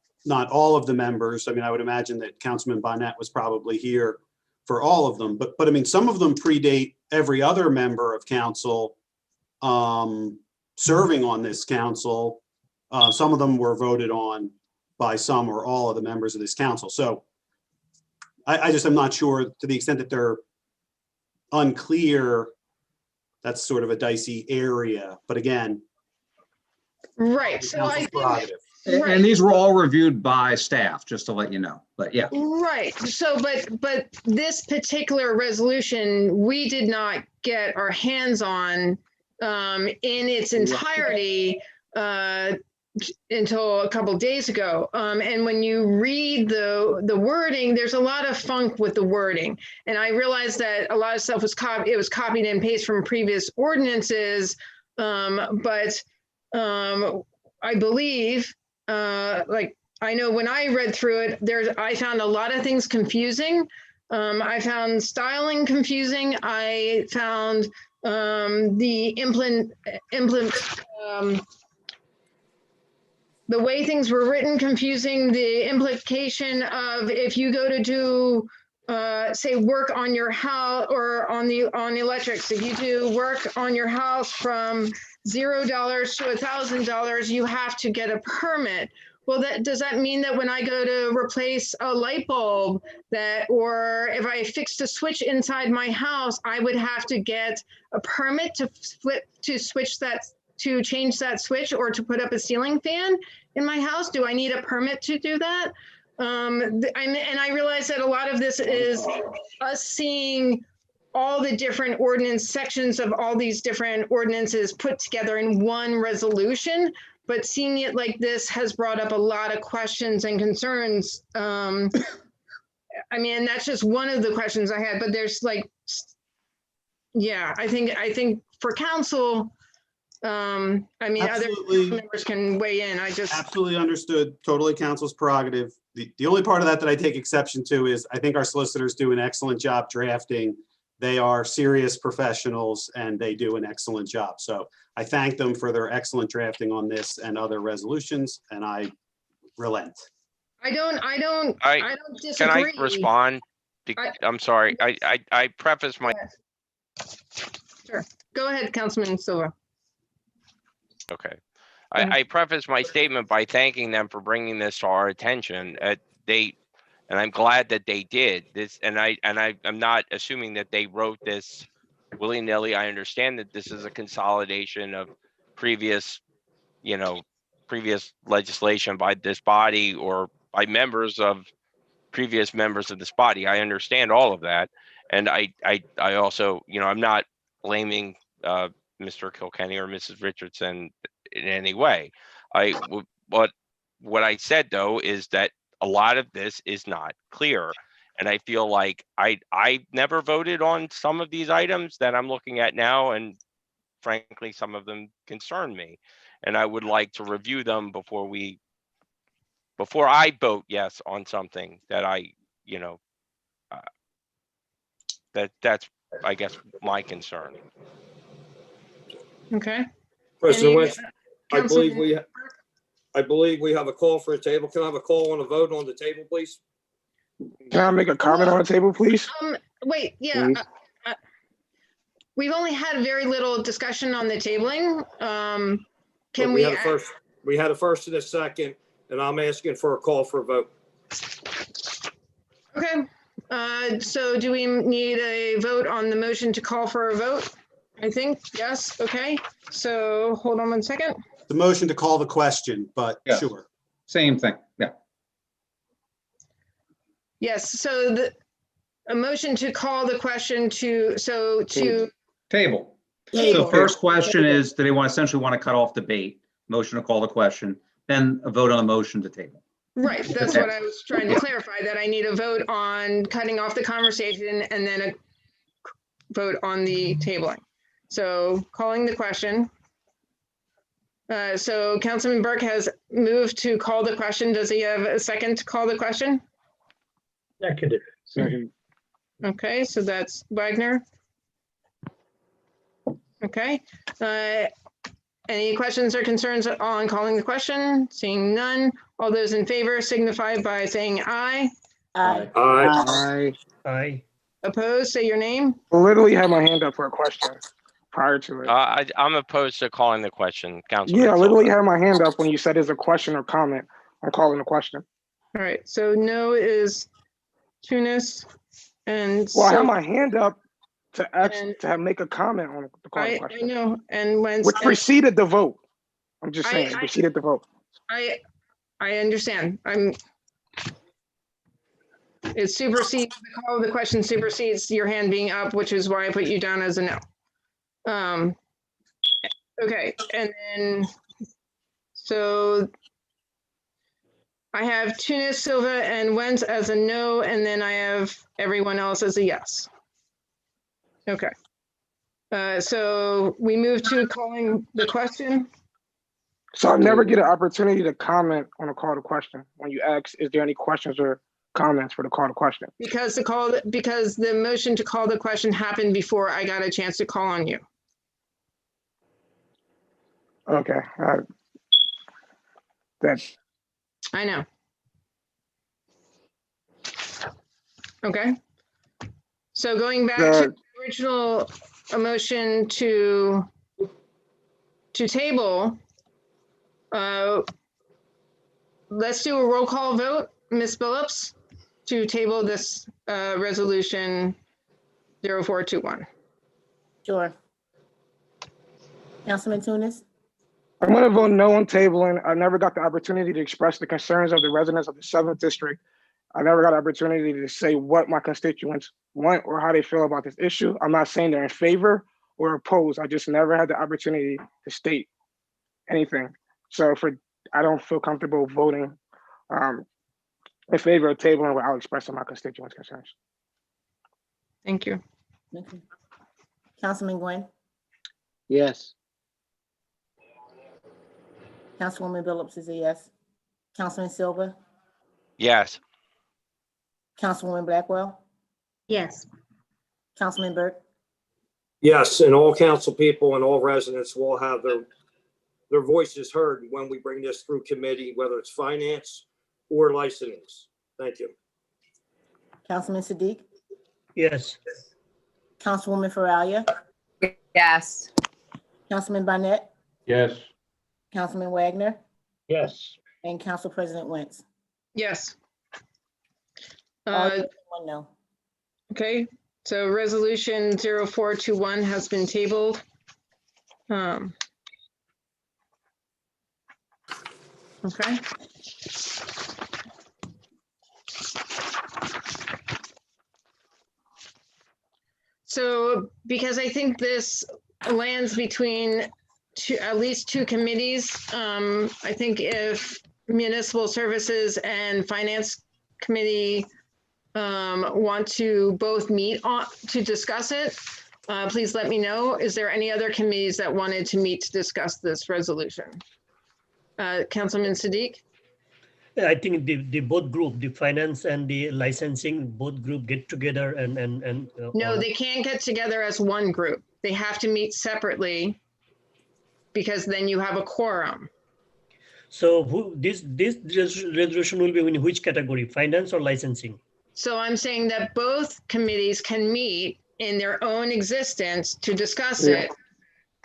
all of the members. I mean, I would imagine that Councilman Bonnet was probably here for all of them, but I mean, some of them predate every other member of council serving on this council. Some of them were voted on by some or all of the members of this council. So I just am not sure, to the extent that they're unclear, that's sort of a dicey area. But again, right. So I think, Right. And these were all reviewed by staff, just to let you know, but yeah. Right. So, but this particular resolution, we did not get our hands on in its entirety until a couple days ago. And when you read the wording, there's a lot of funk with the wording. And I realized that a lot of stuff was copied and pasted from previous ordinances. But I believe, I know when I read through it, I found a lot of things confusing. I found styling confusing. I found the way things were written confusing. The implication of if you go to do say work on your house or on electrics, if you do work on your house from $0 to $1,000, you have to get a permit. Well, does that mean that when I go to replace a light bulb or if I fixed a switch inside my house, I would have to get a permit to change that switch or to put up a ceiling fan in my house? Do I need a permit to do that? And I realize that a lot of this is us seeing all the different ordinance sections of all these different ordinances put together in one resolution, but seeing it like this has brought up a lot of questions and concerns. I mean, that's just one of the questions I had, but there's I think for council, other members can weigh in. Absolutely understood. Totally council's prerogative. The only part of that I take exception to is I think our solicitors do an excellent job drafting. They are serious professionals and they do an excellent job. So I thank them for their excellent drafting on this and other resolutions, and I relent. I don't disagree. Can I respond? I'm sorry. I preface my. Sure. Go ahead, Councilman Silva. Okay. I preface my statement by thanking them for bringing this to our attention. And I'm glad that they did this. And I'm not assuming that they wrote this willy-nilly. I understand that this is a consolidation of previous legislation by this body or by previous members of this body. I understand all of that. And I also, I'm not blaming Mr. Kilkenny or Mrs. Richardson in any way. But what I said though is that a lot of this is not clear. And I feel like I never voted on some of these items that I'm looking at now. And frankly, some of them concern me. And I would like to review them before I vote yes on something that that's, I guess, my concern. Okay. President Wentz, I believe we have a call for a table. Can I have a call on a vote on the table, please? Can I make a comment on the table, please? Wait, yeah. We've only had very little discussion on the tabling. We had a first and a second, and I'm asking for a call for a vote. Okay. So do we need a vote on the motion to call for a vote? I think, yes. Okay. So hold on one second. The motion to call the question, but yeah. Sure. Same thing. Yeah. Yes. So a motion to call the question to table. So first question is, do they essentially want to cut off debate? Motion to call the question, then a vote on the motion to table. Right. That's what I was trying to clarify, that I need a vote on cutting off the conversation and then a vote on the tabling. So calling the question. So Councilman Burke has moved to call the question. Does he have a second to call the question? Second. Okay, so that's Wagner. Okay. Any questions or concerns on calling the question? Seeing none. All those in favor signify by saying aye. Aye. Aye. Aye. Opposed, say your name. I literally had my hand up for a question prior to it. I'm opposed to calling the question, Councilman. Yeah, I literally had my hand up when you said it's a question or comment. I'm calling the question. All right, so no is Tunis and. Well, I have my hand up to make a comment on the call the question. I know, and when. Which preceded the vote. I'm just saying, preceded the vote. I understand. It supersedes, the call of the question supersedes your hand being up, which is why I put you down as a no. Okay, and then, so I have Tunis, Silva, and Wentz as a no, and then I have everyone else as a yes. Okay. So we move to calling the question. So I never get an opportunity to comment on a call to question. When you ask, is there any questions or comments for the call to question? Because the motion to call the question happened before I got a chance to call on you. Okay. That's. I know. Okay. So going back to the original motion to table, let's do a roll call vote, Ms. Phillips, to table this resolution 0421. Sure. Councilman Tunis? I'm going to vote no on tabling. I never got the opportunity to express the concerns of the residents of the 7th District. I never got an opportunity to say what my constituents want or how they feel about this issue. I'm not saying they're in favor or opposed. I just never had the opportunity to state anything. So I don't feel comfortable voting in favor of tabling without expressing my constituents' concerns. Thank you. Okay. Councilman Gwen? Yes. Councilwoman Phillips is a yes. Councilman Silva? Yes. Councilwoman Blackwell? Yes. Councilman Burke? Yes, and all council people and all residents will have their voices heard when we bring this through committee, whether it's finance or licensings. Thank you. Councilman Siddiq? Yes. Councilwoman Faralia? Yes. Councilman Barnett? Yes. Councilman Wagner? Yes. And Council President Wentz? Yes. All yes, one no. Okay, so resolution 0421 has been tabled. Okay. So because I think this lands between at least two committees, I think if Municipal Services and Finance Committee want to both meet to discuss it, please let me know. Is there any other committees that wanted to meet to discuss this resolution? Councilman Siddiq? I think the both group, the finance and the licensing, both group get together and No, they can't get together as one group. They have to meet separately because then you have a quorum. So this resolution will be in which category, finance or licensing? So I'm saying that both committees can meet in their own existence to discuss it.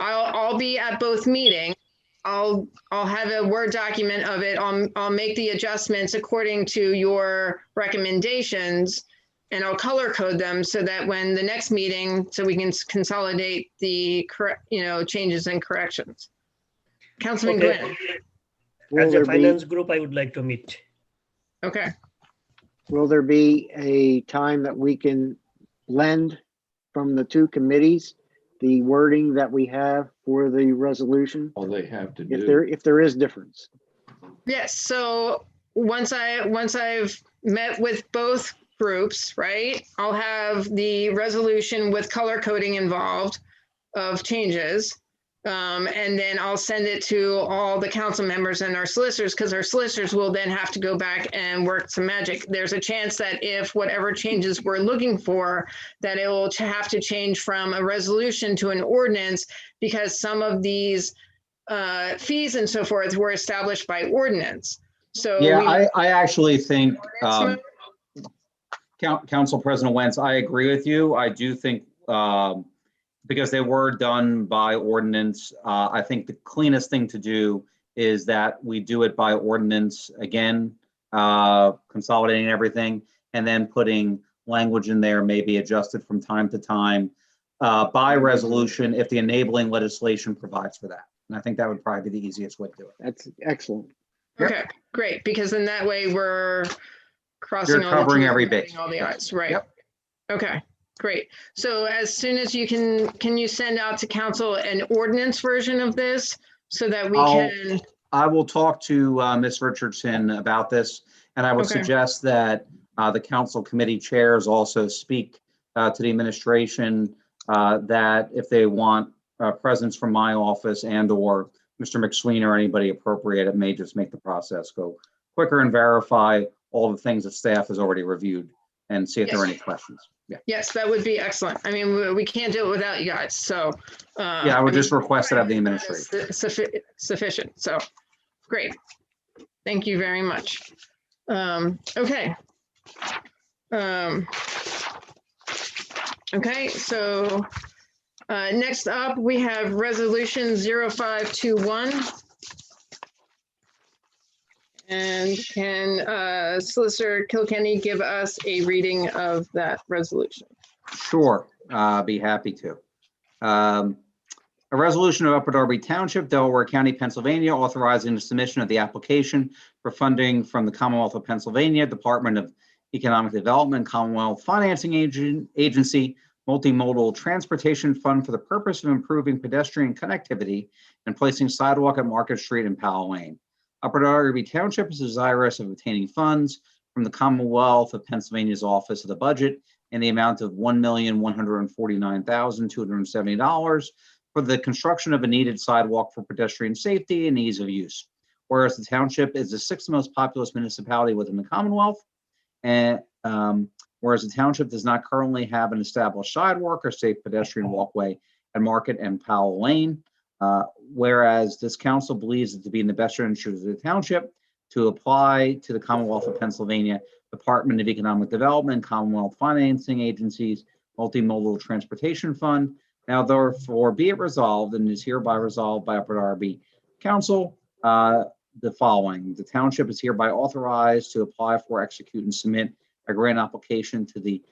I'll be at both meetings. I'll have a Word document of it. I'll make the adjustments according to your recommendations, and I'll color code them so that when the next meeting, so we can consolidate the changes and corrections. Councilman Glenn. As a finance group, I would like to meet. Okay. Will there be a time that we can blend from the two committees the wording that we have for the resolution? All they have to do. If there is difference. Yes. So once I've met with both groups, right, I'll have the resolution with color coding involved of changes. And then I'll send it to all the council members and our solicitors, because our solicitors will then have to go back and work some magic. There's a chance that if whatever changes we're looking for, that it will have to change from a resolution to an ordinance, because some of these fees and so forth were established by ordinance. So yeah, I actually think, Council President Wentz, I agree with you. I do think, because they were done by ordinance, I think the cleanest thing to do is that we do it by ordinance again, consolidating everything, and then putting language in there, maybe adjusted from time to time by resolution if the enabling legislation provides for that. And I think that would probably be the easiest way to do it. That's excellent. Okay, great, because then that way we're crossing You're all the covering Ts every and base. dotting all the Yes. i's, right? Yep. Okay, great. So as soon as you can you send out to council an ordinance version of this so that we can? I will talk to Ms. Richardson about this, and I would Okay. suggest that the council committee chairs also speak to the administration that if they want presence from my office and/or Mr. McSween or anybody appropriate, it may just make the process go quicker and verify all the things that staff has already reviewed and see if there are any questions. Yeah. Yes, that would be excellent. I mean, we can't do it without you guys, so. Yeah, I would just request it of the administration. Sufficient, so, great. Thank you very much. Okay. Okay, so next up, we have resolution 0521. And can Solicitor Kilkenny give us a reading of that resolution? Sure, be happy to. A resolution of Upper Darby Township, Delaware County, Pennsylvania, authorizing the submission of the application for funding from the Commonwealth of Pennsylvania, Department of Economic Development, Commonwealth Financing Agency, Multimodal Transportation Fund for the purpose of improving pedestrian connectivity and placing sidewalk at Market Street and Powell Lane. Upper Darby Township is desirous of obtaining funds from the Commonwealth of Pennsylvania's Office of the Budget in the amount of $1,149,270 for the construction of a needed sidewalk for pedestrian safety and ease of use. Whereas the township is the 6th most populous municipality within the Commonwealth, and whereas the township does not currently have an established sidewalk or safe pedestrian walkway at Market and Powell Lane. Whereas this council believes it to be in the best interest of the township to apply to the Commonwealth of Pennsylvania Department of Economic Development, Commonwealth Financing Agencies, Multimodal Transportation Fund. Now therefore be it resolved and is hereby resolved by Upper Darby Council the following. The township is hereby authorized to apply for, execute, and submit a grant application to the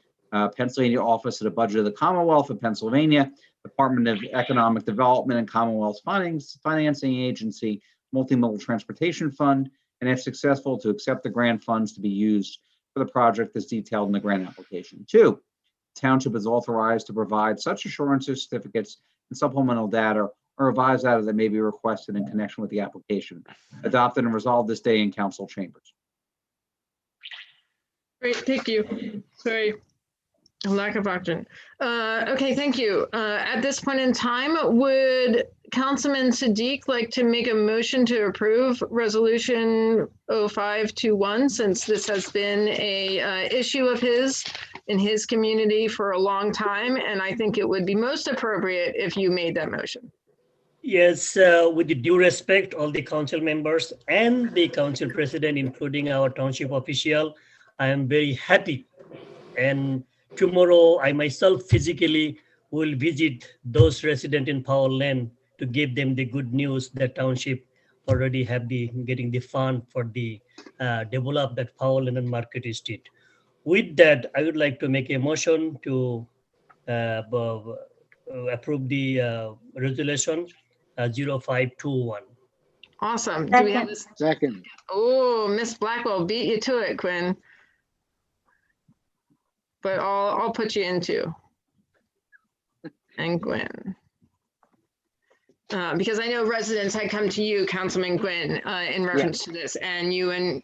Pennsylvania Office of the Budget of the Commonwealth of Pennsylvania, Department of Economic Development and Commonwealth Financing Agency, Multimodal Transportation Fund, and if successful, to accept the grant funds to be used for the project as detailed in the grant application. 2, the township is authorized to provide such assurances, certificates, and supplemental data or revised data that may be requested in connection with the application. Adopted and resolved this day in council chambers. Great, thank you. Sorry, lack of oxygen. Okay, thank you. At this point in time, would Councilman Siddiq like to make a motion to approve resolution 0521, since this has been a issue of his in his community for a long time, and I think it would be most appropriate if you made that motion. Yes, with the due respect, all the council members and the council president, including our township official, I am very happy. And tomorrow, I myself physically will visit those residents in Powell Lane to give them the good news that township already have getting the fund for the develop that Powell Lane and Market Street. With that, I would like to make a motion to approve the resolution 0521. Awesome. Do we have a Second. Oh, Miss Blackwell beat you to it, Quinn. But I'll put you in too. And Gwen. Because I know residents had come to you, Councilman Gwynn, in reference to this, and you and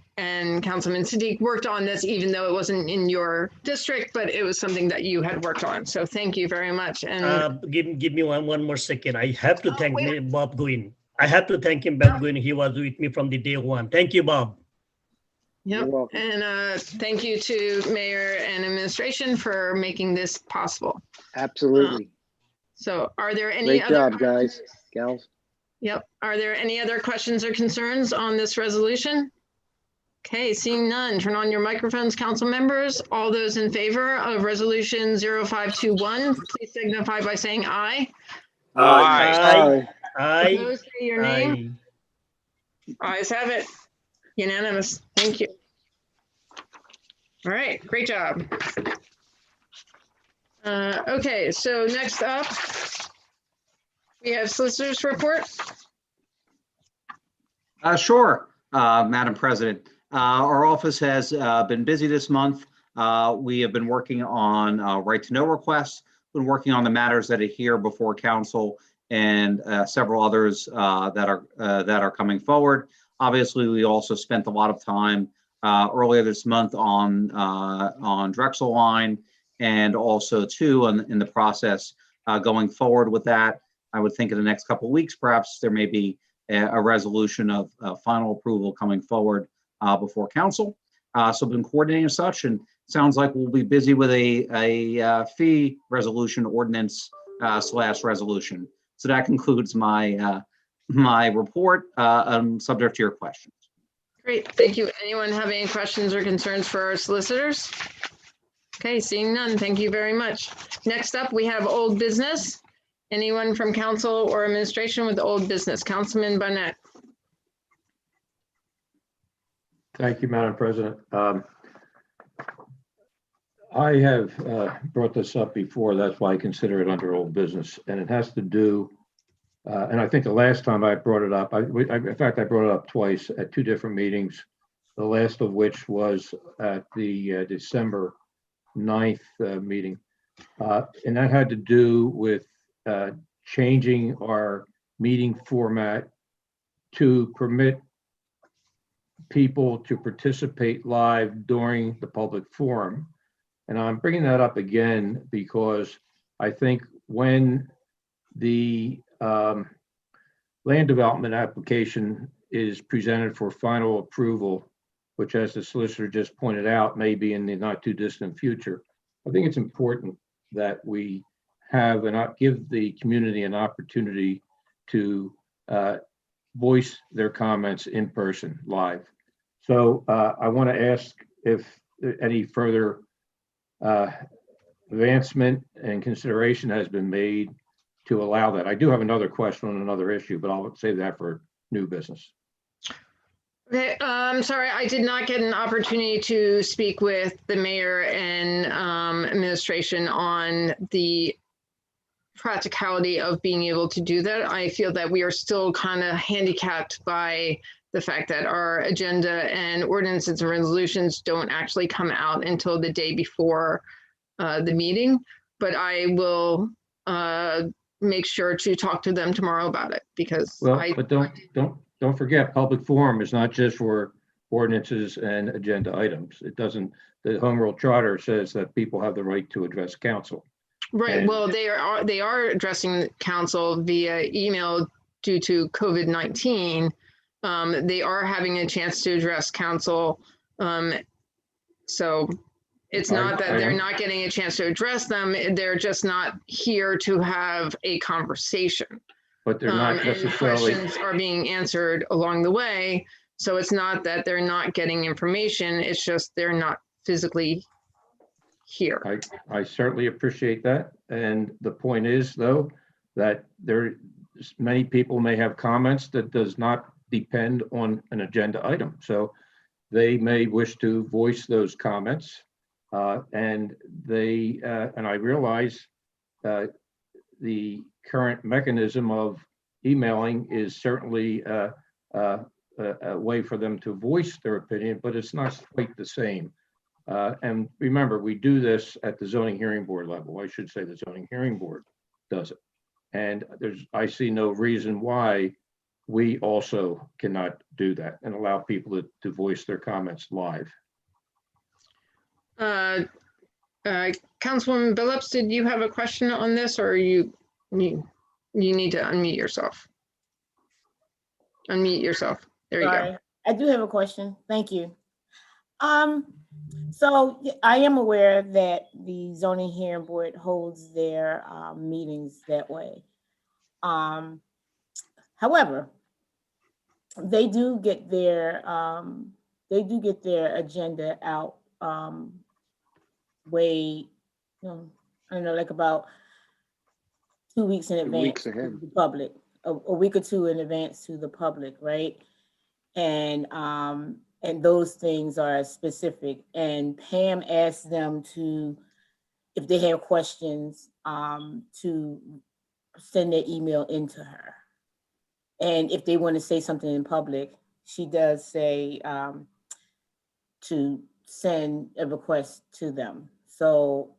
Councilman Siddiq worked on this, even though it wasn't in your district, but it was something that you had worked on. So thank you very much. And Give me one more second. I have to thank Bob Gwynn. I have to thank him, Bob Gwynn. He was with me from the day one. Thank you, Bob. Yep. And thank you to Mayor and administration for making this possible. Absolutely. So are there any Great other job, guys, gals. Yep. Are there any other questions or concerns on this resolution? Okay, seeing none, turn on your microphones, council members. All those in favor of resolution 0521, please signify by saying aye. Aye. Opposed, say your name. Ayes have it. Unanimous. Thank you. All right, great job. Okay, so next up, we have solicitor's report. Sure. Madam President. Our office has been busy this month. We have been working on right to know requests, been working on the matters that are here before council, and several others that are coming forward. Obviously, we also spent a lot of time earlier this month on Drexel Line, and also too in the process going forward with that. I would think in the next couple of weeks, perhaps there may be a resolution of final approval coming forward before council. So been coordinating as such, and sounds like we'll be busy with a fee resolution ordinance / resolution. So that concludes my my report. Subject to your questions. Great, thank you. Anyone have any questions or concerns for our solicitors? Okay, seeing none, thank you very much. Next up, we have old business. Anyone from council or administration with old business? Councilman Barnett. Thank you, Madam President. I have brought this up before, that's why I consider it under old business, and it has to do, and I think the last time I brought it up, in fact, I brought it up twice at two different meetings, the last of which was at the December 9th meeting, and that had to do with changing our meeting format to permit people to participate live during the public forum. And I'm bringing that up again because I think when the land development application is presented for final approval, which, as the solicitor just pointed out, may be in the not too distant future, I think it's important that we have and give the community an opportunity to voice their comments in person live. So I want to ask if any further advancement and consideration has been made to allow that. I do have another question on another issue, but I'll save that for new business. Okay, I'm sorry, I did not get an opportunity to speak with the mayor and administration on the practicality of being able to do that. I feel that we are still kind of handicapped by the fact that our agenda and ordinances and resolutions don't actually come out until the day before the meeting. But I will make sure to talk to them tomorrow about it because but don't forget, public forum is not just for ordinances and agenda items. It doesn't. The Home Rule Charter says that people have the right to address council. Right. And well, they are addressing council via email due to COVID-19. They are having a chance to address council. So it's not that they're not getting a chance to address them. They're just not here to have a conversation. But they're not necessarily. And questions are being answered along the way. So it's not that they're not getting information. It's just they're not physically here. I certainly appreciate that. And the point is, though, that many people may have comments that does not depend on an agenda item. So they may wish to voice those comments. And I realize the current mechanism of emailing is certainly a way for them to voice their opinion, but it's not quite the same. And remember, we do this at the zoning hearing board level. I should say the zoning hearing board does it. And I see no reason why we also cannot do that and allow people to voice their comments live. Councilwoman Billups, did you have a question on this, or you need to unmute yourself? Unmute yourself. There you go. I do have a question. Thank you. So I am aware that the zoning hearing board holds their meetings that way. However, they do get their agenda out way, I don't know, like about 2 weeks in advance to the public, a week or two in advance to the public, right? And those things are specific. And Pam asked them to, if they have questions, to send their email into her. And if they want to say something in public, she does say to send a request to them. So,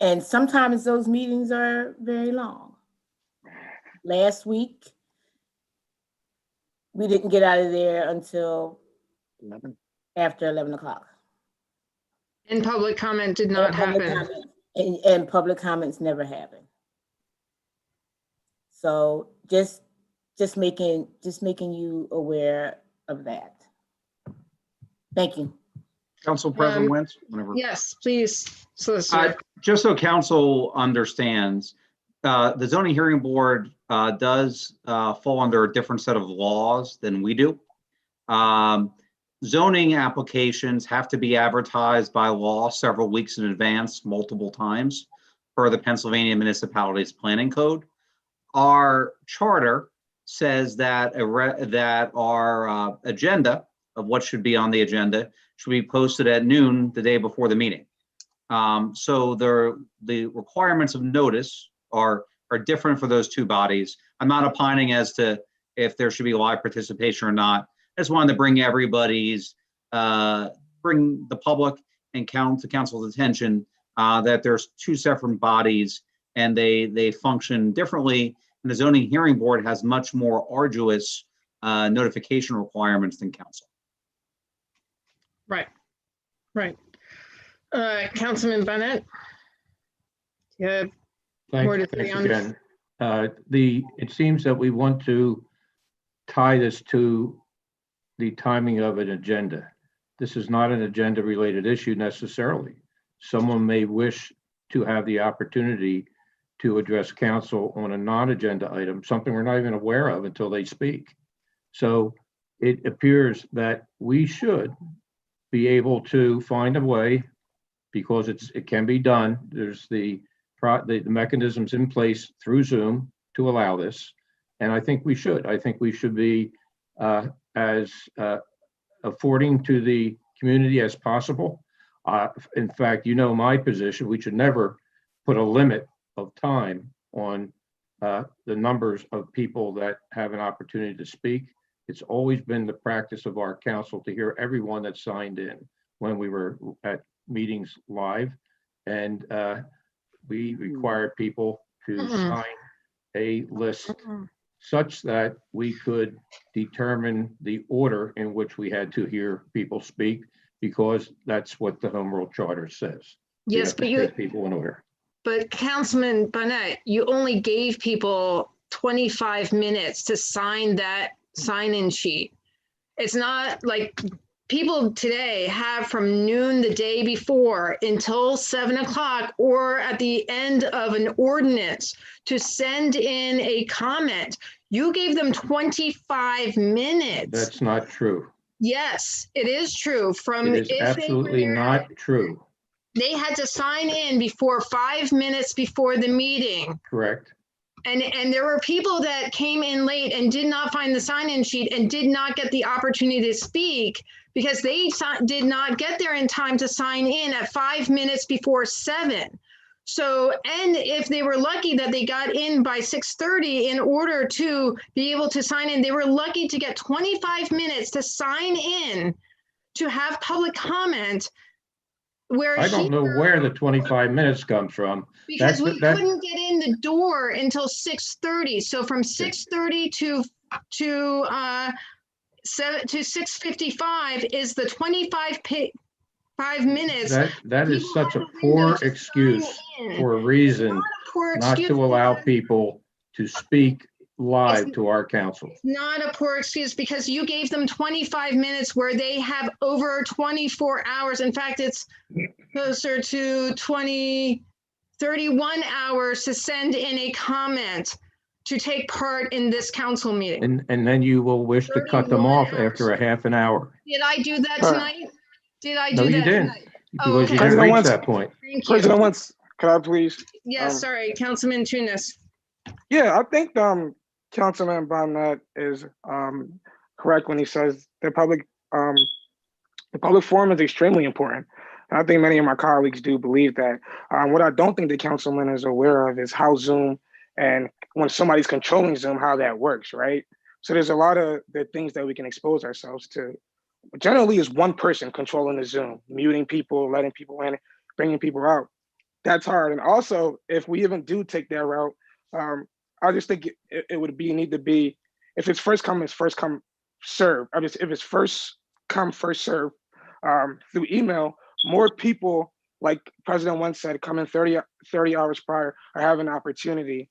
and sometimes those meetings are very long. Last week, we didn't get out of there until after 11 o'clock. And public comment did not happen. And public comments never happen. So just making you aware of that. Thank you. Council President Wentz, whenever. Yes, please, Solicitor. Just so council understands, the zoning hearing board does fall under a different set of laws than we do. Zoning applications have to be advertised by law several weeks in advance, multiple times, per the Pennsylvania Municipalities Planning Code. Our charter says that that our agenda of what should be on the agenda should be posted at noon the day before the meeting. So the requirements of notice are different for those two bodies. I'm not opining as to if there should be live participation or not. I just wanted to bring everybody's, bring the public and council's attention that there's two separate bodies and they function differently. And the zoning hearing board has much more arduous notification requirements than council. Right. Councilman Bennett? Yeah. Thanks again. It seems that we want to tie this to the timing of an agenda. This is not an agenda related issue necessarily. Someone may wish to have the opportunity to address council on a non-agenda item, something we're not even aware of until they speak. So it appears that we should be able to find a way, because it can be done. There's the mechanisms in place through Zoom to allow this. And I think we should be as affording to the community as possible. In fact, my position, we should never put a limit of time on the numbers of people that have an opportunity to speak. It's always been the practice of our council to hear everyone that signed in when we were at meetings live. And we required people to sign a list such that we could determine the order in which we had to hear people speak, because that's what the Home Rule Charter says. Yes, but take people in order. But Councilman Burnett, you only gave people 25 minutes to sign that sign-in sheet. It's not like people today have from noon the day before until 7 o'clock or at the end of an ordinance to send in a comment. You gave them 25 minutes. That's not true. Yes, it is true. It is absolutely not true. They had to sign in before 5 minutes before the meeting. Correct. And there were people that came in late and did not find the sign-in sheet and did not get the opportunity to speak because they did not get there in time to sign in at 5 minutes before 7. So, and if they were lucky that they got in by 6:30 in order to be able to sign in, they were lucky to get 25 minutes to sign in to have public comment. Where I don't know where the 25 minutes comes from. Because we couldn't get in the door until 6:30. So from 6:30 to 6:55 is the 25 minutes. That is such a poor excuse for a reason not to allow people to speak live to our council. It's not a poor excuse because you gave them 25 minutes where they have over 24 hours. In fact, it's closer to 31 hours to send in a comment to take part in this council meeting. And then you will wish to cut them off after a half an hour. Did I do that tonight? Did I do that? No, you didn't. Tonight? Because you didn't reach that point. Thank you. President Wentz, could I please? Yes, sorry, Councilman Tunis. Yeah, I think Councilman Burnett is correct when he says the public forum is extremely important. And I think many of my colleagues do believe that. What I don't think the councilman is aware of is how Zoom and when somebody's controlling Zoom, how that works, right? So there's a lot of the things that we can expose ourselves to. Generally, is one person controlling the Zoom, muting people, letting people in, bringing people out. That's hard. And also, if we even do take that route, I just think it would need to be, if it's first come, it's first come, serve. I mean, if it's first come, first serve, through email, more people, like President once said, come in 30 hours prior, or have an opportunity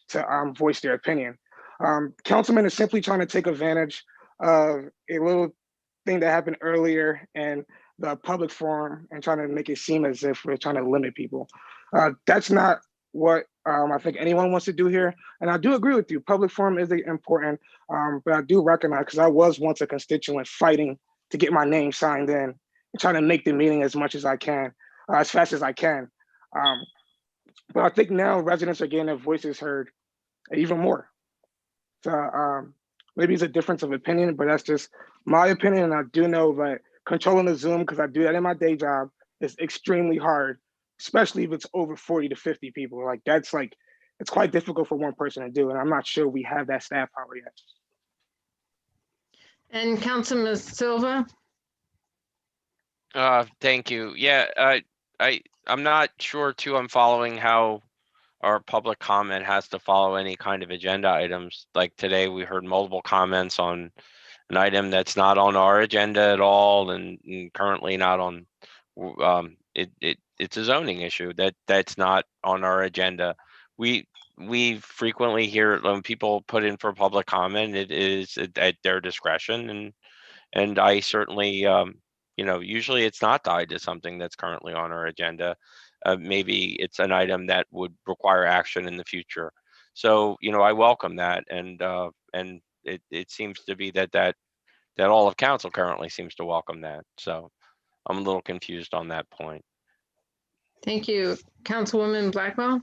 to voice their opinion. Councilman is simply trying to take advantage of a little thing that happened earlier in the public forum and trying to make it seem as if we're trying to limit people. That's not what I think anyone wants to do here. And I do agree with you, public forum is important, but I do recognize, because I was once a constituent fighting to get my name signed in and trying to make the meeting as much as I can, as fast as I can. But I think now residents are getting their voices heard even more. So maybe it's a difference of opinion, but that's just my opinion. And I do know that controlling the Zoom, because I do that in my day job, is extremely hard, especially if it's over 40 to 50 people. Like that's like, it's quite difficult for one person to do. And I'm not sure we have that staff power yet. And Councilman Silva? Thank you. Yeah, I'm not sure too, I'm following how our public comment has to follow any kind of agenda items. Like today, we heard multiple comments on an item that's not on our agenda at all, and currently not on. It's a zoning issue that's not on our agenda. We frequently hear when people put in for public comment, it is at their discretion, and I certainly usually it's not tied to something that's currently on our agenda. Maybe it's an item that would require action in the future. So, I welcome that. And it seems to be that all of council currently seems to welcome that. So I'm a little confused on that point. Thank you. Councilwoman Blackwell?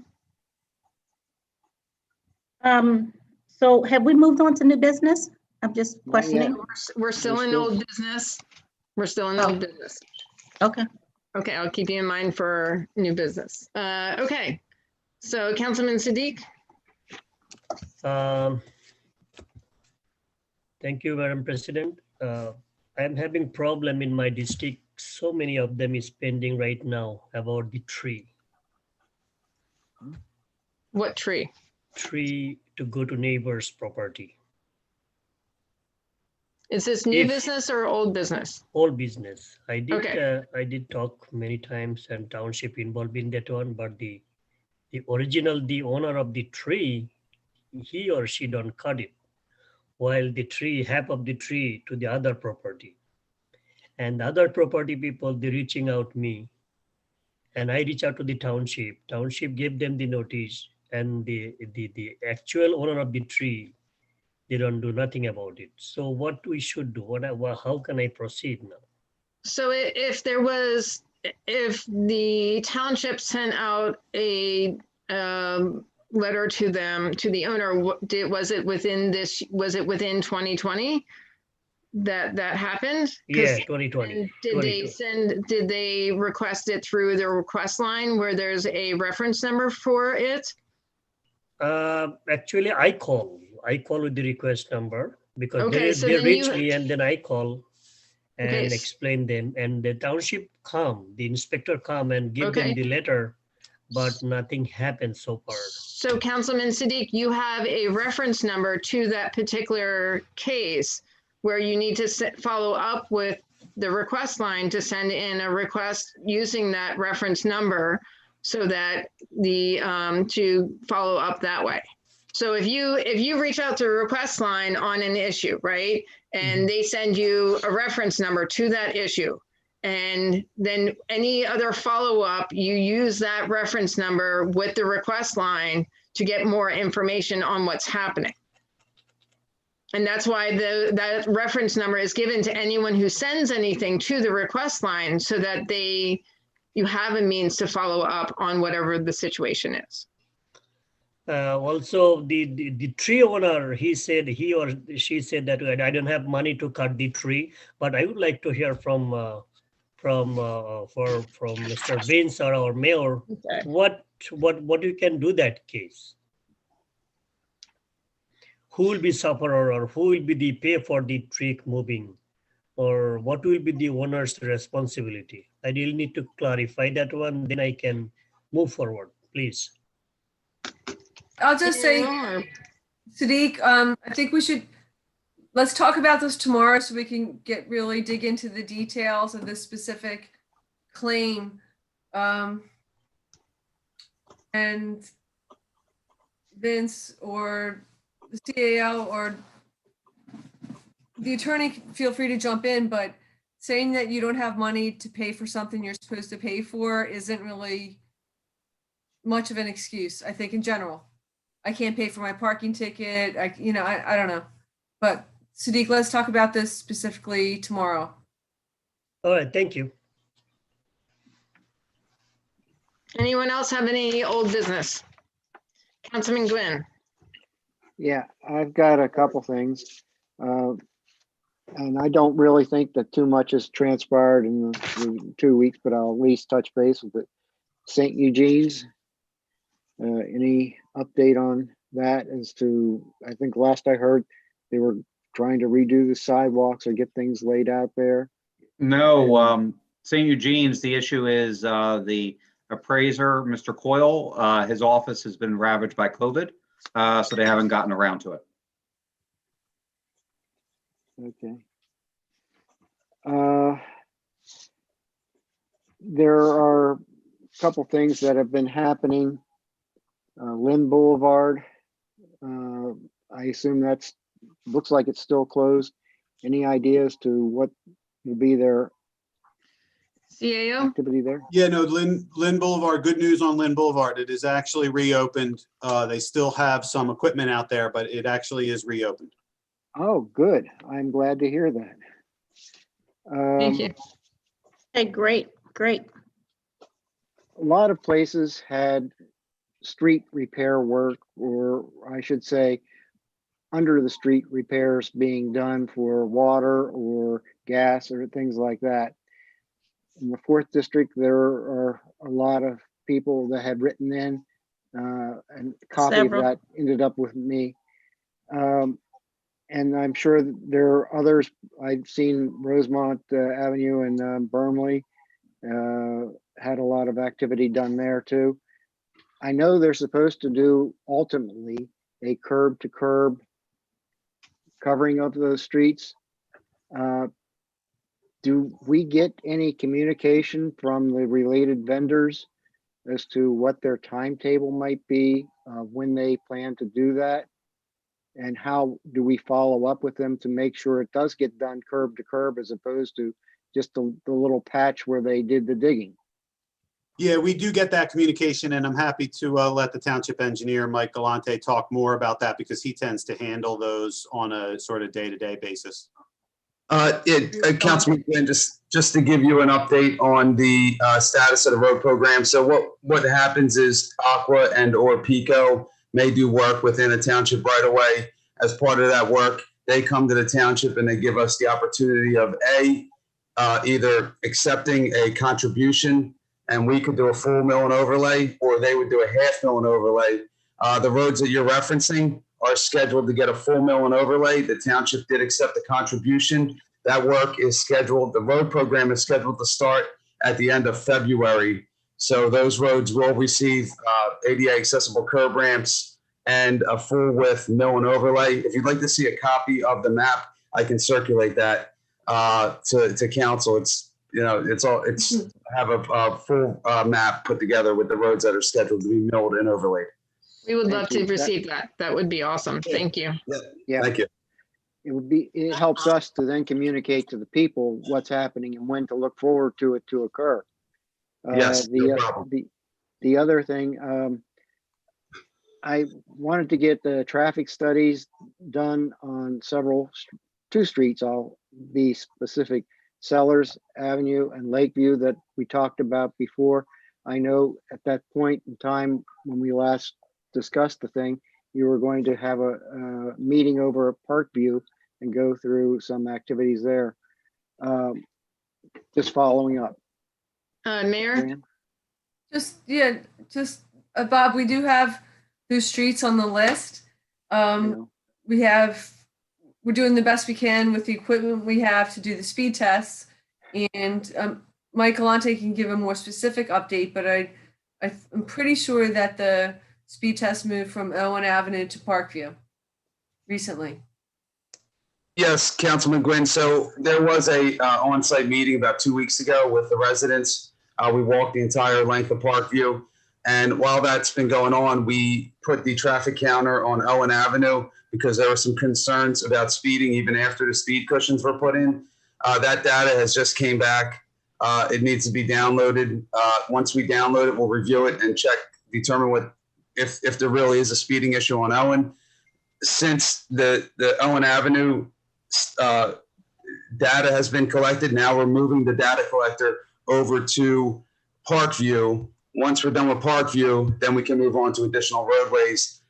So have we moved on to new business? I'm just questioning. We're still in old business. We're still in old business. Okay. Okay, I'll keep you in mind for new business. Okay, so Councilman Siddiq. Thank you, Madam President. I'm having problem in my district. So many of them is pending right now about the tree. What tree? Tree to go to neighbor's property. Is this new business or old business? Old business. I did talk many times and township involved in that one, but the owner of the tree, he or she don't cut it, while the tree, half of the tree to the other property. And the other property people, they reaching out me, and I reach out to the township. Township gave them the notice, and the actual owner of the tree, they don't do nothing about it. So what we should do? How can I proceed now? So if the township sent out a letter to them, to the owner, was it within 2020 that happened? Yeah, 2020. Did they request it through the request line where there's a reference number for it? Actually, I call with the request number because they reach me, and then I call and explain them, and the township the inspector come and give them the letter, but nothing happened so far. So Councilman Siddiq, you have a reference number to that particular case where you need to follow up with the request line to send in a request using that reference number so that to follow up that way. So if you reach out to a request line on an issue, right, and they send you a reference number to that issue, and then any other follow-up, you use that reference number with the request line to get more information on what's happening. And that's why that reference number is given to anyone who sends anything to the request line so that you have a means to follow up on whatever the situation is. Also, the tree owner, he or she said that I don't have money to cut the tree, but I would like to hear from Mr. Vince or our mayor, what you can do that case. who will be sufferer or who will be the pay for the tree moving, or what will be the owner's responsibility? I really need to clarify that one, then I can move forward, please. I'll just say, Sadiq, I think let's talk about this tomorrow so we can really dig into the details of this specific claim. And Vince or the CAO or the attorney, feel free to jump in, but saying that you don't have money to pay for something you're supposed to pay for isn't really much of an excuse, I think, in general. I can't pay for my parking ticket. I don't know. But Sadiq, let's talk about this specifically tomorrow. All right, thank you. Anyone else have any old business? Councilman Gwynn. Yeah, I've got a couple things. And I don't really think that too much has transpired in the 2 weeks, but I'll at least touch base with it. St. Eugene's, any update on that as to, I think last I heard, they were trying to redo the sidewalks or get things laid out there? No, St. Eugene's, the issue is the appraiser, Mr. Coyle, his office has been ravaged by COVID, so they haven't gotten around to it. Okay. There are a couple things that have been happening. Lynn Boulevard, I assume looks like it's still closed. Any ideas to what will be their CAO activity there? Yeah, no, Lynn Boulevard, good news on Lynn Boulevard. It is actually reopened. They still have some equipment out there, but it actually is reopened. Oh, good. I'm glad to hear that. Thank you. Okay, great. A lot of places had street repair work, or I should say, under the street repairs being done for water or gas or things like that. In the 4th district, there are a lot of people that had written in, and a copy Several. of that ended up with me. And I'm sure that there are others. I've seen Rosemont Avenue and Burnley had a lot of activity done there too. I know they're supposed to do ultimately a curb to curb covering of those streets. Do we get any communication from the related vendors as to what their timetable might be, when they plan to do that? And how do we follow up with them to make sure it does get done curb to curb as opposed to just the little patch where they did the digging? Yeah, we do get that communication, and I'm happy to let the township engineer, Mike Galante, talk more about that because he tends to handle those on a sort of day-to-day basis. Councilman Quinn, just to give you an update on the status of the road program. So what happens is Aqua and or Pico may do work within a township right away. As part of that work, they come to the township and they give us the opportunity of either accepting a contribution and we could do a full mill and overlay, or they would do a half mill and overlay. The roads that you're referencing are scheduled to get a full mill and overlay. The township did accept the contribution. That work is scheduled. The road program is scheduled to start at the end of February. So those roads will receive ADA accessible curb ramps and a full width mill and overlay. If you'd like to see a copy of the map, I can circulate that to council. Have a full map put together with the roads that are scheduled to be milled and overlaid. We would love to receive that. That would be awesome. Thank you. Yeah. Thank you. It helps us to then communicate to the people what's happening and when to look forward to it to occur. Yes, no problem. The other thing, I wanted to get the traffic studies done on two streets. I'll be specific: Sellers Avenue and Lakeview that we talked about before. I know at that point in time when we last discussed the thing, you were going to have a meeting over at Parkview and go through some activities there. Just following up. Mayor? Bob, we do have those streets on the list. we're doing the best we can with the equipment we have to do the speed tests. And Mike Galante can give a more specific update, but I'm pretty sure that the speed test moved from Owen Avenue to Parkview recently. Yes, Councilman Gwynn. So there was a on-site meeting about 2 weeks ago with the residents. We walked the entire length of Parkview. And while that's been going on, we put the traffic counter on Owen Avenue because there were some concerns about speeding even after the speed cushions were put in. That data has just came back. It needs to be downloaded. Once we download it, we'll review it and determine if there really is a speeding issue on Owen. Since the Owen Avenue data has been collected, now we're moving the data collector over to Parkview. Once we're done with Parkview, then we can move on to additional roadways.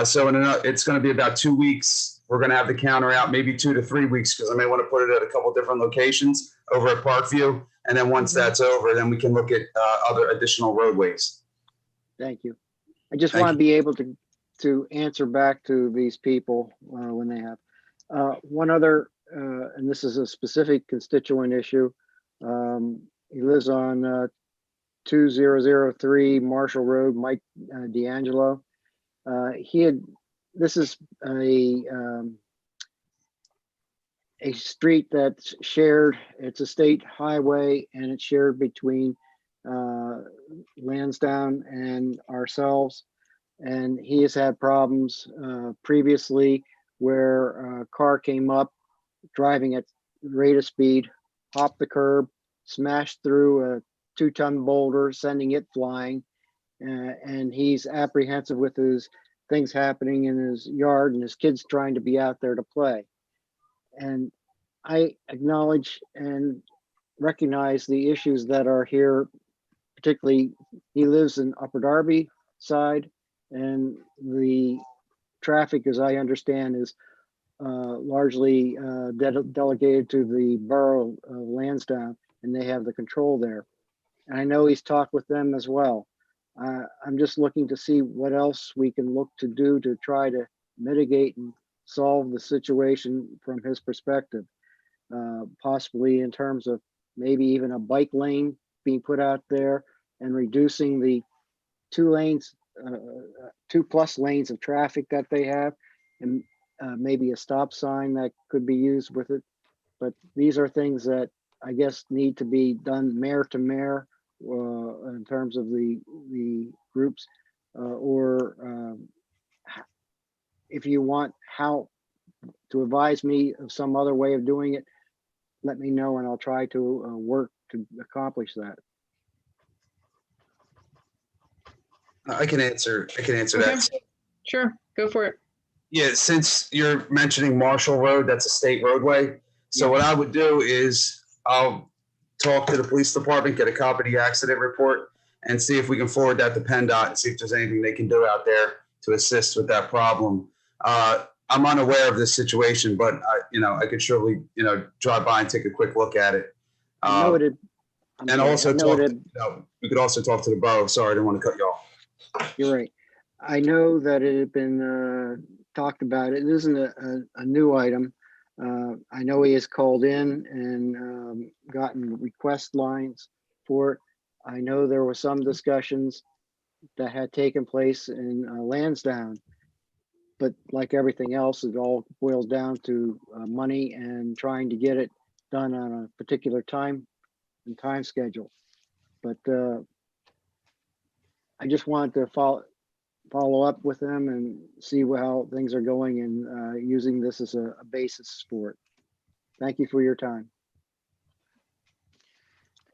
So it's going to be about 2 weeks. We're going to have the counter out, maybe 2 to 3 weeks, because I may want to put it at a couple different locations over at Parkview. And then once that's over, then we can look at other additional roadways. Thank you. I just want to be able to answer back to these people when they have. One other, and this is a specific constituent issue. He lives on 2003 Marshall Road, Mike D'Angelo. This is a street that's shared. It's a state highway and it's shared between Lansdowne and ourselves. And he has had problems previously where a car came up driving at rate of speed, hopped the curb, smashed through a 2-ton boulder, sending it flying. And he's apprehensive with his things happening in his yard and his kids trying to be out there to play. And I acknowledge and recognize the issues that are here, particularly he lives in Upper Darby side, and the traffic, as I understand, is largely delegated to the borough of Lansdowne, and they have the control there. And I know he's talked with them as well. I'm just looking to see what else we can look to do to try to mitigate and solve the situation from his perspective, possibly in terms of maybe even a bike lane being put out there and reducing the 2 lanes, 2+ lanes of traffic that they have, and maybe a stop sign that could be used with it. But these are things that I guess need to be done mayor to mayor in terms of the groups, or if you want how to advise me of some other way of doing it, let me know and I'll try to work to accomplish that. I can answer that. Sure, go for it. Yeah, since you're mentioning Marshall Road, that's a state roadway. So what I would do is I'll talk to the police department, get a copy of the accident report, and see if we can forward that to PennDOT and see if there's anything they can do out there to assist with that problem. I'm unaware of this situation, but I could surely, drive by and take a quick look at it. Noted. And also we could also talk to the borough. Sorry, I didn't want to cut you off. You're right. I know that it had been talked about. It isn't a new item. I know he has called in and gotten request lines for it. I know there were some discussions that had taken place in Lansdowne, but like everything else, it all boils down to money and trying to get it done on a particular time schedule. But I just wanted to follow up with them and see how things are going, and using this as a basis for it. Thank you for your time.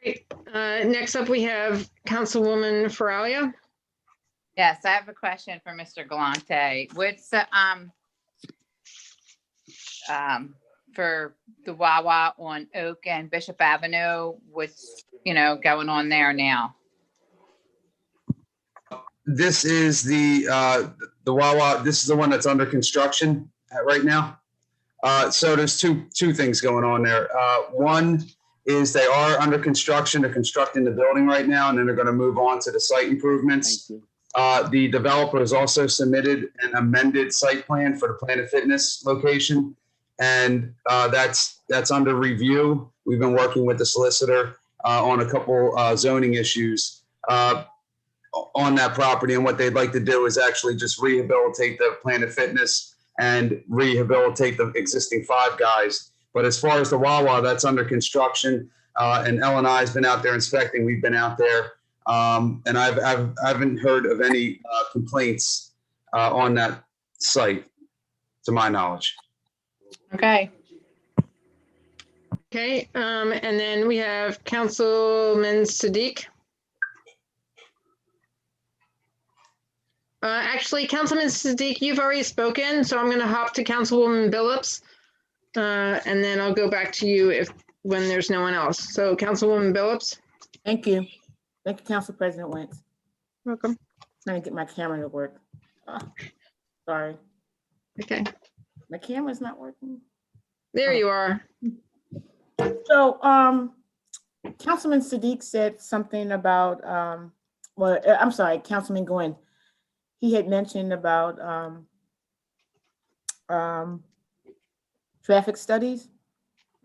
Great. Next up, we have Councilwoman Faralia. Yes, I have a question for Mr. Galante. What's for the Wawa on Oak and Bishop Avenue? What's going on there now? This is the Wawa. This is the one that's under construction right now. So there's two things going on there. One is they are under construction. They're constructing the building right now, and then they're going to move on to the site improvements. The developer has also submitted an amended site plan for the Planet Fitness location, and that's under review. We've been working with the solicitor on a couple zoning issues on that property, and what they'd like to do is actually just rehabilitate the Planet Fitness and rehabilitate the existing Five Guys. But as far as the Wawa, that's under construction, and Ellen and I has been out there inspecting. We've been out there, and I haven't heard of any complaints on that site, to my knowledge. Okay. Okay, and then we have Councilman Siddiq. Actually, Councilman Siddiq, you've already spoken, so I'm going to hop to Councilwoman Billups, and then I'll go back to you when there's no one else. So Councilwoman Billups. Thank you. Thank you, Council President Wentz. Welcome. Trying to get my camera to work. Oh, sorry. Okay. My camera's not working. There you are. So, Councilman Siddiq said something about, well, I'm sorry, Councilman Gwynn. He had mentioned about traffic studies.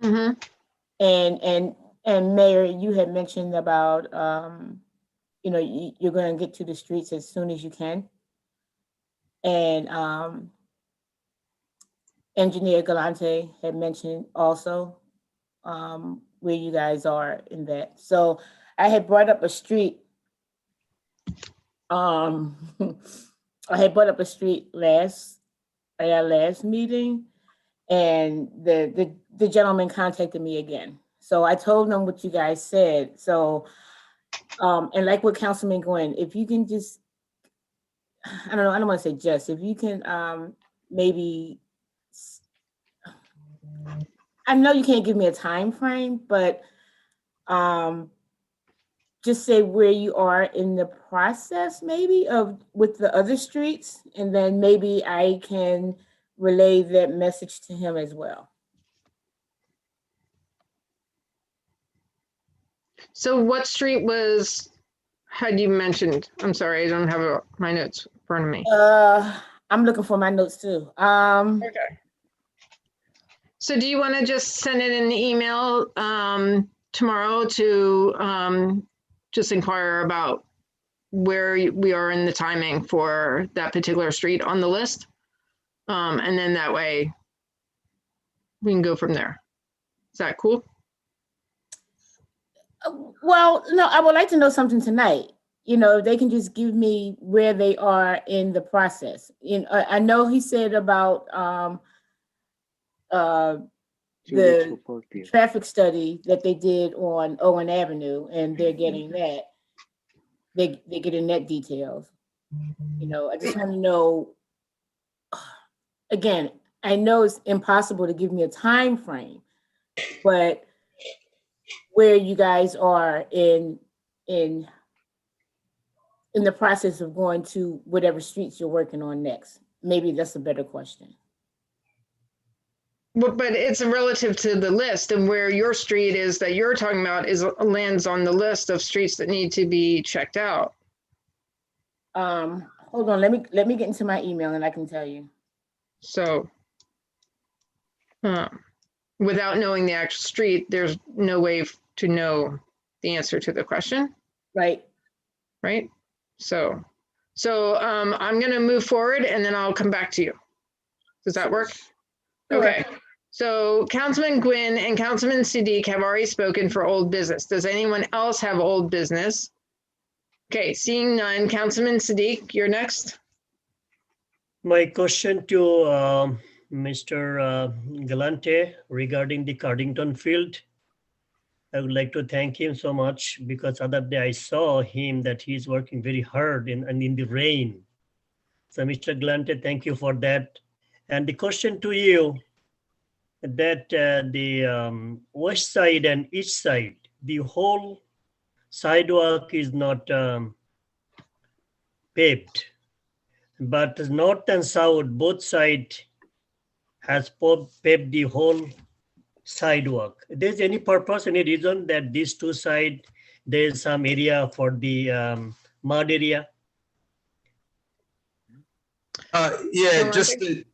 Mm-hmm. And Mayor, you had mentioned about, you know, you're going to get to the streets as soon as you can. And Engineer Galante had mentioned also where you guys are in that. So I had brought up a street. I had brought up a street at our last meeting, and the gentleman contacted me again. So I told them what you guys said. So, and like what Councilman Gwynn, if you can just, I don't know, I don't want to say just, if you can maybe, I know you can't give me a time frame, but just say where you are in the process maybe with the other streets, and then maybe I can relay that message to him as well. So what street had you mentioned? I'm sorry, I don't have my notes in front of me. I'm looking for my notes too. Okay. So do you want to just send it in the email tomorrow to just inquire about where we are in the timing for that particular street on the list? And then that way we can go from there. Is that cool? Well, no, I would like to know something tonight. You know, they can just give me where they are in the process. You know, I know he said about the traffic study that they did on Owen Avenue, and they're getting that. They're getting that details. You know, I just want to know, again, I know it's impossible to give me a time frame, but where you guys are in the process of going to whatever streets you're working on next. Maybe that's a better question. But it's relative to the list, and where your street is that you're talking about lands on the list of streets that need to be checked out. Hold on, let me get into my email and I can tell you. So without knowing the actual street, there's no way to know the answer to the question. Right. Right. So I'm going to move forward and then I'll come back to you. Does that work? Okay. So Councilman Gwynn and Councilman Siddiq have already spoken for old business. Does anyone else have old business? Okay, seeing none. Councilman Siddiq, you're next. My question to Mr. Galante regarding the Cardington field. I would like to thank him so much, because other day I saw him that he's working very hard in the rain. So Mr. Galante, thank you for that. And the question to you, that the west side and east side, the whole sidewalk is not paved, but north and south, both sides has paved the whole sidewalk. There's any purpose, any reason that these two sides, there's some area for the mud area? Yeah, just to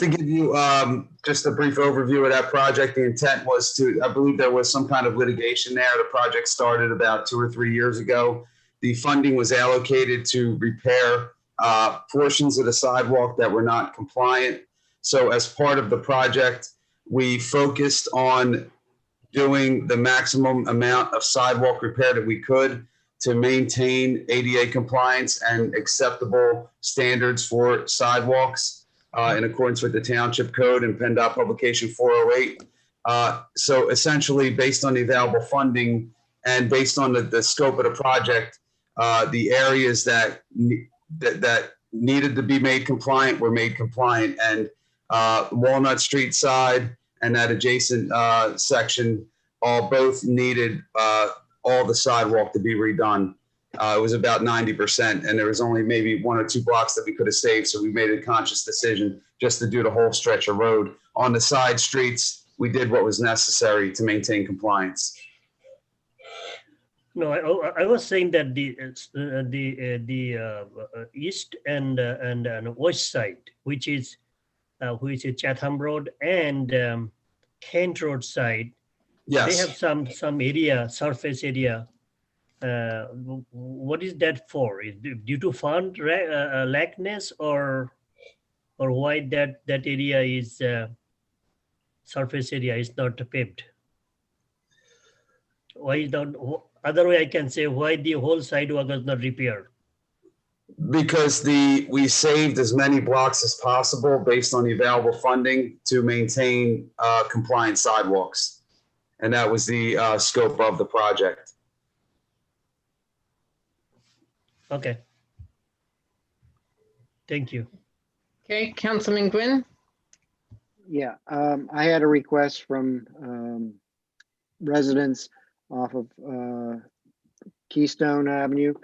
give you just a brief overview of that project. The intent was I believe there was some kind of litigation there. The project started about 2 or 3 years ago. The funding was allocated to repair portions of the sidewalk that were not compliant. So as part of the project, we focused on doing the maximum amount of sidewalk repair that we could to maintain ADA compliance and acceptable standards for sidewalks in accordance with the Township Code and PennDOT Publication 408. So essentially, based on the available funding and based on the scope of the project, the areas that needed to be made compliant were made compliant. And Walnut Street side and that adjacent section both needed all the sidewalk to be redone. It was about 90%, and there was only maybe 1 or 2 blocks that we could have saved. So we made a conscious decision just to do the whole stretch of road. On the side streets, we did what was necessary to maintain compliance. No, I was saying that the east and west side, which is Chatham Road and Kent Road side, yes, they have some area, surface area. What is that for? Is it due to fund lackness, or why that area is surface area is not paved? Why is not? Other way I can say, why the whole sidewalk was not repaired? Because we saved as many blocks as possible based on the available funding to maintain compliant sidewalks. And that was the scope of the project. Okay. Thank you. Okay, Councilman Gwynn. Yeah, I had a request from residents off of Keystone Avenue.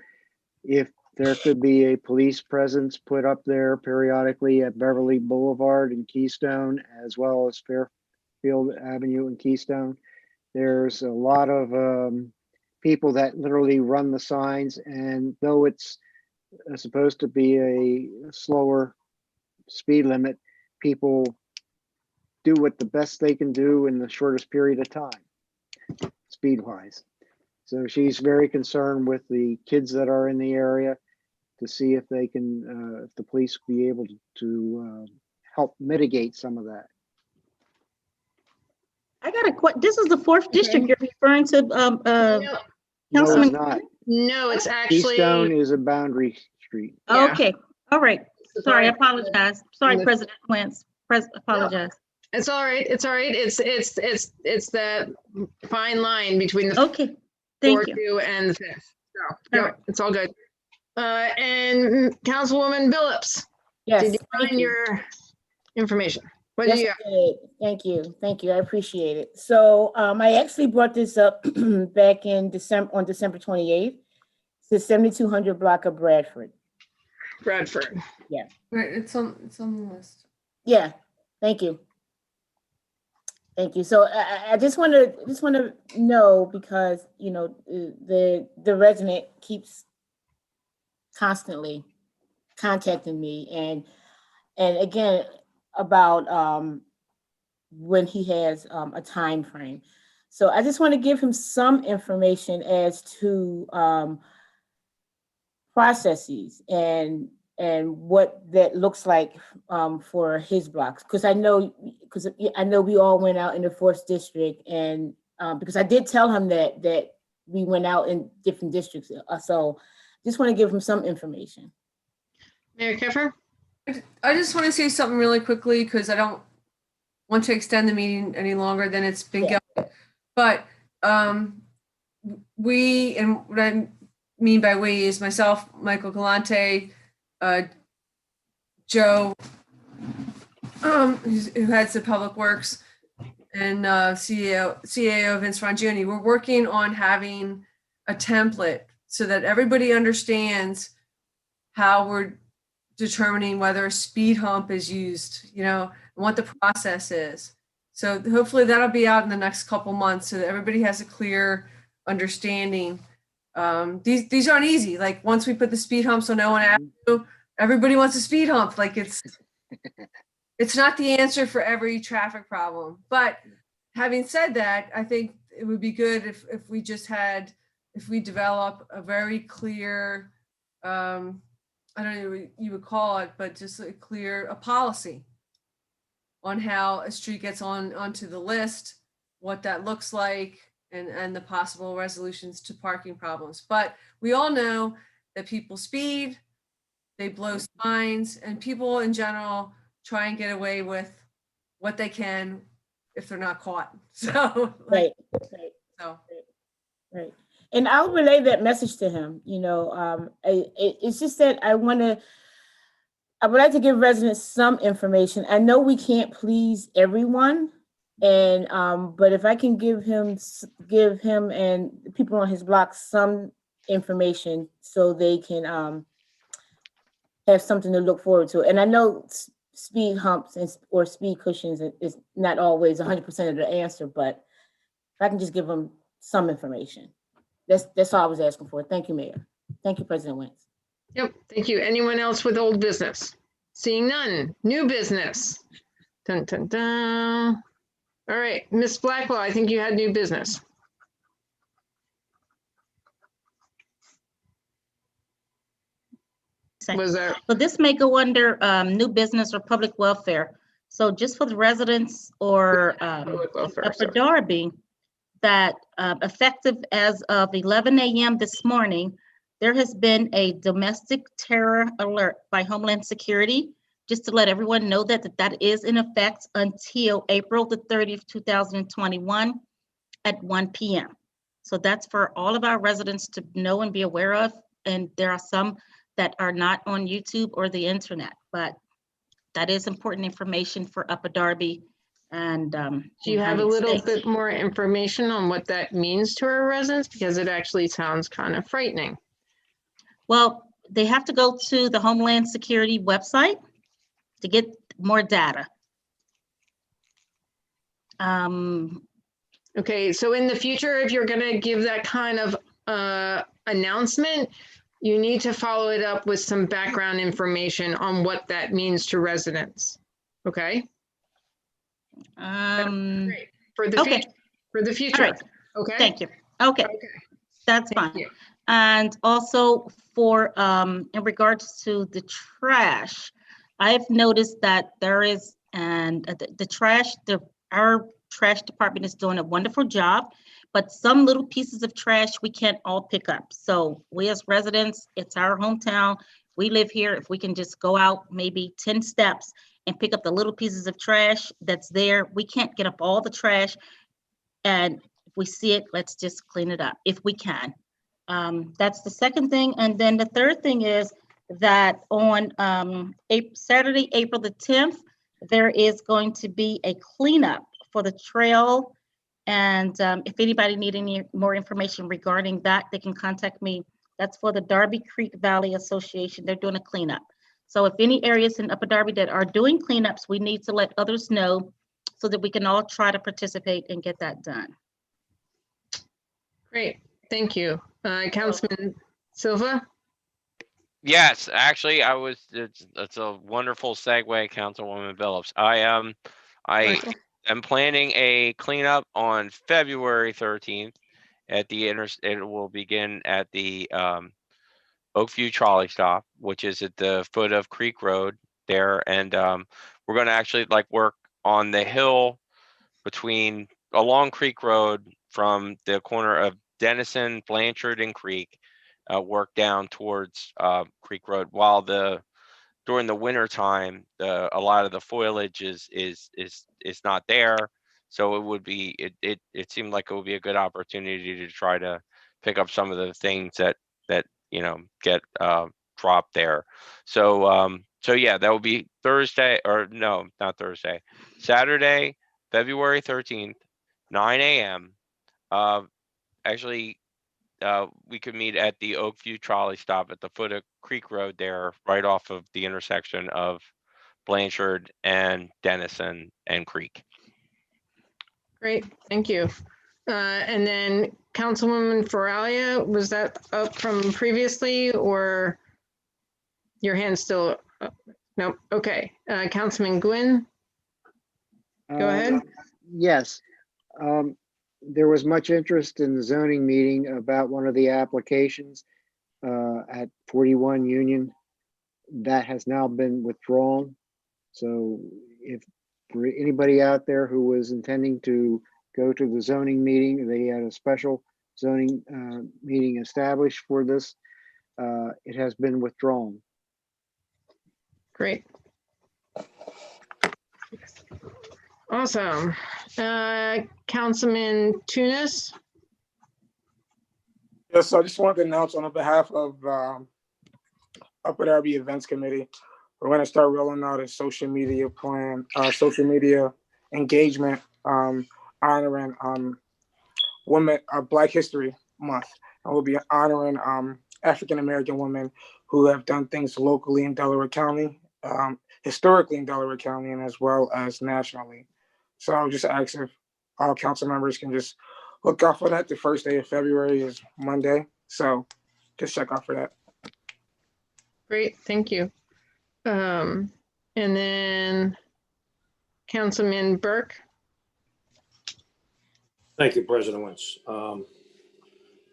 If there could be a police presence put up there periodically at Beverly Boulevard and Keystone, as well as Fairfield Avenue and Keystone. There's a lot of people that literally run the signs, and though it's supposed to be a slower speed limit, people do what the best they can do in the shortest period of time, speed wise. So she's very concerned with the kids that are in the area to see if they can, if the police be able to help mitigate some of that. I got a question. This is the 4th district you're referring to, Councilman? No, it's not. No, it's actually. Keystone is a boundary street. Yeah. Okay, all right. Sorry, I Right. apologize. Sorry, And the- President Wentz. Apologize. It's all right. It's all right. It's that fine line between the Okay, thank you. 4-2 and the 5th. So, All no, right. it's all good. And Councilwoman Billups, Yes, did you thank find you. your information? What do Yes, you I did. Thank you, I appreciate it. So I actually brought this up back in on December 28th. It's the 7200 block of Bradford. Bradford. Yeah. Right, it's on the list. Yeah, thank you. Thank you. So I just want to know, because you know the resident keeps constantly contacting me and again about when he has a time frame. So I just want to give him some information as to processes and what that looks like for his blocks, because I know we all went out in the 4th district, and because I did tell him that we went out in different districts, so just want to give him some information. Mayor Keffer? I just want to say something really quickly, because I don't want to extend the meeting any longer than it's been going. But we, and what I mean by we is myself, Michael Galante, Joe, who heads the Public Works, and CAO Vince Rongioni. We're working on having a template so that everybody understands how we're determining whether a speed hump is used, and what the process is. So hopefully that'll be out in the next couple months so that everybody has a clear understanding. These aren't easy. Like once we put the speed humps on Owen Avenue, everybody wants a speed hump. Like it's not the answer for every traffic problem. But having said that, I think it would be good if we develop a very clear, I don't know what you would call it, but just a policy on how a street gets onto the list, what that looks like, and the possible resolutions to parking problems. But we all know that people speed, they blow signs, and people in general try and get away with what they can if they're not caught. So Right. And I'll relay that message to him. It's just that I would like to give residents some information. I know we can't please everyone, and but if I can give him and the people on his block some information so they can have something to look forward to. And I know speed humps or speed cushions is not always 100% of the answer, but if I can just give them some information. That's all I was asking for. Thank you, Mayor. Thank you, President Wentz. Yep, thank you. Anyone else with old business? Seeing none. New business. Dun, dun, dun. All right, Ms. Blackwell, I think you had new business. Was there? Well, this may go under new business or public welfare. So just for the residents or Upper Darby, that effective as of 11 a.m. this morning, there has been a domestic terror alert by Homeland Security, just to let everyone know that that is in effect until April the 30th, 2021 at 1 p.m. So that's for all of our residents to know and be aware of. And there are some that are not on YouTube or the internet, but that is important information for Upper Darby. And do you have a little bit more information on what that means to our residents? Because it actually sounds kind of frightening. Well, they have to go to the Homeland Security website to get more data. Okay, so in the future, if you're going to give that kind of announcement, you need to follow it up with some background information on what that means to residents. Okay. For the future. For the future. All right. Okay. Thank you. Okay. That's fine. And also for in regards to the trash, I've noticed that there is, and our trash department is doing a wonderful job, but some little pieces of trash we can't all pick up. So we as residents, it's our hometown. We live here. If we can just go out maybe 10 steps and pick up the little pieces of trash that's there. We can't get up all the trash. And if we see it, let's just clean it up if we can. That's the second thing. And then the third thing is that on Saturday, April the 10th, there is going to be a cleanup for the trail. And if anybody need any more information regarding that, they can contact me. That's for the Darby Creek Valley Association. They're doing a cleanup. So if any areas in Upper Darby that are doing cleanups, we need to let others know so that we can all try to participate and get that done. Great, thank you. Councilman Silva? Yes, actually, it's a wonderful segue, Councilwoman Billups. I am planning a cleanup on February 13th at the it will begin at the Oakview trolley stop, which is at the foot of Creek Road there. And we're going to actually work on the hill along Creek Road from the corner of Denison, Blanchard, and Creek, work down towards Creek Road. While during the winter time, a lot of the foliage is not there. So it seemed like it would be a good opportunity to try to pick up some of the things that get dropped there. So yeah, that will be Saturday, February 13th, 9 a.m. Actually, we could meet at the Oakview trolley stop at the foot of Creek Road there, right off of the intersection of Blanchard and Denison and Creek. Great, thank you. And then Councilwoman Faralia, was that up from previously or? Your hand's still, no, okay. Councilman Gwynn, go ahead. Yes. There was much interest in the zoning meeting about one of the applications at 41 Union. That has now been withdrawn. So if for anybody out there who was intending to go to the zoning meeting, they had a special zoning meeting established for this. It has been withdrawn. Great. Awesome. Councilman Tunis. Yes, so I just wanted to announce on behalf of Upper Darby Events Committee, we're going to start rolling out a social media plan, social media engagement, honoring women, Black History Month. And we'll be honoring African-American women who have done things locally in Delaware County, historically in Delaware County, and as well as nationally. So I'll just ask if all council members can just look out for that. The first day of February is Monday. So just check out for that. Great, thank you. And then Councilman Burke. Thank you, President Wentz.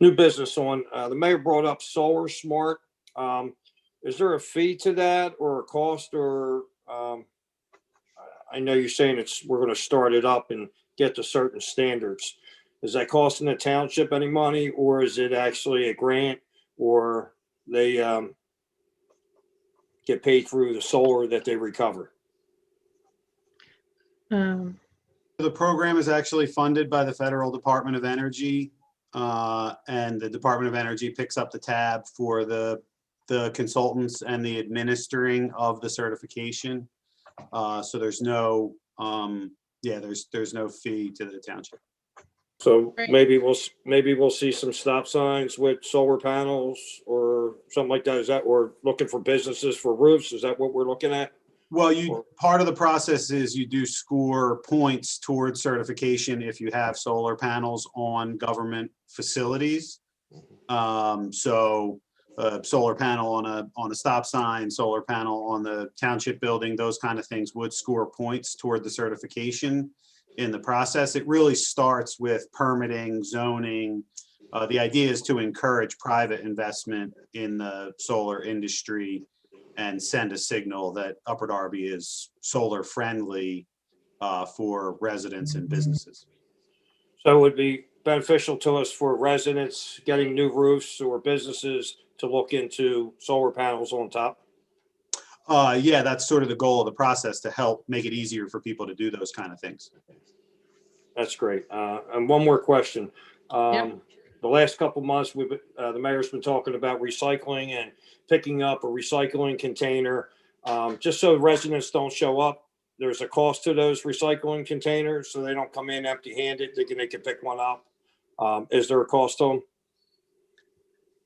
New business on, the mayor brought up Solar Smart. Is there a fee to that or a cost, or I know you're saying we're going to start it up and get to certain standards. Is that costing the township any money, or is it actually a grant, or they get paid through the solar that they recover? The program is actually funded by the Federal Department of Energy, and the Department of Energy picks up the tab for the consultants and the administering of the certification. So there's no, there's no fee to the township. So maybe we'll see some stop signs with solar panels or something like that. Is that, or looking for businesses for roofs? Is that what we're looking at? Well, part of the process is you do score points towards certification if you have solar panels on government facilities. So a solar panel on a stop sign, solar panel on the township building, those kind of things would score points toward the certification in the process. It really starts with permitting, zoning. The idea is to encourage private investment in the solar industry and send a signal that Upper Darby is solar friendly for residents and businesses. So it would be beneficial to us for residents getting new roofs or businesses to look into solar panels on top? Yeah, that's sort of the goal of the process, to help make it easier for people to do those kind of things. That's great. And one more question. The last couple of months, the mayor's been talking about recycling and picking up a recycling container. Just so residents don't show up, there's a cost to those recycling containers, so they don't come in empty-handed. They can pick one up. Is there a cost to them?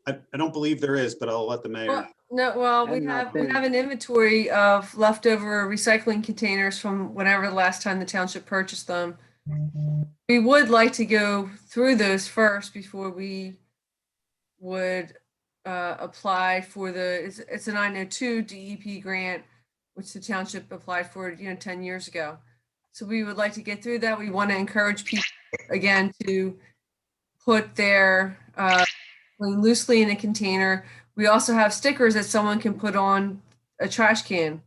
I don't believe there is, but I'll let the mayor. We have an inventory of leftover recycling containers from whenever the last time the township purchased them. We would like to go through those first before we would apply for it's a 902 DEP grant, which the township applied for 10 years ago. So we would like to get through that. We want to encourage people again to put their loosely in a container. We also have stickers that someone can put on a trash can,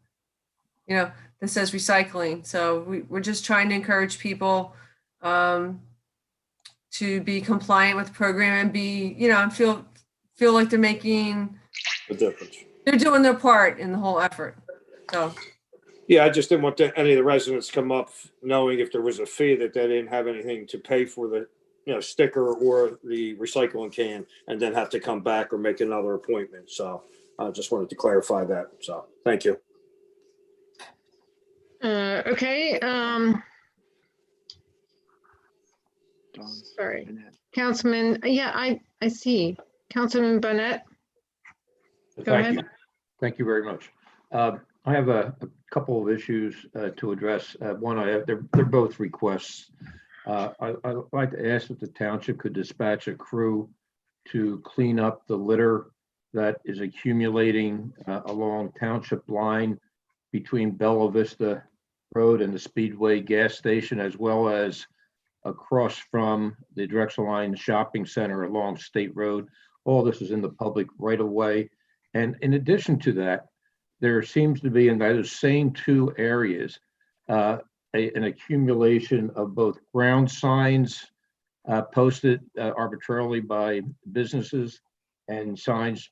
that says recycling. So we're just trying to encourage people to be compliant with the program and be, and feel like they're making a difference. They're doing their part in the whole effort. So. Yeah, I just didn't want any of the residents come up knowing if there was a fee that they didn't have anything to pay for the sticker or the recycling can, and then have to come back or make another appointment. So I just wanted to clarify that. So thank you. Okay. Sorry, Councilman. Yeah, I see. Councilman Bonnet. Go ahead. Thank you very much. I have a couple of issues to address. One, they're both requests. I'd like to ask if the township could dispatch a crew to clean up the litter that is accumulating along Township line between Bella Vista Road and the Speedway gas station, as well as across from the Drexel Line Shopping Center along State Road. All this is in the public right of way. And in addition to that, there seems to be in those same two areas an accumulation of both ground signs posted arbitrarily by businesses and signs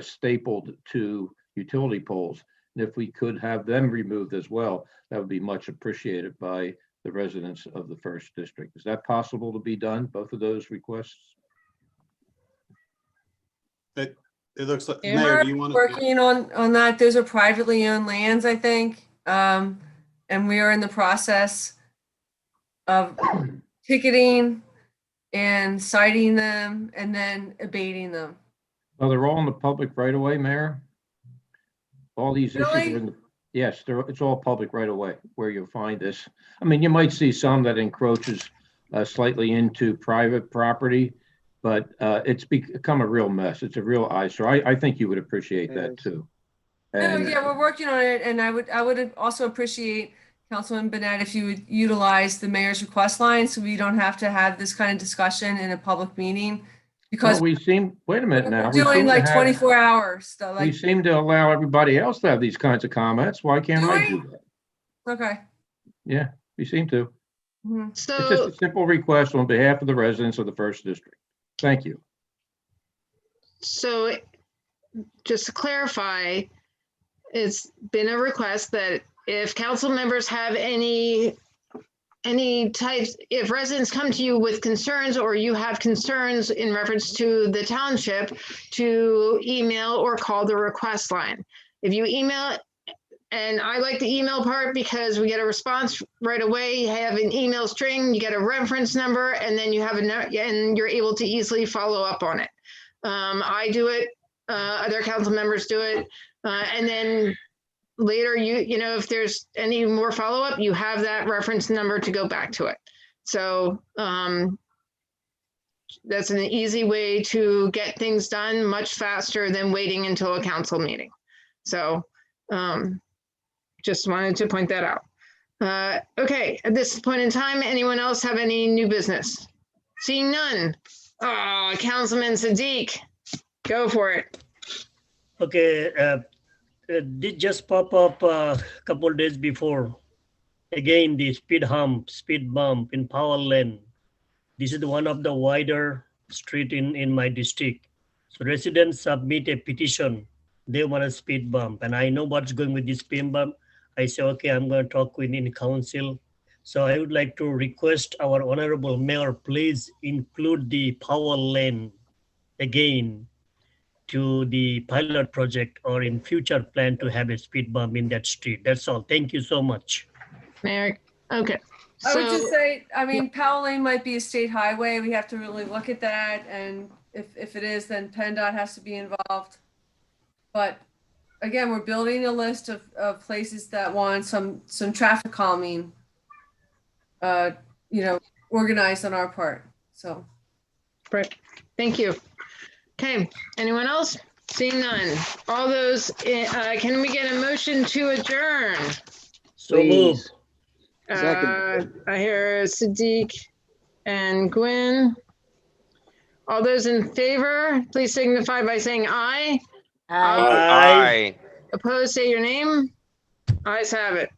stapled to utility poles. And if we could have them removed as well, that would be much appreciated by the residents of the first district. Is that possible to be done, both of those requests? It looks like, And Mayor, we're do you want to? working on that. Those are privately owned lands, I think. And we are in the process of ticketing and citing them and then abating them. Well, they're all in the public right away, Mayor. All these issues Really? are in the, yes, it's all public right away where you'll find this. I mean, you might see some that encroaches slightly into private property, but it's become a real mess. It's a real eyesore. I think you would appreciate that too. And Yeah, we're working on it, and I would also appreciate, Councilman Burnett, if you would utilize the mayor's request line so we don't have to have this kind of discussion in a public meeting. Because well, we seem, wait a minute now. we're doing like 24 hours. So We like, seem to allow everybody else to have these kinds of comments. Why can't Do I we? do that? okay. Yeah, we seem to. Mhm. It's just So, a simple request on behalf of the residents of the first district. Thank you. so just to clarify, it's been a request that if council members have any types, if residents come to you with concerns or you have concerns in reference to the township, to email or call the request line. If you email, and I like the email part because we get a response right away. You have an email string, you get a reference number, and then you have and you're able to easily follow up on it. I do it, other council members do it, and then later, you know, if there's any more follow-up, you have that reference number to go back to it. So that's an easy way to get things done much faster than waiting until a council meeting. So just wanted to point that out. Okay, at this point in time, anyone else have any new business? Seeing none. Oh, Councilman Sadiq, go for it. Okay, did just pop up a couple of days before. Again, the speed bump in Powell Lane. This is one of the wider street in my district. So residents submit a petition. They want a speed bump, and I know what's going with this speed bump. I say, okay, I'm going to talk within council. So I would like to request our honorable mayor, please include the Powell Lane again to the pilot project or in future plan to have a speed bump in that street. That's all. Thank you so much. Mayor, okay. I would just So, say, I mean, Powell Lane might be a state highway. We have to really look at that. And if it is, then PennDOT has to be involved. But again, we're building a list of places that want some traffic calming, you know, organized on our part. So. right, thank you. Okay, anyone else? Seeing none. All those, can we get a motion to adjourn? So move. Second. I hear Sadiq and Gwen. All those in favor, please signify by saying aye. Aye. Opposed, say your name. Ayes have it.